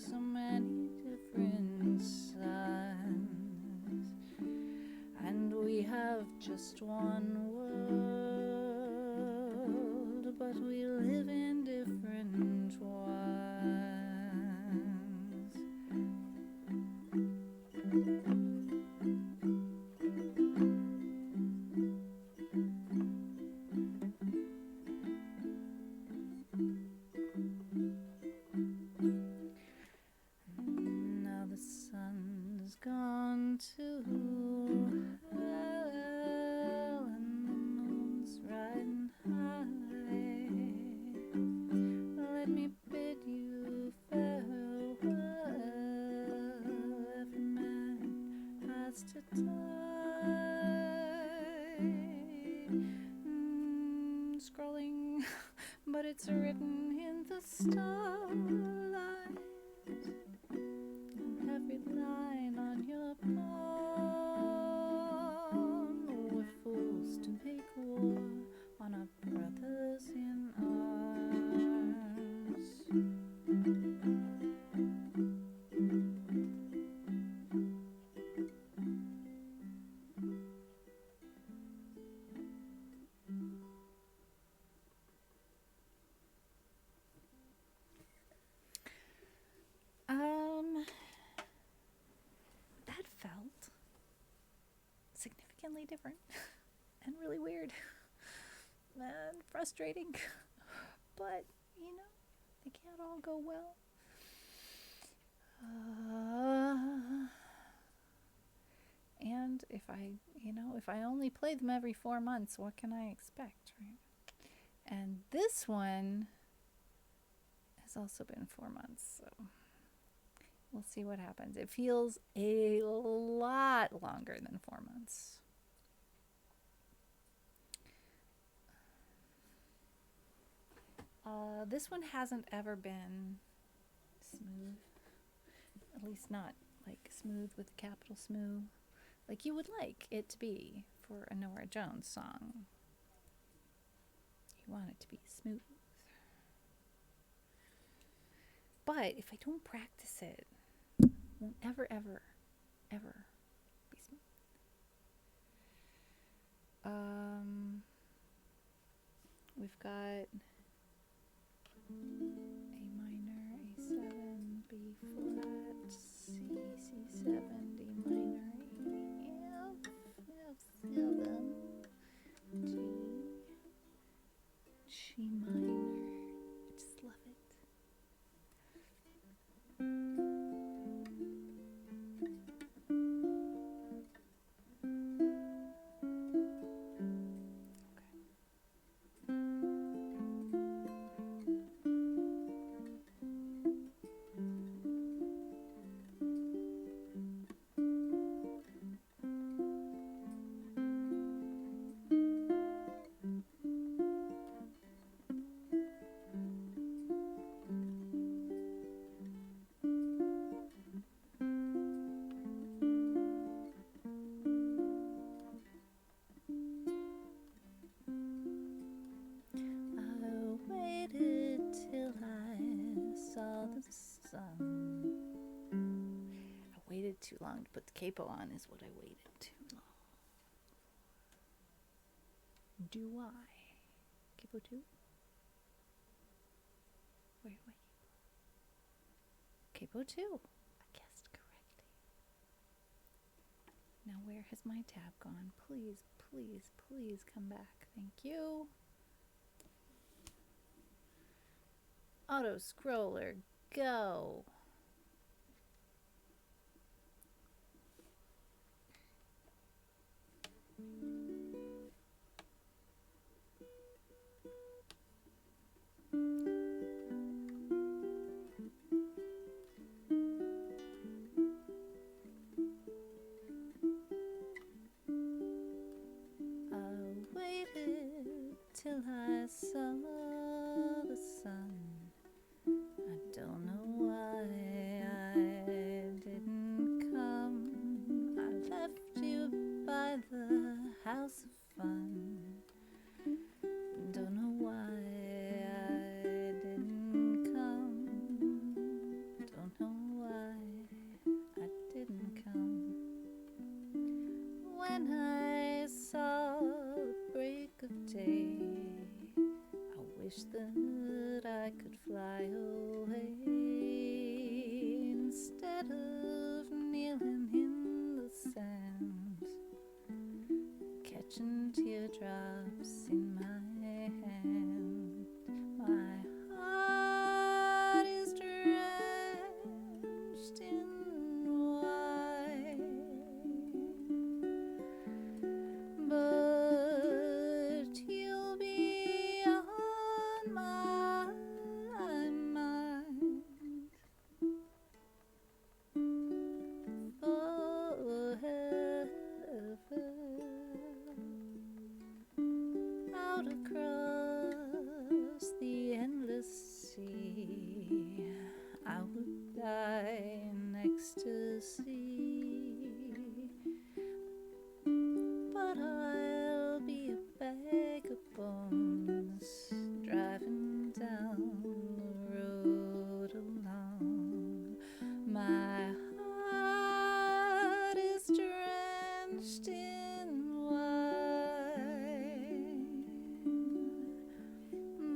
so many different suns, and we have just one world, but we live in different ones. Now the sun's gone to hell and the moon's riding high. Let me bid you farewell. Every man has to die. Scrolling, but it's written in the starlight. Every line on your palm, we're fools to make war on our brothers in arms. That felt significantly different and really weird and frustrating, but you know, they can't all go well. And if I only play them every 4 months, what can I expect, right? And this one has also been 4 months, so we'll see what happens. It feels a lot longer than 4 months. This one hasn't ever been smooth. At least not like smooth with a capital smooth. Like you would like it to be for a Norah Jones song. You want it to be smooth. But if I don't practice it, it won't ever be smooth. We've got A minor, A7, B flat, C, C7, D minor, F, F7, G, G minor. I just love it. Too long to put the capo on is what I waited too long. Do I? Capo 2? Where do I capo? Capo 2. I guessed correctly. Now where has my tab gone? Please, please, please come back. Thank you. Auto scroller, go. Till I saw the sun. I don't know why I didn't come. I left you by the house of fun. Don't know why I didn't come. Don't know why I didn't come. When I saw the break of day, wish that I could fly away instead of kneeling in the sand, catching teardrops in my hand. My heart is drenched in wine, but you'll be on my mind forever. Out across the endless sea, I would die in ecstasy, but I'll be a bag of bones driving down the road alone. My heart is drenched in wine,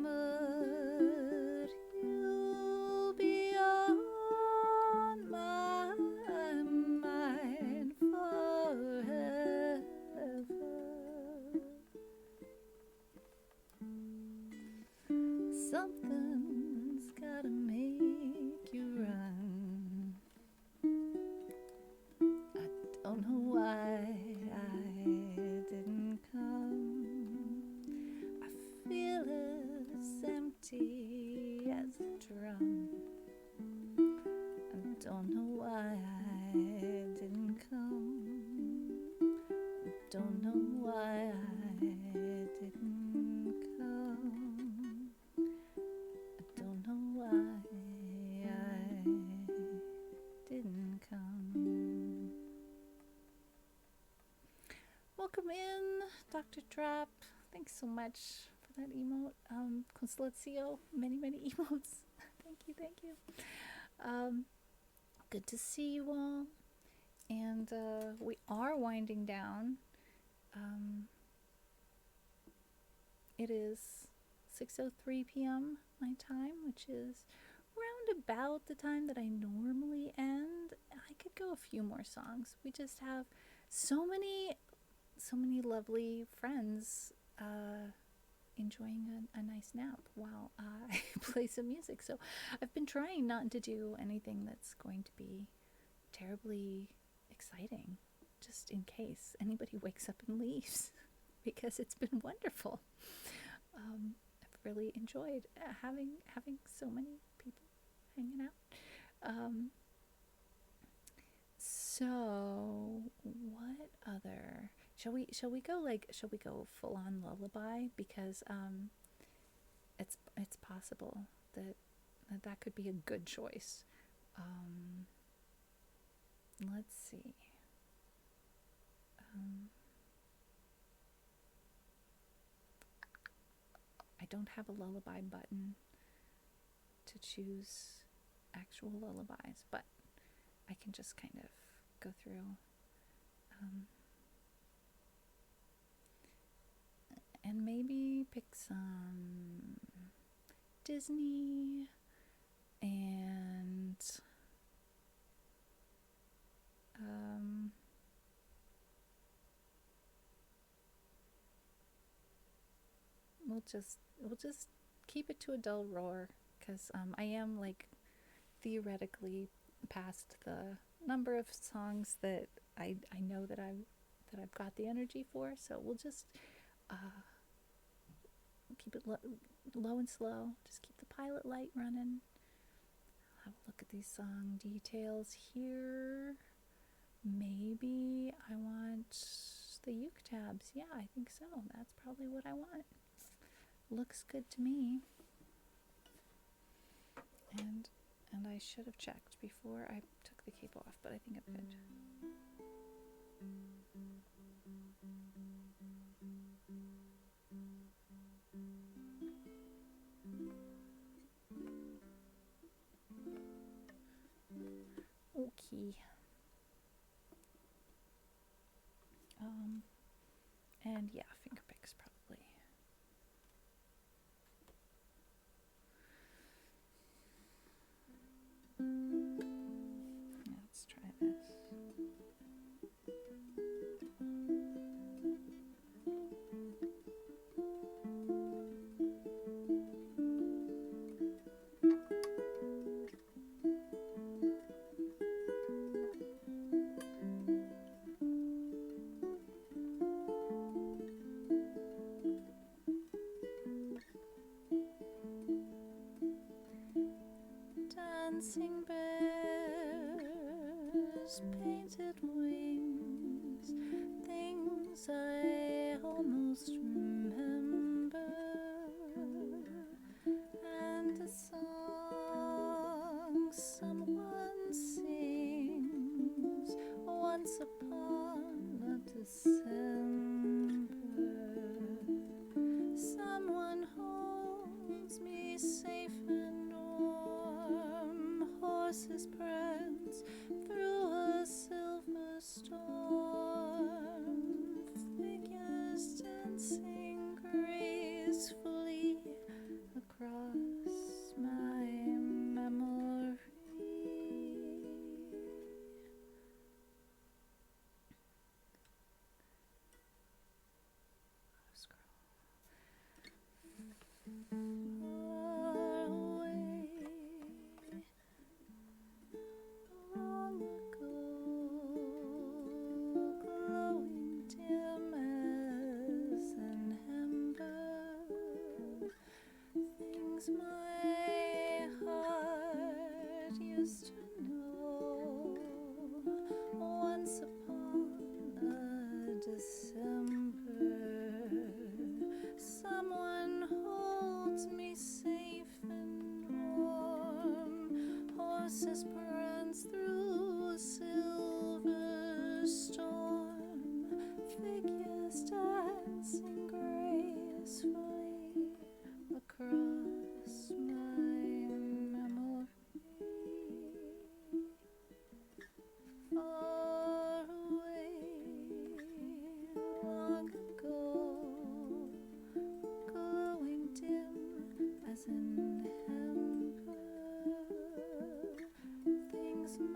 but you'll be on my mind Don't know why I didn't come. Don't know why I didn't come. I don't know why I didn't come. Welcome in, Dr. Trap. Thanks so much for that emote. Constellatio, many emotes. Thank you. Good to see you all. And we are winding down. It is 6:03 p.m. my time, which is round about the time that I normally end. I could go a few more songs. We just have so many lovely friends enjoying a nice nap while I play some music. So I've been trying not to do anything that's going to be terribly exciting, just in case anybody wakes up and leaves, because it's been wonderful. I've really enjoyed having so many people hanging out. So what other? Shall we go full on lullaby, because it's possible that could be a good choice. Let's see. I don't have a lullaby button to choose actual lullabies, but I can just kind of go through and maybe pick some Disney and we'll just keep it to a dull roar, because I am like theoretically past the number of songs that I know that I've got the energy for. So we'll just keep it low and slow. Just keep the pilot light running. I'll have a look at these song details here. Maybe I want the uke tabs. Yeah, I think so. That's probably what I want. Looks good to me. And I should have checked before I took the cape off, but I think I'm good. Okay. And yeah, finger picks probably. Let's try this. Dancing bears, painted wings, things I almost remember, and a song someone sings once upon a December. Someone holds me safe and warm, horses prance through a silver storm, figures dancing gracefully across my memory. Far away, long ago, glowing dim as an ember, things my heart used to know Pegasus prance through a silver storm, figures dancing gracefully across my memory. Far away, long ago, glowing dim as an ember, things my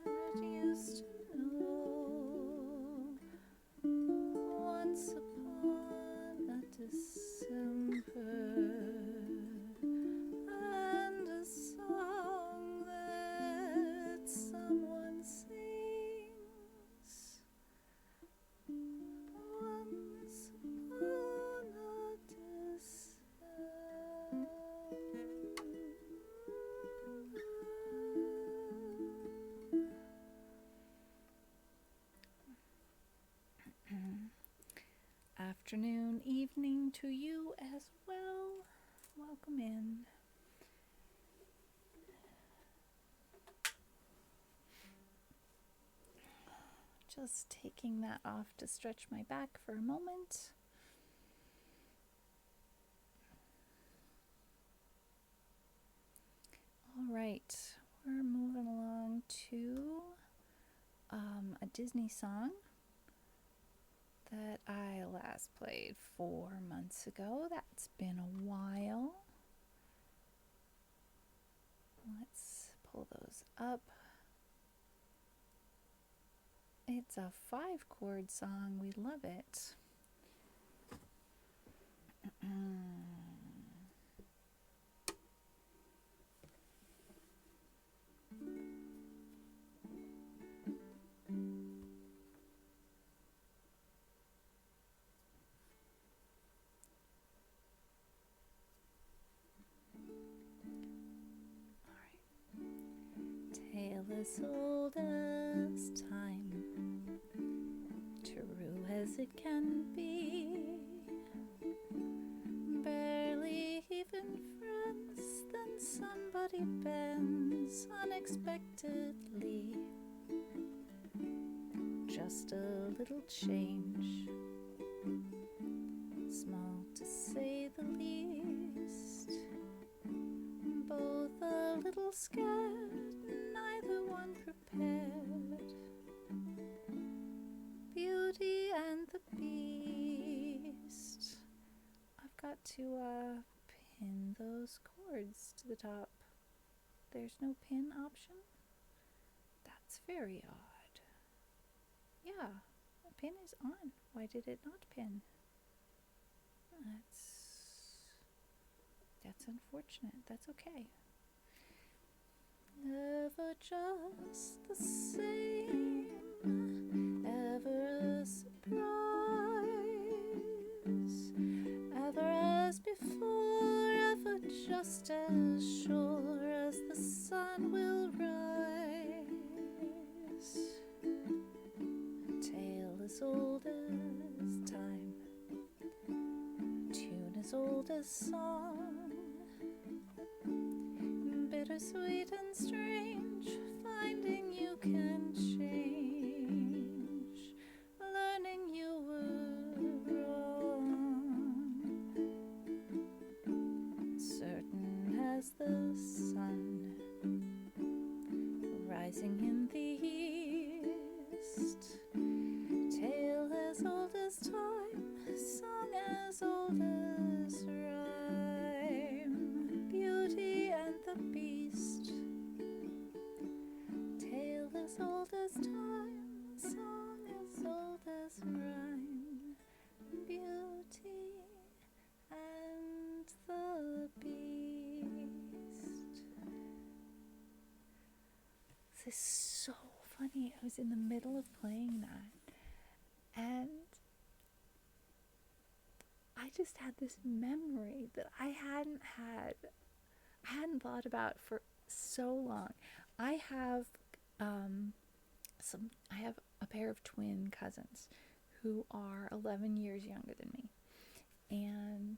heart used to know once upon a December, and a song that someone sings once upon a December. Afternoon, evening to you as well. Welcome in. Just taking that off to stretch my back for a moment. All right, we're moving along to a Disney song that I last played 4 months ago. That's been a while. Let's pull those up. It's a 5-chord song. We love it. Tale as old as time, true as it can be, barely even friends, then somebody bends unexpectedly. Just a little change, small to say the least, both a little scared, neither one prepared. Beauty and the Beast. I've got to pin those chords to the top. There's no pin option? That's very odd. Yeah, the pin is on. Why did it not pin? That's unfortunate. That's okay. Never just the same, ever a surprise, ever as before, ever just as sure as the sun will rise. A tale as old as time, tune as old as song, bittersweet and strange, finding you can change, learning you were wrong, certain as the sun, rising in the east, tale as old as time, song as old as rhyme, beauty and the Beast, tale as old as time, song as old as rhyme, beauty and the Beast. This is so funny. I was in the middle of playing that, and I just had this memory that I hadn't thought about for so long. I have a pair of twin cousins who are 11 years younger than me, and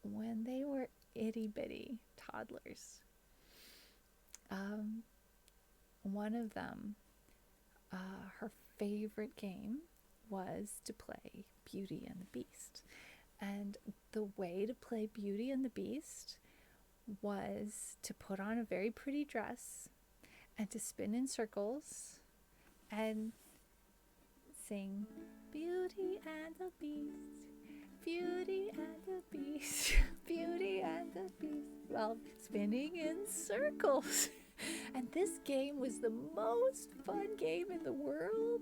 when they were itty bitty toddlers. One of them, her favorite game was to play Beauty and the Beast. And the way to play Beauty and the Beast was to put on a very pretty dress and to spin in circles and sing Beauty and the Beast, Beauty and the Beast, Beauty and the Beast, while spinning in circles. And this game was the most fun game in the world.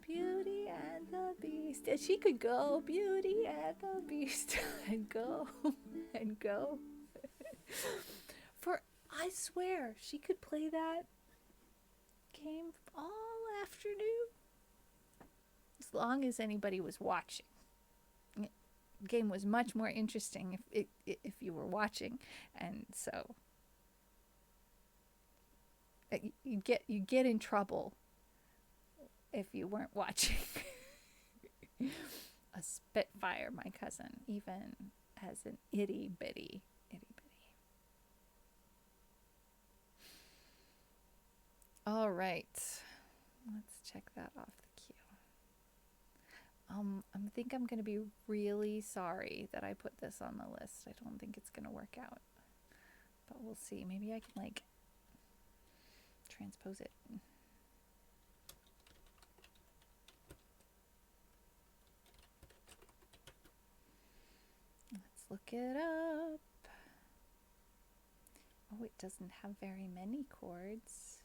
Beauty and the Beast. And she could go, Beauty and the Beast, and go, and go. For, I swear, she could play that game all afternoon. As long as anybody was watching. The game was much more interesting if you were watching. And so you get in trouble if you weren't watching. A spitfire, my cousin, even as an itty bitty. All right, let's check that off the queue. I think I'm going to be really sorry that I put this on the list. I don't think it's going to work out, but we'll see. Maybe I can transpose it. Let's look it up. Oh, it doesn't have very many chords.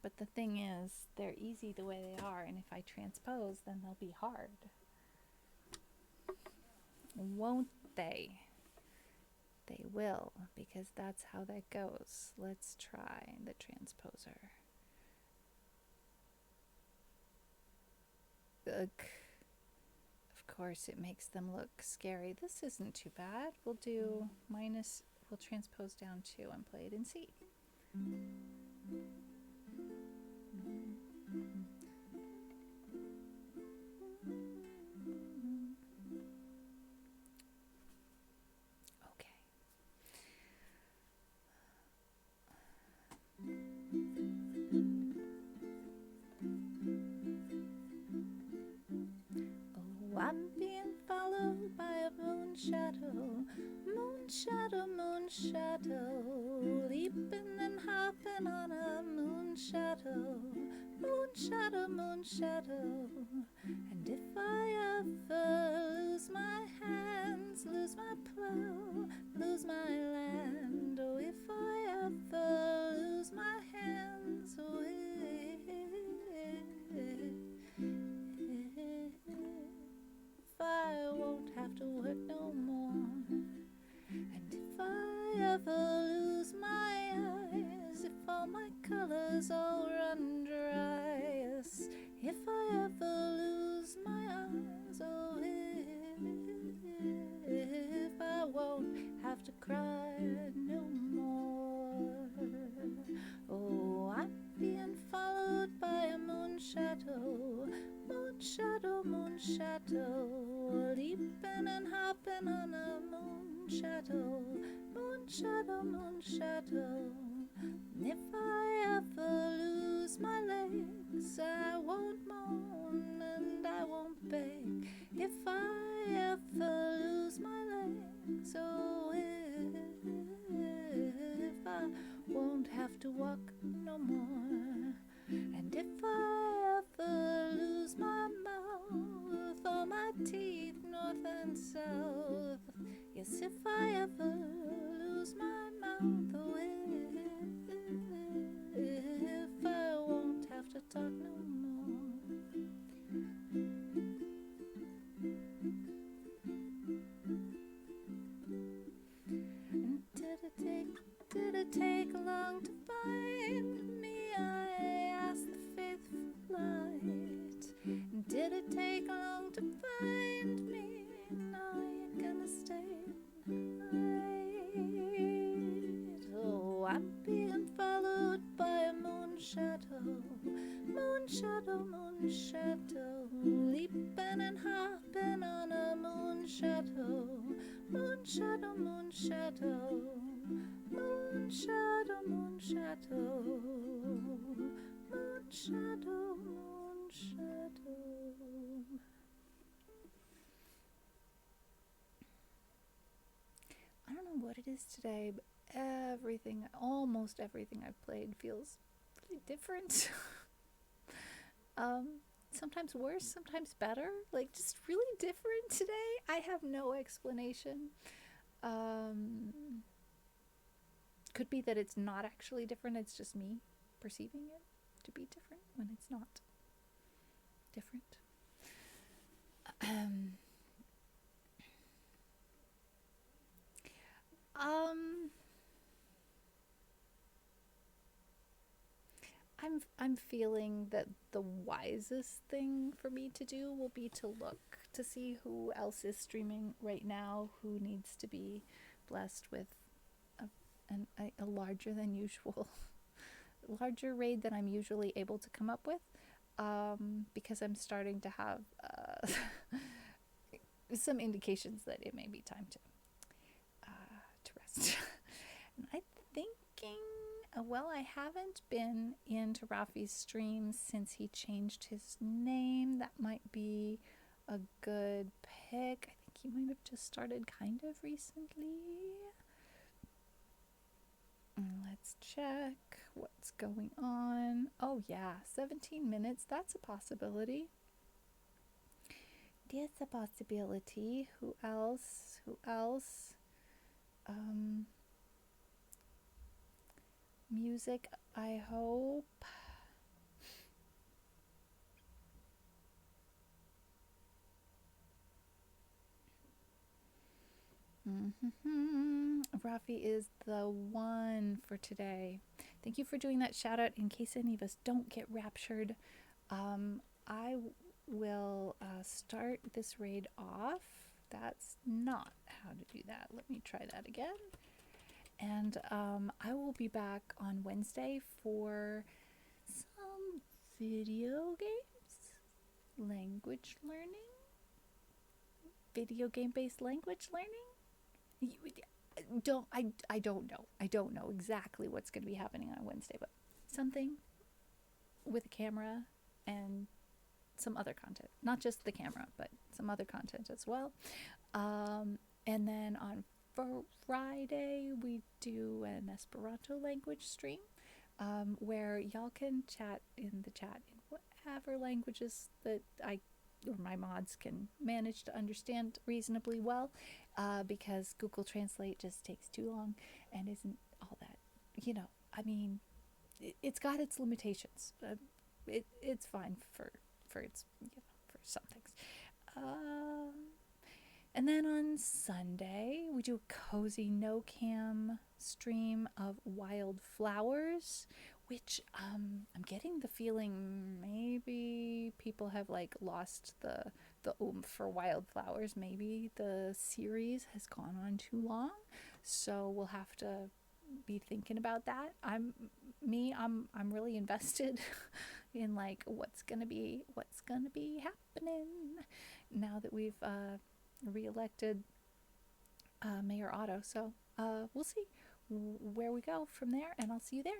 But the thing is, they're easy the way they are, and if I transpose, then they'll be hard. Won't they? They will, because that's how that goes. Let's try the transposer. Ugh. Of course, it makes them look scary. This isn't too bad. We'll do minus, we'll transpose down 2 and play it in C. I'm being followed by a moon shadow, moon shadow, moon shadow, leaping and hopping on a moon shadow, moon shadow, moon shadow. And if I ever lose my hands, lose my plow, lose my land, oh, if I ever lose my hands, oh, I won't have to work no more. And if I ever lose my eyes, if all my colors all run dry, yes, if I ever lose my eyes, oh, if I won't have to cry no more. Oh, I'm being followed by a moon shadow, moon shadow, moon shadow, leaping and hopping on a moon shadow, moon shadow, moon shadow. And if I ever lose my legs, I won't moan and I won't beg. If I ever lose my legs, oh, if I won't have to walk no more. And if I ever lose my mouth, all my teeth north and south, yes, if I ever lose my mouth, oh, if I won't have to talk no more. And did it take long to find me? I asked the faithful light. Did it take long to find me? No, you're gonna stay night. Oh, I'm being followed by a moon shadow, moon shadow, moon shadow, leaping and hopping on a moon Moon shadow, moon shadow, moon shadow, moon shadow, moon shadow, moon shadow. I don't know what it is today, but almost everything I've played feels really different. Sometimes worse, sometimes better, like just really different today. I have no explanation. Um, could be that it's not actually different, it's just me perceiving it to be different when it's not different. Um, um, I'm feeling that the wisest thing for me to do will be to look to see who else is streaming right now, who needs to be blessed with a larger than usual, larger raid than I'm usually able to come up with, because I'm starting to have some indications that it may be time to rest. And I'm thinking, well, I haven't been into Rafi's streams since he changed his name. That might be a good pick. I think he might have just started kind of recently. Let's check what's going on. Oh yeah, 17 minutes. That's a possibility. That's a possibility. Who else? Who else? Music, I hope. Rafi is the one for today. Thank you for doing that shout out. In case any of us don't get raptured, I will start this raid off. That's not how to do that. Let me try that again. And I will be back on Wednesday for some video games, language learning, video game based language learning. I don't know. I don't know exactly what's going to be happening on Wednesday, but something with a camera and some other content. Not just the camera, but some other content as well. And then on Friday, we do an Esperanto language stream, where y'all can chat in the chat in whatever languages that I or my mods can manage to understand reasonably well, because Google Translate just takes too long and isn't all that, I mean, it's got its limitations. It's fine for its, for some things. And then on Sunday, we do a cozy no cam stream of Wildflowers, which I'm getting the feeling maybe people have like lost the oomph for Wildflowers. Maybe the series has gone on too long, so we'll have to be thinking about that. I'm really invested in like what's gonna be happening now that we've re-elected Mayor Otto. So we'll see where we go from there, and I'll see you there.